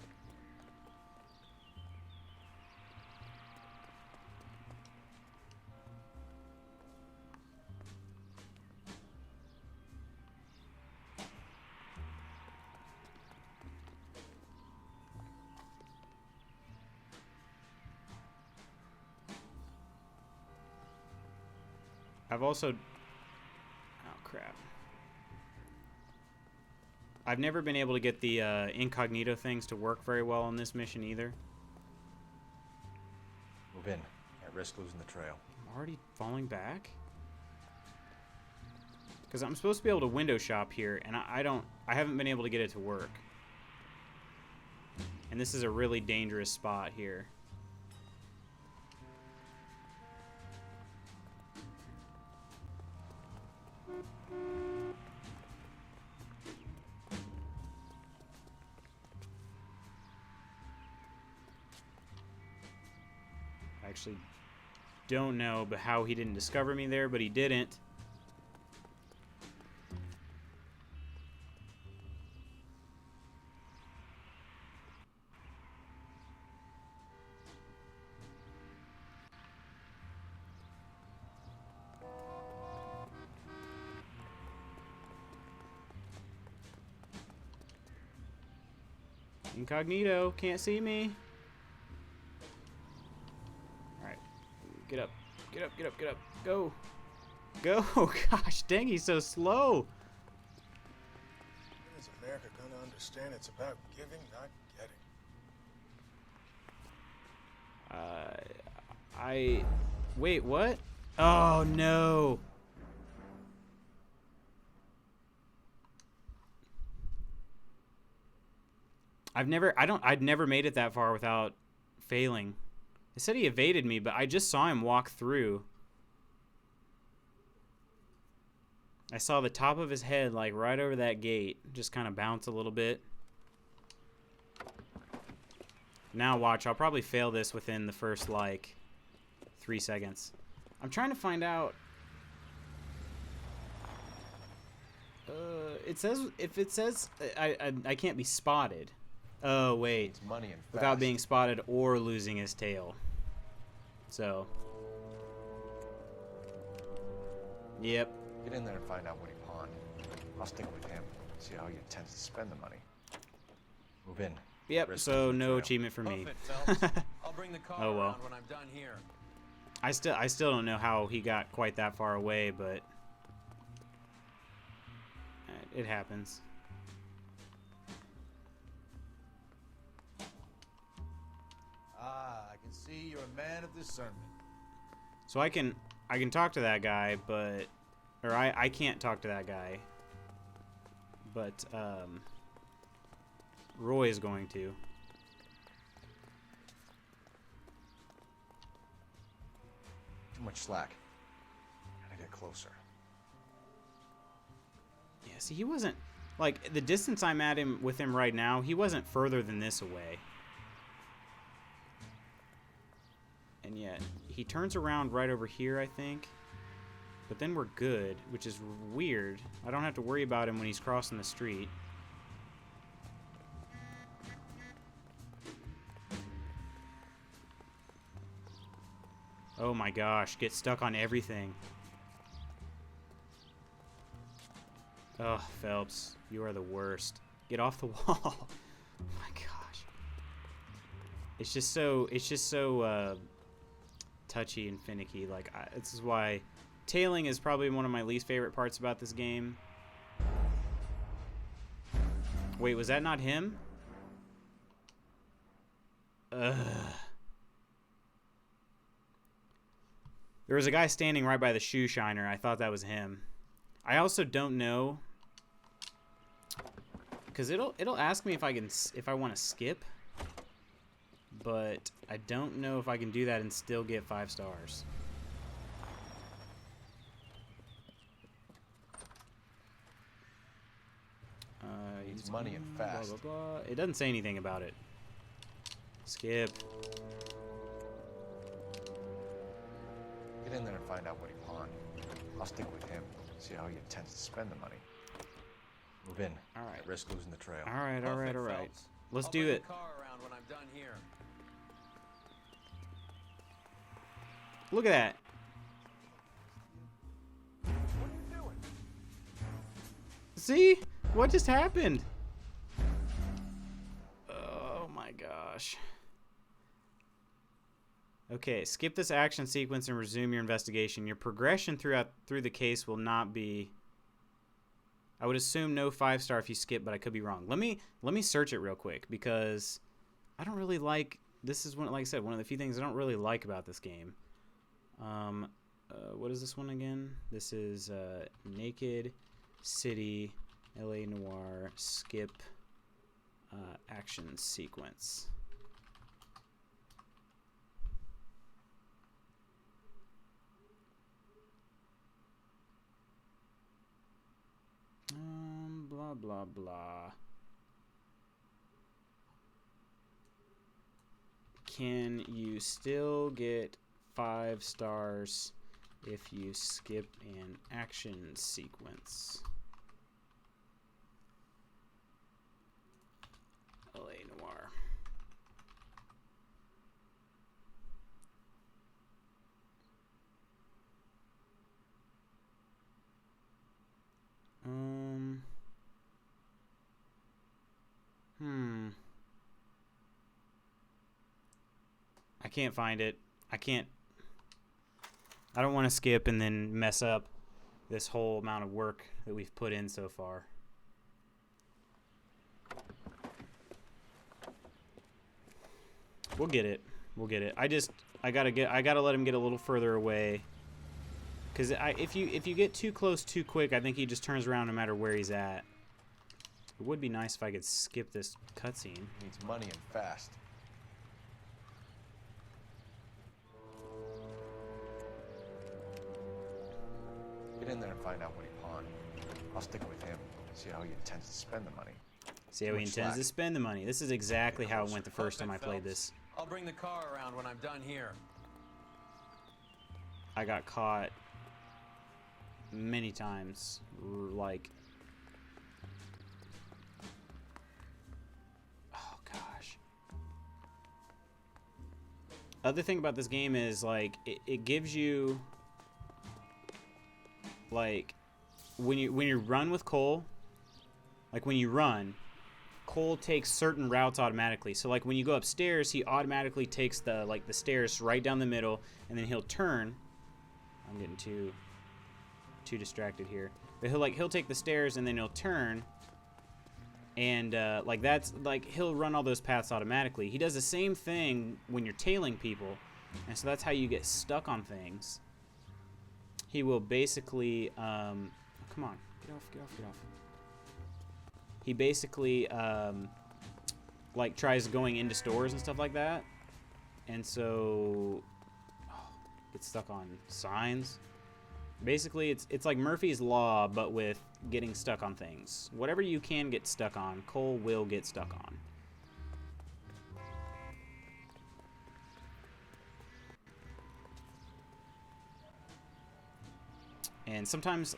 I've also... Oh, crap. I've never been able to get the incognito things to work very well on this mission either. Move in. Can't risk losing the trail. I'm already falling back? Because I'm supposed to be able to window shop here, and I haven't been able to get it to work. And this is a really dangerous spot here. I actually don't know how he didn't discover me there, but he didn't. Incognito. Can't see me. Alright. Get up. Get up, get up, get up. Go. Go. Gosh, dang, he's so slow. When is America gonna understand it's about giving, not getting? Wait, what? Oh, no. I'd never made it that far without failing. It said he evaded me, but I just saw him walk through. I saw the top of his head, like, right over that gate, just kind of bounce a little bit. Now watch, I'll probably fail this within the first, like, 3 seconds. I'm trying to find out. It says, if it says, I can't be spotted. Oh, wait. It's money and fast. Without being spotted or losing his tail. So. Yep. Get in there and find out what he pawned. I'll stick with him. See how he intends to spend the money. Move in. Yep, so no achievement for me. I'll bring the car Oh, well. around when I'm done here. I still don't know how he got quite that far away, but it happens. I can see you're a man of discernment. So I can talk to that guy, but I can't talk to that guy. But Roy is going to. Too much slack. Gotta get closer. Yeah, see, he wasn't, like, the distance I'm at with him right now, he wasn't further than this away. And yet, he turns around right over here, I think. But then we're good, which is weird. I don't have to worry about him when he's crossing the street. Oh my gosh, get stuck on everything. Oh, Phelps, you are the worst. Get off the wall. Oh my gosh. It's just so touchy and finicky. Like, this is why tailing is probably one of my least favorite parts about this game. Wait, was that not him? Ugh. There was a guy standing right by the shoe shiner. I thought that was him. I also don't know, because it'll ask me if I want to skip, but I don't know if I can do that and still get 5 stars. Needs money and fast. Blah, blah, blah. It doesn't say anything about it. Skip. Get in there and find out what he pawned. I'll stick with him. See how he intends to spend the money. Move in. All right. Risk losing the trail. All right, all right, all right. Let's I'll do bring it. the car around when I'm done here. Look at that. What are you doing? See? What just happened? Oh my gosh. Okay, skip this action sequence and resume your investigation. Your progression through the case will not be... I would assume no 5-star if you skip, but I could be wrong. Let me search it real quick, because I don't really like... This is, like I said, one of the few things I don't really like about this game. What is this one again? This is Naked City, LA Noire, skip action sequence. Blah, blah, blah. Can you still get 5 stars if you skip an action sequence? LA Noire. can't find it. I don't want to skip and then mess up this whole amount of work that we've put in so far. We'll get it. We'll get it. I gotta let him get a little further away. Cause if you get too close too quick, I think he just turns around no matter where he's at. It would be nice if I could skip this cutscene. Needs money and fast. Get in there and find out what he pawned. I'll stick with him. See how he intends to spend the money. See how he intends to spend the money. This is exactly how it went the first time I played this. I'll bring the car around when I'm done here. I got caught many times, like, oh gosh. Other thing about this game is, like, it gives you, like, when you run with Cole, like when you run, Cole takes certain routes automatically. So like when you go upstairs, he automatically takes the stairs right down the middle, and then he'll turn. I'm getting too distracted here. But he'll take the stairs and then he'll turn, and like that's like he'll run all those paths automatically. He does the same thing when you're tailing people, and so that's how you get stuck on things. He will basically come on, get off. He basically like tries going into stores and stuff like that, and so gets stuck on signs. Basically, it's like Murphy's Law, but with getting stuck on things. Whatever you can get stuck on, Cole will get stuck on. And sometimes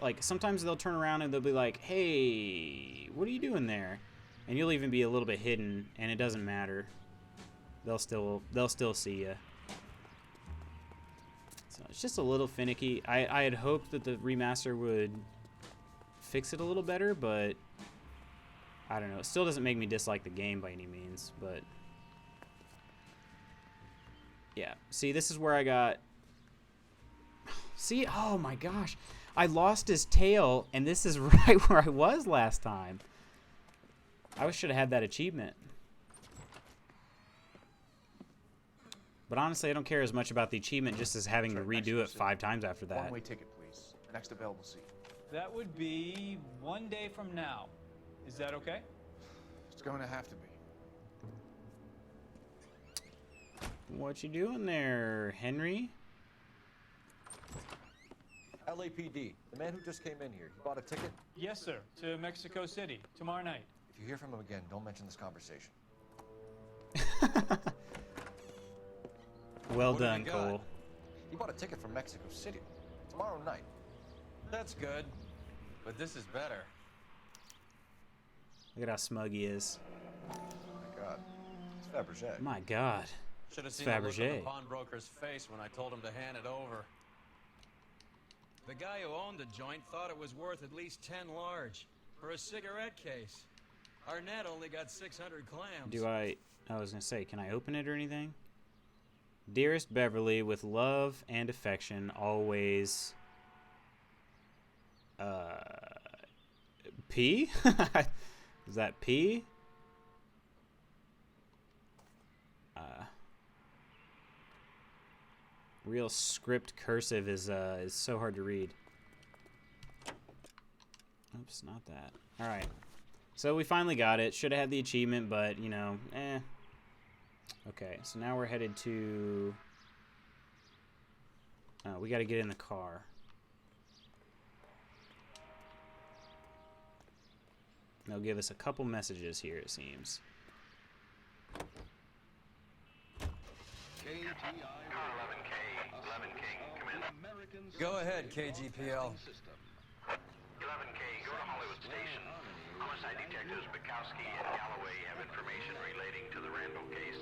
they'll turn around and they'll be like, "Hey, what are you doing there?" And you'll even be a little bit hidden, and it doesn't matter. They'll still see you. So it's just a little finicky. I had hoped that the remaster would fix it a little better, but I don't know. It still doesn't make me dislike the game by any means, but yeah. See, this is where I got... See, oh my gosh. I lost his tail, and this is right where I was last time. I should have had that achievement. But honestly, I don't care as much about the achievement just as having to redo it 5 times after that. One-way ticket, please. Next available seat. That would be 1 day from now. Is that okay? It's going to have to be. What you doing there, Henry? LAPD, the man who just came in here, he bought a ticket? Yes, sir. To Mexico City, tomorrow night. If you hear from him again, don't mention this conversation. Well done, Cole. He bought a ticket from Mexico City tomorrow night. That's good, but this is better. Look at how smug he is. Oh my God, it's Fabergé. My God, Should have it's seen the look on Fabergé. the pawnbroker's face when I told him to hand it over. The guy who owned the joint thought it was worth at least 10 large for a cigarette case. Arnett only got 600 clams. I was gonna say, can I open it or anything? Dearest Beverly, with love and affection, always. P? Is that P? Real script cursive is so hard to read. Oops, not that. All right. So we finally got it. Should have had the achievement, but, you know, eh. Okay, so now we're headed to... we got to get in the car. They'll give us a couple messages here, it seems. Go ahead, KGPL. 11K, go to Hollywood Station. Homicide detectives Bukowski and Galloway have information relating to the Randall case.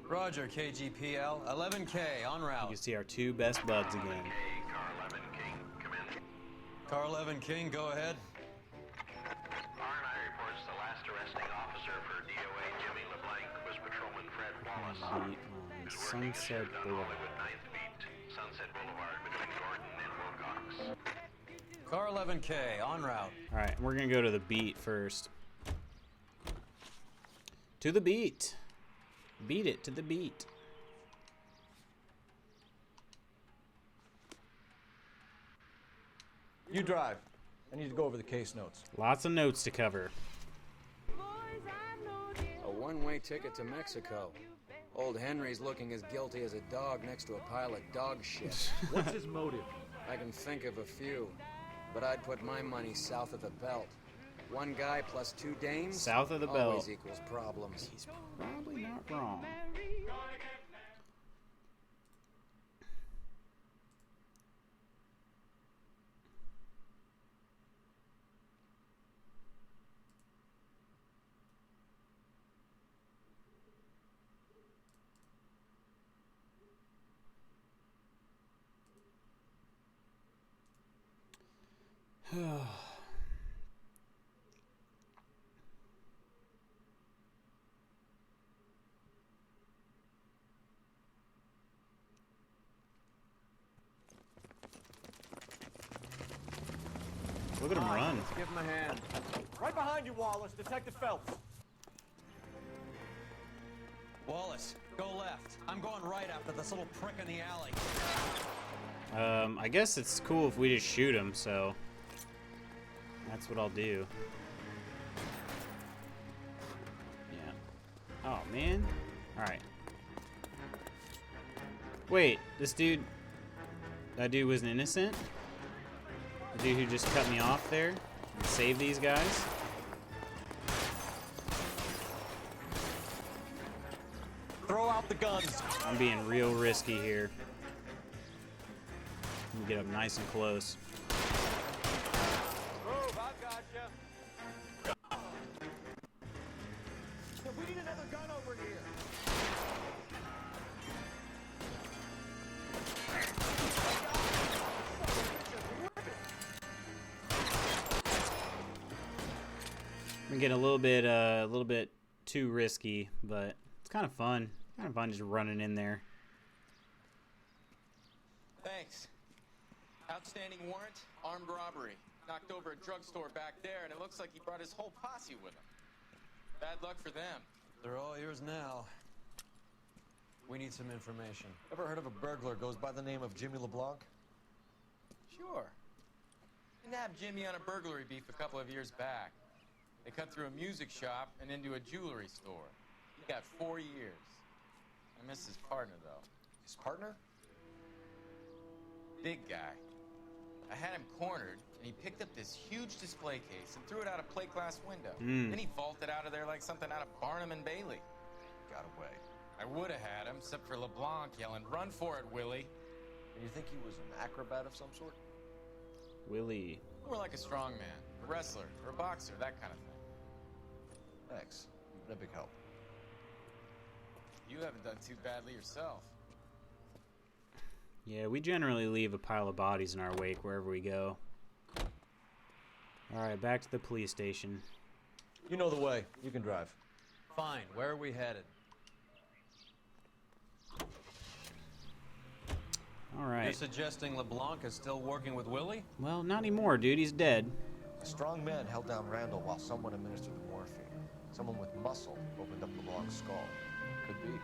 Roger, KGPL. 11K, en route. You can see our 2 best buds again. Car 11 King, come in. Car 11 King, go ahead. R&I reports the last arresting officer for DOA Jimmy LeBlanc was Patrolman Fred Wallace. Sunset Boulevard. Sunset Boulevard between Gordon and Wilcox. Car 11K, en route. Alright, we're gonna go to the beat first. To the beat. Beat it to the beat. You drive. I need to go over the case notes. Lots of notes to cover. A one-way ticket to Mexico. Old Henry's looking as guilty as a dog next to a pile of dog shit. What's his motive? I can think of a few, but I'd put my money south of the belt. One guy plus 2 dames South of the always belt. equals problems. He's probably not wrong. Look at him run. Let's give him a hand. Right behind you, Wallace. Detective Phelps. Wallace, go left. I'm going right after this little prick in the alley. I guess it's cool if we just shoot him, so that's what I'll do. Yeah. Oh, man. Alright. Wait, this dude... That dude was innocent? The dude who just cut me off there and saved these guys? Throw out the guns. I'm being real risky here. Let me get up nice and close. Move, I've got you. We need another gun over here. I'm getting a little bit too risky, but it's kind of fun. Kind of fun just running in there. Thanks. Outstanding warrant, armed robbery. Knocked over a drugstore back there, and it looks like he brought his whole posse with him. Bad luck for them. They're all yours now. We need some information. Ever heard of a burglar goes by the name of Jimmy LeBlanc? Sure. We nabbed Jimmy on a burglary beef a couple of years back. They cut through a music shop and into a jewelry store. He got 4 years. I miss his partner, though. His partner? Big guy. I had him cornered, and he picked up this huge display case and threw it out a plate glass window. Then he vaulted out of there like something out of Barnum and Bailey. Got away. I would have had him, except for LeBlanc yelling, "Run for it, Willie!" And you think he was an acrobat of some sort? Willie. More like a strongman, a wrestler, or a boxer, that kind of thing. Thanks. You've been a big help. You haven't done too badly yourself. Yeah, we generally leave a pile of bodies in our wake wherever we go. Alright, back to the police station. You know the way. You can drive. Fine. Where are we headed? Alright. You're suggesting LeBlanc is still working with Willie? Well, not anymore, dude. He's dead. A strong man held down Randall while someone administered the morphine. Someone with muscle opened up LeBlanc's skull. Could be.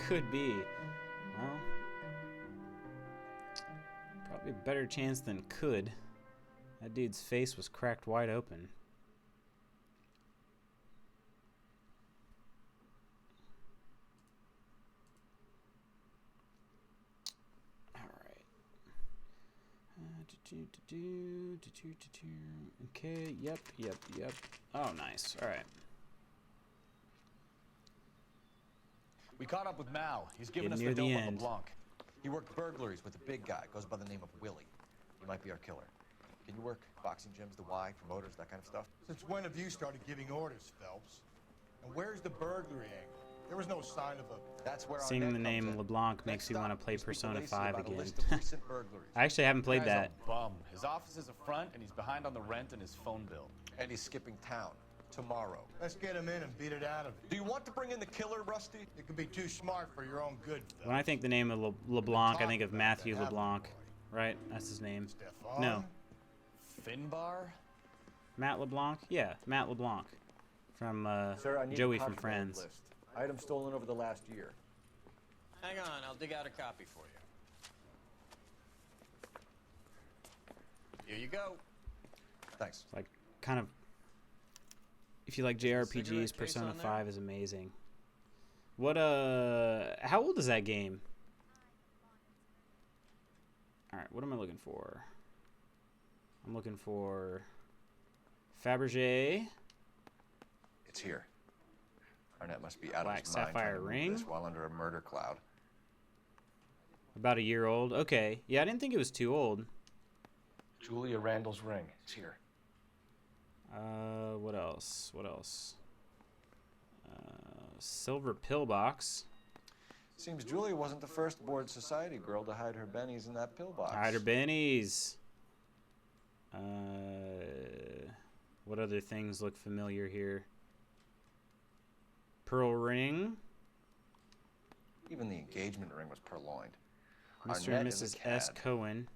Could be. Well, probably a better chance than could. That dude's face was cracked wide open. Okay, yep. Oh, nice. All right. We caught up with Mao. He's giving Getting us near the the dope on end. LeBlanc. He worked burglaries with a big guy. Goes by the name of Willie. He might be our killer. Can you work boxing gyms, the Y, promoters, that kind of stuff? Since when have you started giving orders, Phelps? And where's the burglary angle? There was no sign of a... That's where Seeing our the net name comes in. LeBlanc makes Next you want to up, play we speak to Persona Lacey 5 about a again. list of recent burglaries. I actually haven't played Guy's that. a bum. His office is a front, and he's behind on the rent and his phone bill. And he's skipping town. tomorrow. Let's get him in and beat it out of it. Do you want to bring in the killer, Rusty? It could be too smart for your own good, Phelps. When I think the name of LeBlanc, I think of Matthew LeBlanc, right? That's his name. Stefan? No. Finbar? Matt LeBlanc? Yeah, Matt LeBlanc. From Sir, I need Joey a from copy Friends. list. Items stolen over the last year. Hang on, I'll dig out a copy for you. Here you go. Thanks. Like, kind of, if you like JRPGs, Persona 5 is amazing. What, how old is that game? Alright, what am I looking for? I'm looking for Fabergé. It's here. Arnett must be out Black of his mind sapphire trying to move ring? this while under a murder cloud. About a year old. Okay. Yeah, I didn't think it was too old. Julia Randall's ring. It's here. What else? What else? Silver pillbox. Seems Julia wasn't the first bored society girl to hide her bennies in that pillbox. Hide her bennies. What other things look familiar here? Pearl ring. Even the engagement ring was purloined. Mr. Arnett and is a Mrs. S. cad. Cohen.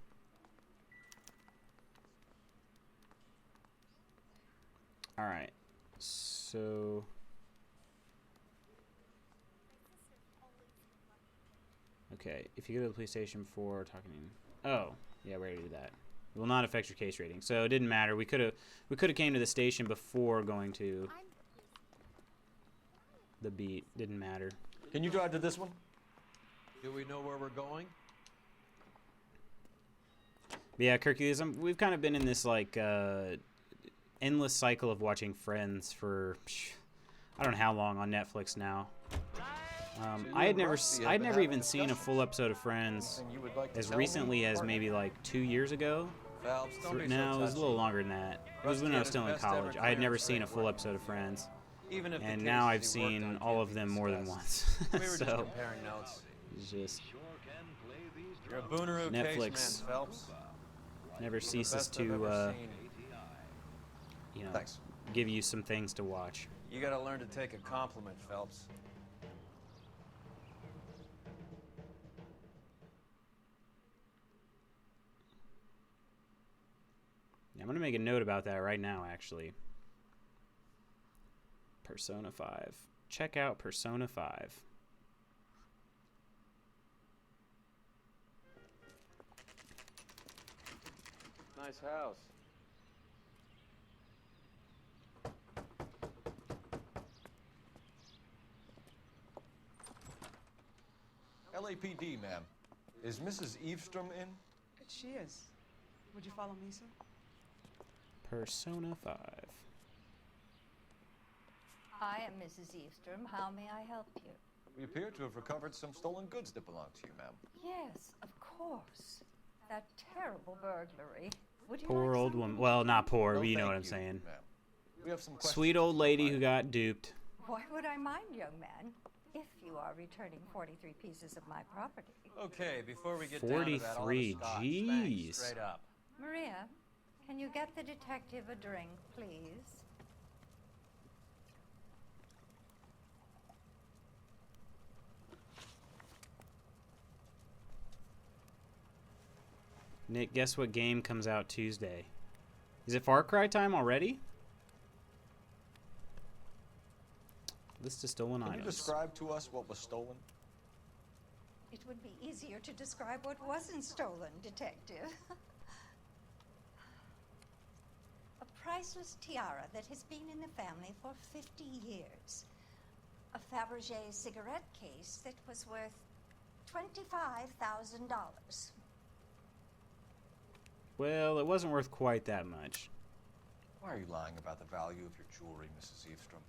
All right. So. Okay, if you go to the police station before talking. Oh, yeah, we already did that. It will not affect your case rating, so it didn't matter. We could have came to the station before going to the beat. Didn't matter. Can you drive to this one? Do we know where we're going? But yeah, Kirky, we've kind of been in this like endless cycle of watching Friends for I don't know how long on Netflix now. I'd never even seen a full episode of Friends as recently as maybe like 2 years ago. No, it was a little longer than that. It was when I was still in college. I had never seen a full episode of Friends, and now I've seen all of them more than once. We were just So comparing notes. it's just You're a booneroo Netflix case man, Phelps. never ceases Best I've to ever seen. you know, Thanks. give you some things to watch. You gotta learn to take a compliment, Phelps. Yeah, I'm gonna make a note about that right now, actually. Persona 5. Check out Persona 5. Nice house. LAPD, ma'am. Is Mrs. Eavestrom in? She is. Would you follow me, sir? Persona 5. I am Mrs. Eastrom. How may I help you? We appear to have recovered some stolen goods that belong to you, ma'am. Yes, of course. That terrible burglary. Would you Poor like old some? woman. Well, not poor, No, but you know thank what I'm you, saying. ma'am. We have some questions. Sweet old lady who got duped. Why would I mind, young man, if you are returning 43 pieces of my property? Okay, before we get down to that, I'll have a 43, scotch. jeez. Thanks, straight up. Maria, can you get the detective a drink, please? Nick, guess what game comes out Tuesday? Is it Far Cry time already? List of stolen Can you items. describe to us what was stolen? It would be easier to describe what wasn't stolen, detective. A priceless tiara that has been in the family for 50 years. A Fabergé cigarette case that was worth $25,000. Well, it wasn't worth quite that much. Why are you lying about the value of your jewelry, Mrs. Eavestrom?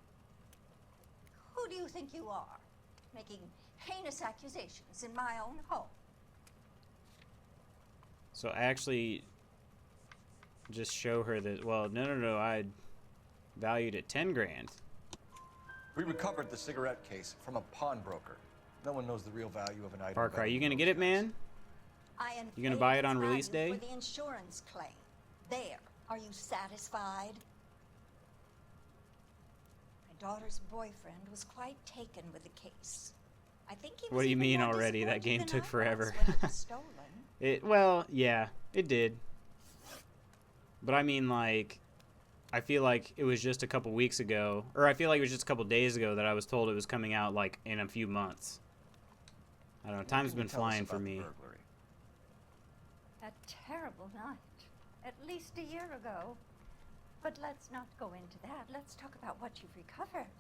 Who do you think you are, making heinous accusations in my own home? So actually, just show her that. Well, no. I valued it 10 grand. We recovered the cigarette case from a pawnbroker. No one knows the real value of an item. Far Cry, better you than gonna those get it, guys. man? You gonna buy it on release day? For the insurance claim. There. Are you satisfied? daughter's boyfriend was quite taken with the case. I think he was What do you even mean more already? That game disappointed than took I forever. was when it was stolen. Well, yeah, it did. But I mean, like, I feel like it was just a couple weeks ago, or I feel like it was just a couple days ago that I was told it was coming out, like, in a few months. I don't know, time's been flying for me. A terrible night. At least a year ago. But let's not go into that. Let's talk about what you've recovered.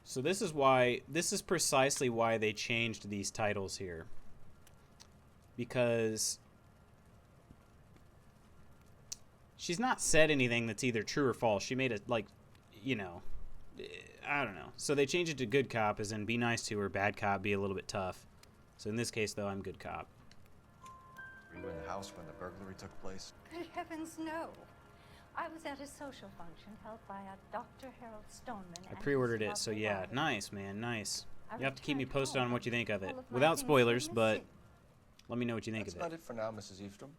So this is precisely why they changed these titles here. Because she's not said anything that's either true or false. She made it, like, you know, I don't know. So they changed it to good cop, as in be nice to her, bad cop, be a little bit tough. So in this case, though, I'm good cop. Were you in the house when the burglary took place? Good heavens, no. I was at a social function held by a Dr. Harold Stoneman. I pre-ordered it, so yeah, nice, man, nice. You have to keep me posted on what you think of it. Without spoilers, but let me know what you think of it. That's about it for now, Mrs. Eastrom.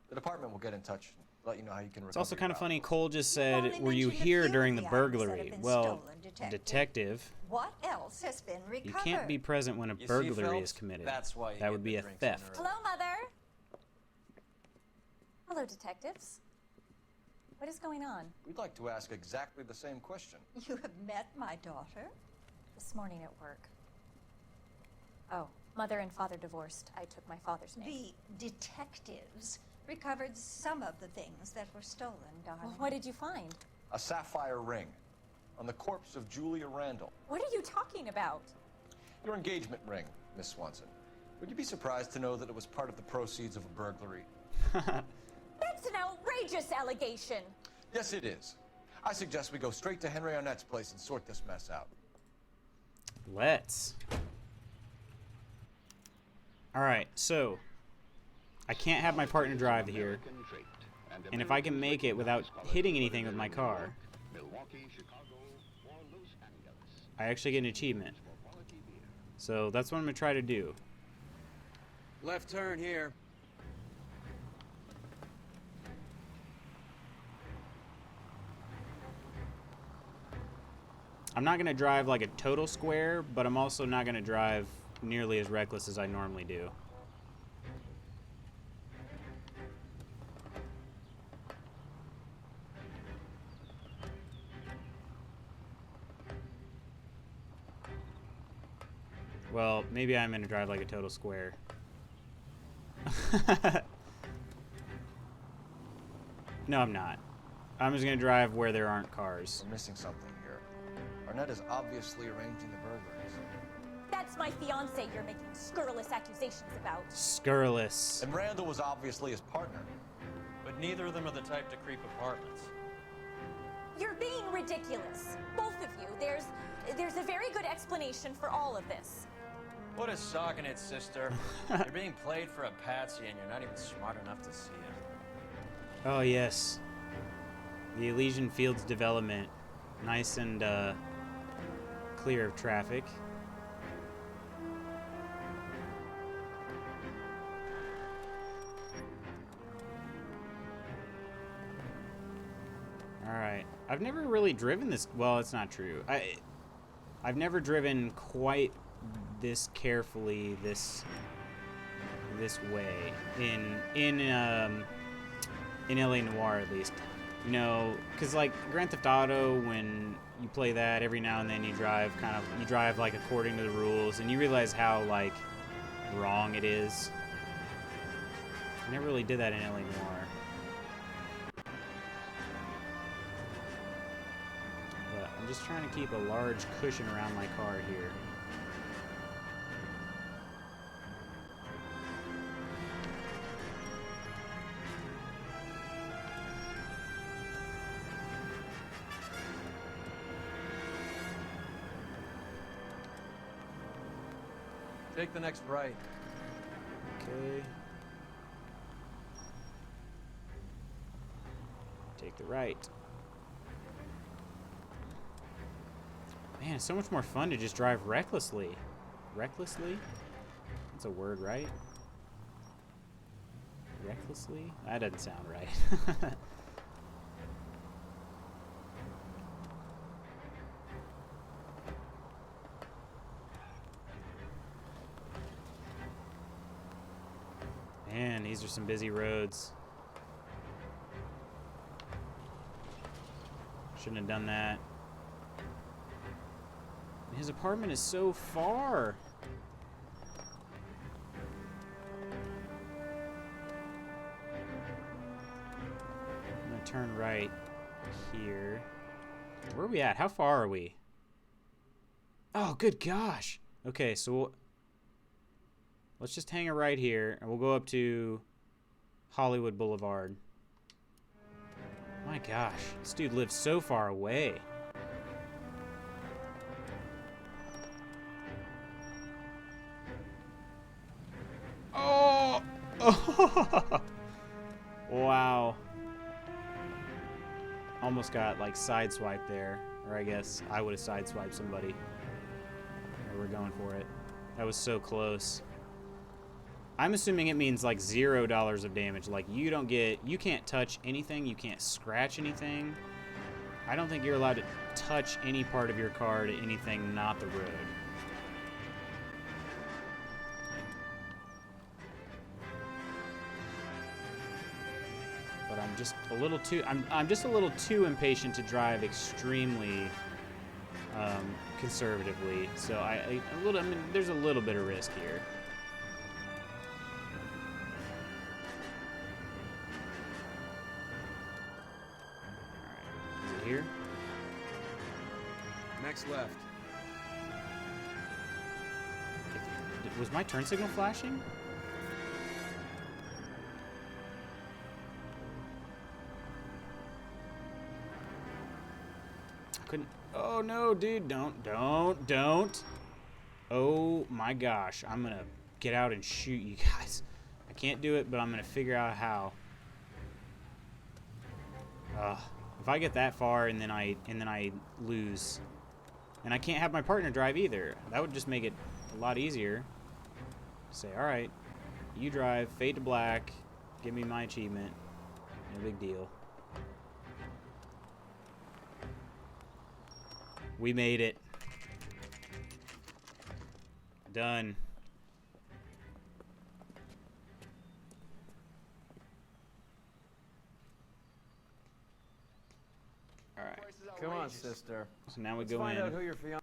The department will get in touch and let you know how you can recover. It's also your kind of funny, valuables. Cole just said, were you here during the burglary? Well, detective, What else has been recovered? you can't be present when a You see, burglary Phelps? is committed. That's why you That get would the be a drinks in theft. Hello, Mother. Hello, detectives. What is going on? We'd like to ask exactly the same question. You have met my daughter? This morning at work. Oh, mother and father divorced. I took my father's name. The detectives recovered some of the things that were stolen, darling. Well, what did you find? A sapphire ring on the corpse of Julia Randall. What are you talking about? Your engagement ring, Miss Swanson. Would you be surprised to know that it was part of the proceeds of a burglary? That's an outrageous allegation. Yes, it is. I suggest we go straight to Henry Arnett's place and sort this mess out. Let's. Alright, so I can't have my partner drive here. And if I can make it without hitting anything with my car, I actually get an achievement. So that's what I'm going to try to do. Left turn here. I'm not going to drive like a total square, but I'm also not going to drive nearly as reckless as I normally do. Well, maybe I'm going to drive like a total square. No, I'm not. I'm just going to drive where there aren't cars. We're missing something here. Arnett is obviously arranging the burglaries. That's my fiance you're making scurrilous accusations about. Scurrilous. And Randall was obviously his partner. But neither of them are the type to creep apartments. You're being ridiculous. Both of you. There's a very good explanation for all of this. What a sock in it, sister. You're being played for a patsy and you're not even smart enough to see it. Oh, yes. The Elysian Fields development. Nice and clear of traffic. Alright. I've never really driven this. Well, it's not true. I've never driven quite this carefully this way in LA Noire, at least. You know, because like Grand Theft Auto, when you play that, every now and then you drive like according to the rules, and you realize how like wrong it is. I never really did that in LA Noire. But I'm just trying to keep a large cushion around my car here. Take the next right. Okay. Take the right. Man, it's so much more fun to just drive recklessly. Recklessly? That's a word, right? Recklessly? That doesn't sound right. Man, these are some busy roads. Shouldn't have done that. His apartment is so far. I'm gonna turn right here. Where are we at? How far are we? Oh, good gosh. Okay, so let's just hang a right here, and we'll go up to Hollywood Boulevard. My gosh, this dude lives so far away. Oh! Wow. Almost got, like, sideswiped there. Or I guess I would have sideswiped somebody. We're going for it. That was so close. I'm assuming it means like $0 of damage. Like you can't touch anything. You can't scratch anything. I don't think you're allowed to touch any part of your car to anything not the road. But I'm just a little too impatient to drive extremely conservatively. So I mean, there's a little bit of risk here. All right, is it here? Next left. Was my turn signal flashing? I couldn't. Oh no, dude, don't. Oh my gosh, I'm gonna get out and shoot you guys. I can't do it, but I'm gonna figure out how. If I get that far and then I lose, and I can't have my partner drive either. That would just make it a lot easier. Say, all right, you drive, fade to black, give me my achievement. No big deal. We made it. Done. All right. Come on, sister. So now we Let's go find in. out who your fiance.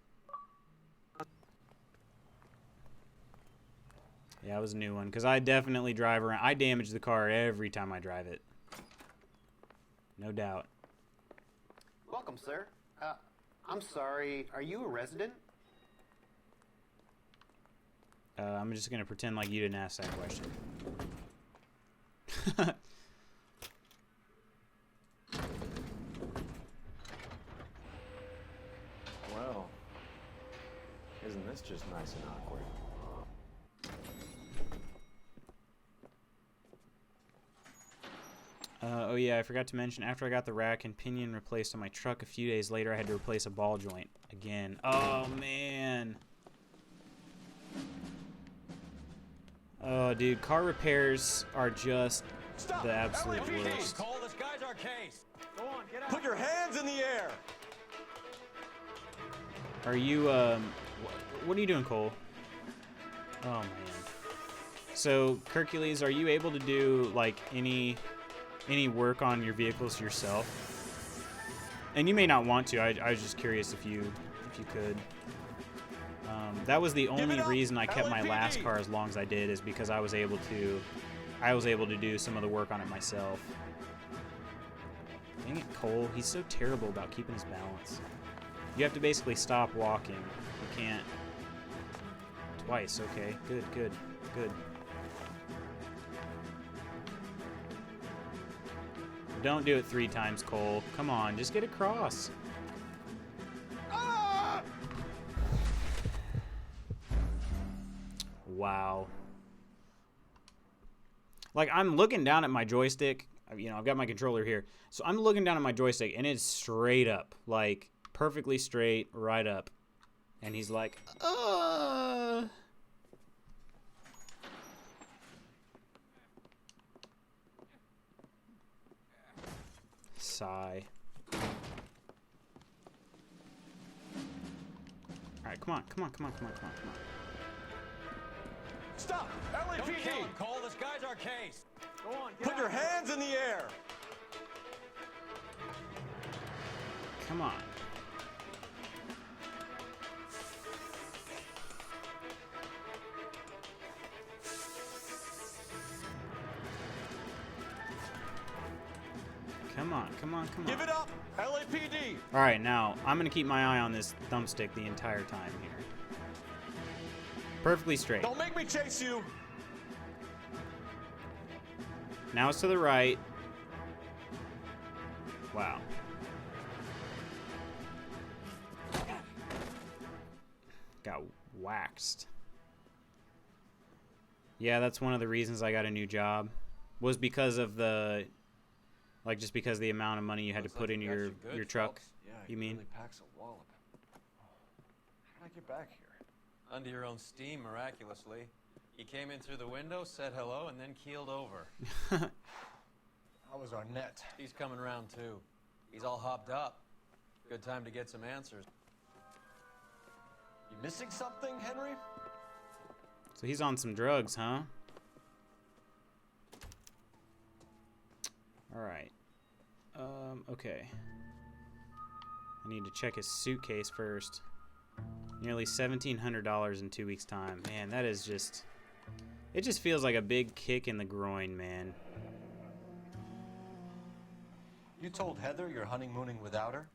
Yeah, it was a new one because I definitely drive around. I damage the car every time I drive it. No doubt. Welcome, sir. I'm sorry, are you a resident? I'm just gonna pretend like you didn't ask that question. Well, isn't this just nice and awkward? Oh yeah, I forgot to mention, after I got the rack and pinion replaced on my truck a few days later, I had to replace a ball joint again. Oh man. Oh dude, car repairs are just the absolute worst. Cole, this guy's our case. Go on, get out. Put your hands in the air. Are you what are you doing, Cole? Oh man. So Hercules, are you able to do like any work on your vehicles yourself? And you may not want to. I was just curious if you could. That was the only reason I kept my last car as long as I did, is because I was able to do some of the work on it myself. Dang it, Cole. He's so terrible about keeping his balance. You have to basically stop walking. You can't. Twice, okay. Good. Don't do it 3 times, Cole. Come on, just get across. Ah! Wow. Like, I'm looking down at my joystick. You know, I've got my controller here. So I'm looking down at my joystick, and it's straight up. Like, perfectly straight, right up. And he's like, Sigh. Alright, come on. Stop! Don't LAPD! kill him, Cole. This guy's our case. Go on, Put your hands in the air! Come on. Come on, come on, come on. Give it up! LAPD! Alright, now, I'm going to keep my eye on this thumbstick the entire time here. Perfectly straight. Don't make me chase you! Now it's to the right. Wow. Got waxed. Yeah, that's one of the reasons I got a new job. Was because of the... Like, just because of the amount of money you had to put in your truck, Yeah, you mean? Really packs a wallop. How did I get back here? Under your own steam, miraculously. He came in through the window, said hello, and then keeled over. How was our net? He's coming around, too. He's all hopped up. Good time to get some answers. You missing something, Henry? So he's on some drugs, huh? Alright. Okay. I need to check his suitcase first. Nearly $1,700 in 2 weeks' time. Man, that is just... It just feels like a big kick in the groin, man. You told Heather you're honeymooning without her?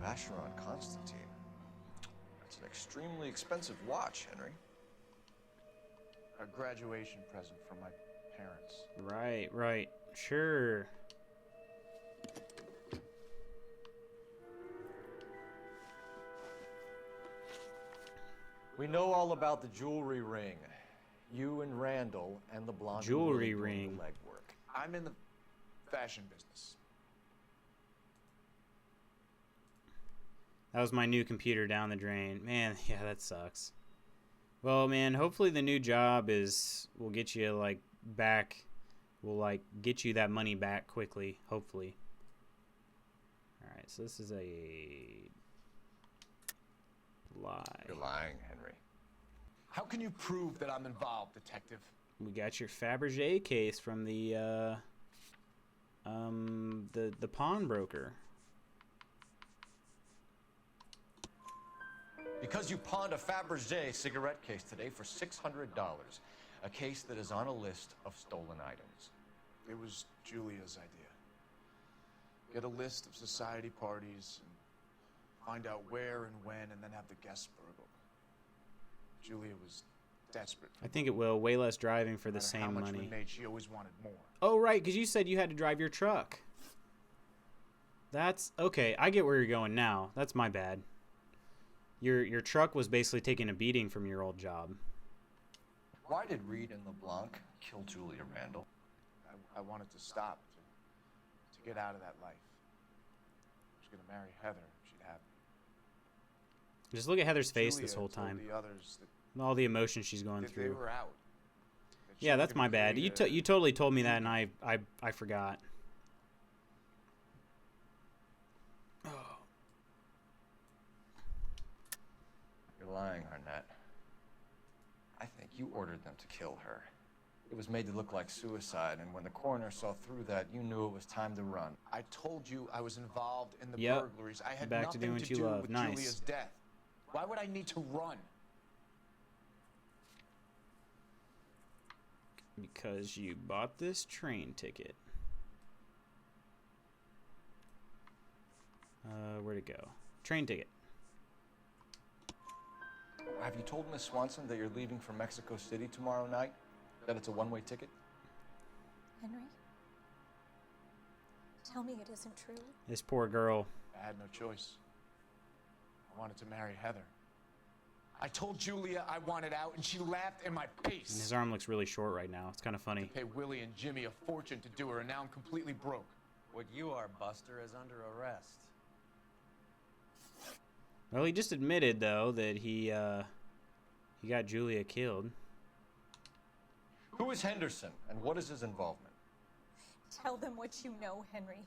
Vacheron Constantine. That's an extremely expensive watch, Henry. A graduation present from my parents. Right, right. Sure. We know all about the jewelry ring. You and Randall and the blonde Jewelry doing ring. the legwork. I'm in the fashion business. That was my new computer down the drain. Man, yeah, that sucks. Well, man, hopefully the new job will get you, like, back. Will, like, get you that money back quickly, hopefully. Alright, so this is a... lie. You're lying, Henry. How can you prove that I'm involved, detective? We got your Fabergé case from the pawnbroker. Because you pawned a Fabergé cigarette case today for $600. A case that is on a list of stolen items. It was Julia's idea. Get a list of society parties and find out where and when, and then have the guests burgled. Julia was desperate. I think it will. Way less driving for the No matter same how much money. we made, she always wanted more. Oh, right, because you said you had to drive your truck. That's... Okay, I get where you're going now. That's my bad. Your truck was basically taking a beating from your old job. Why did Reed and LeBlanc kill Julia Randall? I wanted to stop, to get out of that life. I was going to marry Heather if she'd have me. Just look at Heather's face Julia this whole told time. the others that All the emotion she's going they through. were out. Yeah, that's my bad. You you totally told me that, and I forgot. You're lying, Arnett. I think you ordered them to kill her. It was made to look like suicide, and when the coroner saw through that, you knew it was time to run. I told you I was involved in the Yep. burglaries. I had Back to nothing doing to what you do love. with Nice. Julia's death. Why would I need to run? Because you bought this train ticket. Where'd it go? Train ticket. Have you told Miss Swanson that you're leaving for Mexico City tomorrow night? That it's a one-way ticket? Henry? Tell me it isn't true. This poor girl. I had no choice. I wanted to marry Heather. I told Julia I wanted out, and she laughed in my And face. his arm looks really short right now. It's kind of funny. Pay Willie and Jimmy a fortune to do her, and now I'm completely broke. What you are, Buster, is under arrest. Well, he just admitted though that he got Julia killed. Who is Henderson, and what is his involvement? Tell them what you know, Henry.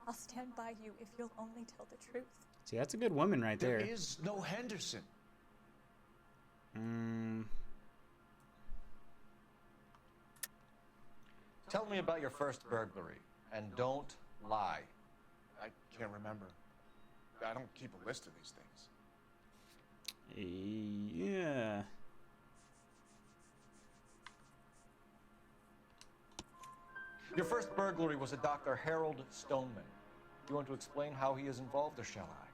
I'll stand by you if you'll only tell the truth. See, that's a good woman right there. There is no Henderson. Tell me about your first burglary, and don't lie. I can't remember. I don't keep a list of these things. Yeah. Your first burglary was a Dr. Harold Stoneman. You want to explain how he is involved, or shall I?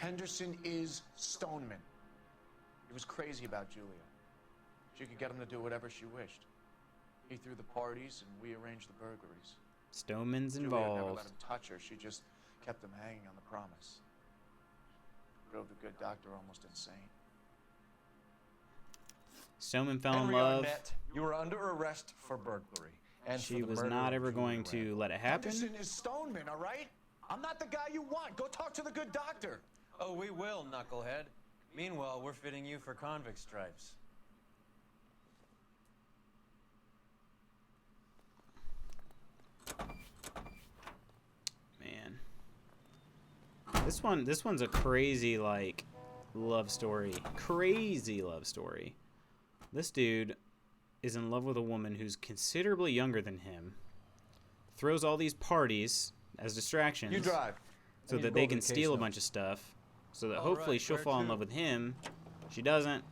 Henderson is Stoneman. He was crazy about Julia. She could get him to do whatever she wished. He threw the parties, and we arranged the burglaries. Stoneman's Julia never involved. let him touch her. She just kept him hanging on the promise. Drove the good doctor almost insane. Stoneman fell in Henry love. Arnett, you were under arrest for burglary. And She for the was murder not of ever Julia going to Randall. let it happen. Henderson is Stoneman, all right? I'm not the guy you want. Go talk to the good doctor. Oh, we will, knucklehead. Meanwhile, we're fitting you for convict stripes. Man. This one's a crazy, like, love story. Crazy love story. This dude is in love with a woman who's considerably younger than him. Throws all these parties as distractions. You drive. So I need that to go they over can the case steal a notes. bunch of stuff. So that All hopefully right, she'll where fall in to? love with him. She doesn't.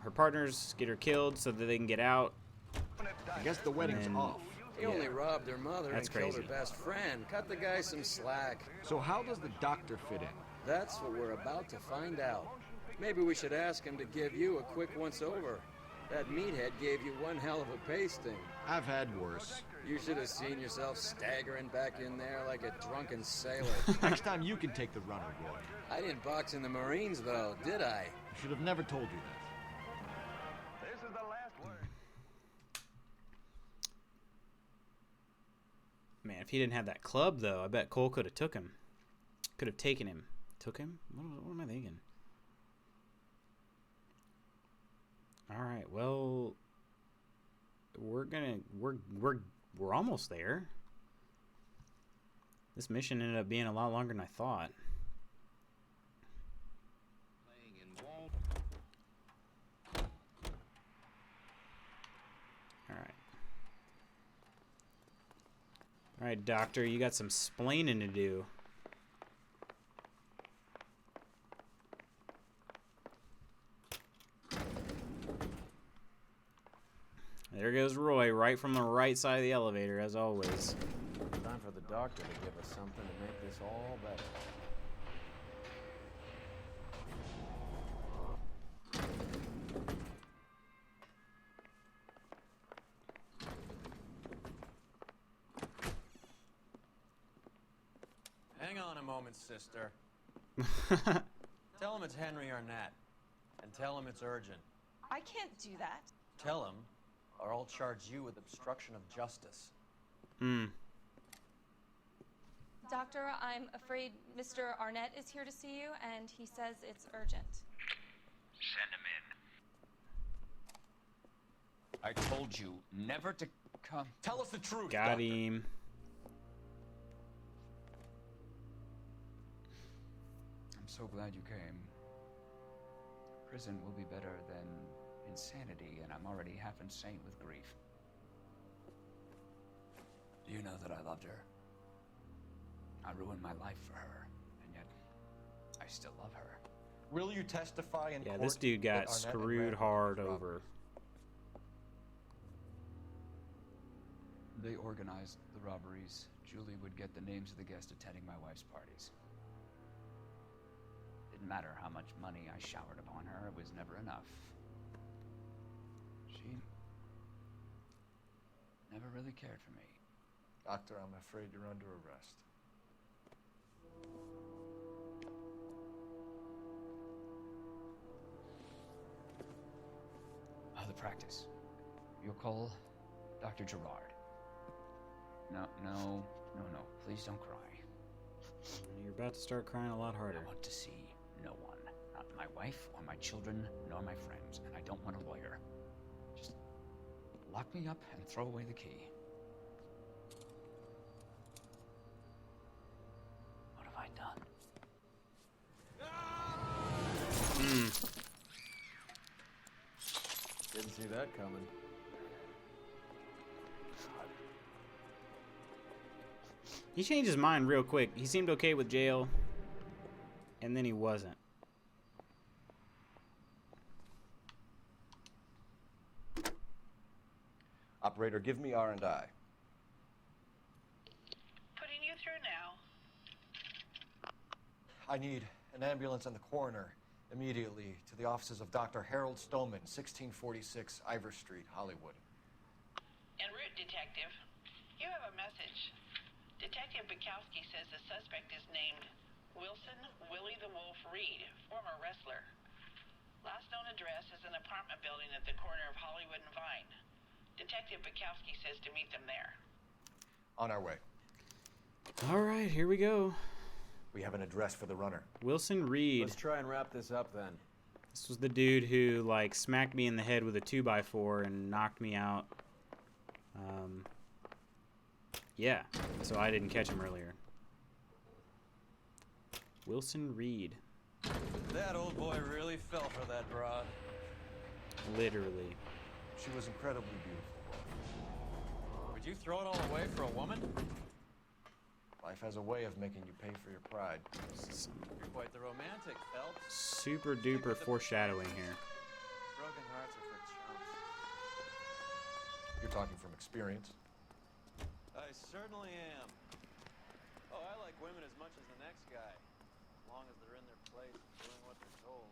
Her partners get her killed so that they can get out. I guess the wedding's And- off. He only robbed her mother That's and killed crazy. her best friend. Cut the guy some slack. So how does the doctor fit in? That's what we're about to find out. Maybe we should ask him to give you a quick once-over. That meathead gave you one hell of a pasting. I've had worse. You should have seen yourself staggering back in there like a drunken sailor. Next time you can take the runner, Roy. I didn't box in the Marines, though, did I? I should have never told you that. This is the last word. Man, if he didn't have that club, though, I bet Cole could have took him. Could have taken him. Took him? What am I thinking? All right, well, we're almost there. This mission ended up being a lot longer than I thought. All right, Doctor, you got some splaining to do. There goes Roy, right from the right side of the elevator, as always. Time for the doctor to give us something to make this all better. Hang on a moment, sister. Tell him it's Henry Arnett. And tell him it's urgent. I can't do that. Tell him, or I'll charge you with obstruction of justice. Doctor, I'm afraid Mr. Arnett is here to see you, and he says it's urgent. Send him in. I told you never to come. Tell us the truth, Got doctor. him. I'm so glad you came. Prison will be better than insanity, and I'm already half insane with grief. Do you know that I loved her? I ruined my life for her, and yet I still love her. Will you testify in Yeah, court this dude that got Arnett and screwed Randall hard robbed over. They organized the robberies. Julie would get the names of the guests attending my wife's parties. Didn't matter how much money I showered upon her, it was never enough. She never really cared for me. Doctor, I'm afraid you're under arrest. Oh, the practice. You'll call Dr. Gerard. No. Please don't cry. You're about to start crying a lot harder. I want to see no one. Not my wife or my children nor my friends. And I don't want a lawyer. Just lock me up and throw away the key. coming. He changed his mind real quick. He seemed okay with jail, and then he wasn't. Operator, give me R&I. Putting you through now. I need an ambulance and the coroner immediately to the offices of Dr. Harold Stoneman, 1646 Ivor Street, Hollywood. En route, Detective. You have a message. Detective Bukowski says the suspect is named Wilson Willie the Wolf Reed, former wrestler. Last known address is an apartment building at the corner of Hollywood and Vine. Detective Bukowski says to meet them there. On our way. All right, here we go. We have an address for the runner. Wilson Reed. Let's try and wrap this up then. This was the dude who, like, smacked me in the head with a 2x4 and knocked me out. Yeah, so I didn't catch him earlier. Wilson Reed. That old boy really fell for that broad. Literally. She was incredibly beautiful. Would you throw it all away for a woman? Life has a way of making you pay for your pride. You're quite the romantic, Phelps. Super duper foreshadowing here. Broken hearts are for chumps. You're talking from experience. I certainly am. Oh, I like women as much as the next guy. As long as they're in their place and doing what they're told.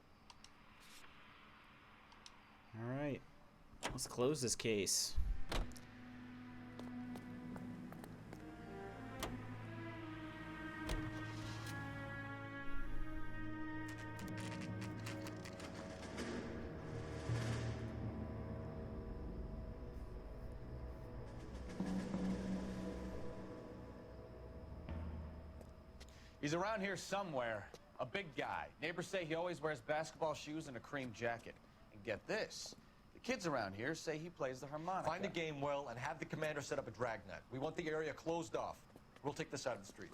Alright. Let's close this case. He's around here somewhere. A big guy. Neighbors say he always wears basketball shoes and a cream jacket. And get this. The kids around here say he plays the harmonica. Find a game well and have the commander set up a dragnet. We want the area closed off. We'll take this side of the street.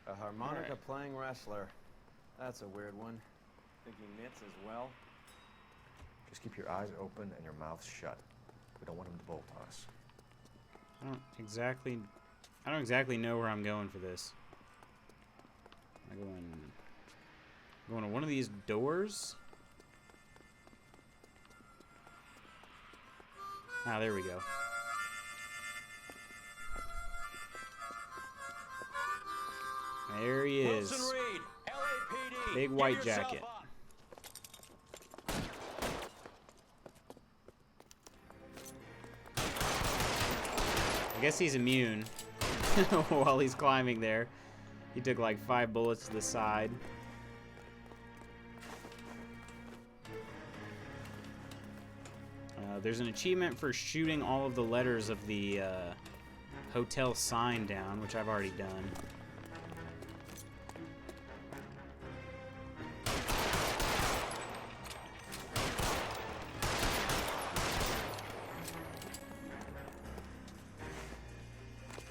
A harmonica playing wrestler. That's a weird one. Think he knits as well? Just keep your eyes open and your mouth shut. We don't want him to bolt on us. I don't exactly know where I'm going for this. Am I going to one of these doors? Ah, there we go. There he is. Wilson Reed, LAPD. Big white jacket. I guess he's immune while he's climbing there. He took like 5 bullets to the side. There's an achievement for shooting all of the letters of the hotel sign down, which I've already done.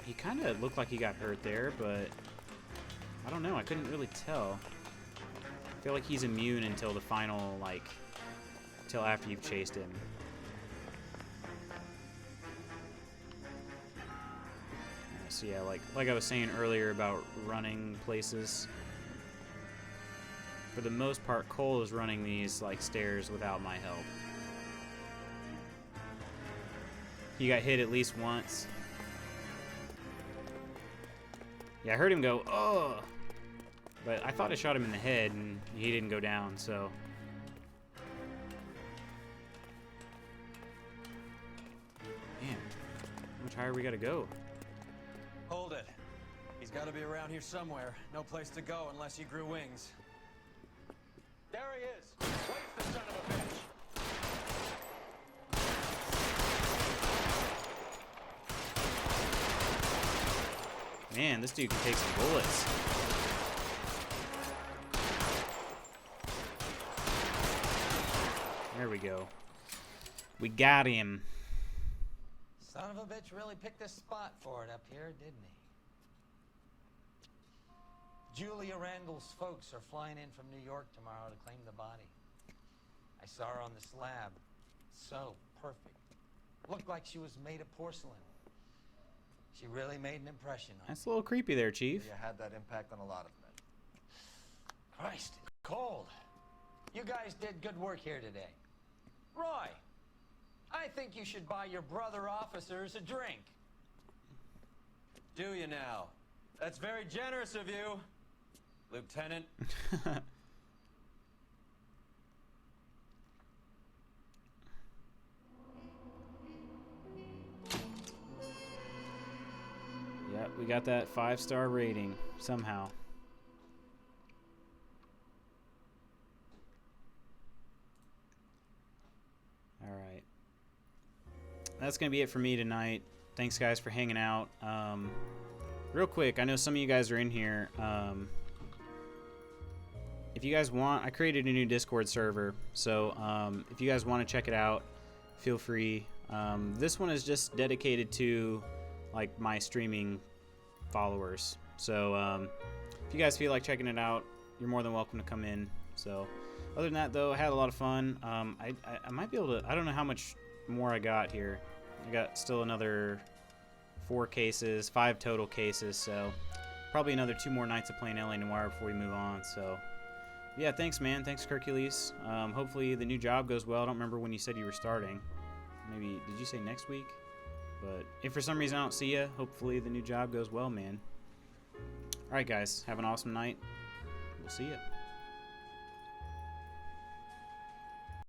He kind of looked like he got hurt there, but I don't know. I couldn't really tell. I feel like he's immune until the final, like, until after you've chased him. So yeah, like I was saying earlier about running places. For the most part, Cole is running these like stairs without my help. He got hit at least once. Yeah, I heard him go, "Oh!" But I thought I shot him in the head, and he didn't go down, so... Man, how much higher we gotta go? Hold it. He's got to be around here somewhere. No place to go unless he grew wings. There he is. Where's the son of a bitch? Man, this dude can take some bullets. There we go. We got him. Son of a bitch really picked a spot for it up here, didn't Julia Randall's folks are flying in from New York tomorrow to claim the body. I saw her on the slab. So perfect. Looked like she was made of porcelain. She really made an impression on me. That's a little creepy there, Chief. You had that impact on a lot of men. Christ, it's cold. You guys did good work here today. Roy, I think you should buy your brother officers a drink. Do you now? That's very generous of you, Lieutenant. Yep, we got that 5-star rating somehow. All right. That's going to be it for me tonight. Thanks, guys, for hanging out. Real quick, I know some of you guys are in here. If you guys want, I created a new Discord server. So if you guys want to check it out, feel free. This one is just dedicated to like my streaming followers. So if you guys feel like checking it out, you're more than welcome to come in. So other than that, though, I had a lot of fun. I might be able to, I don't know how much more I got here. I got still another 4 cases, 5 total cases, so probably another 2 more nights of playing LA Noire before we move on. So yeah, thanks, man. Thanks, Hercules. Hopefully the new job goes well. I don't remember when you said you were starting. Maybe, did you say next week? But if for some reason I don't see you, hopefully the new job goes well, man. All right, guys, have an awesome night. We'll see you.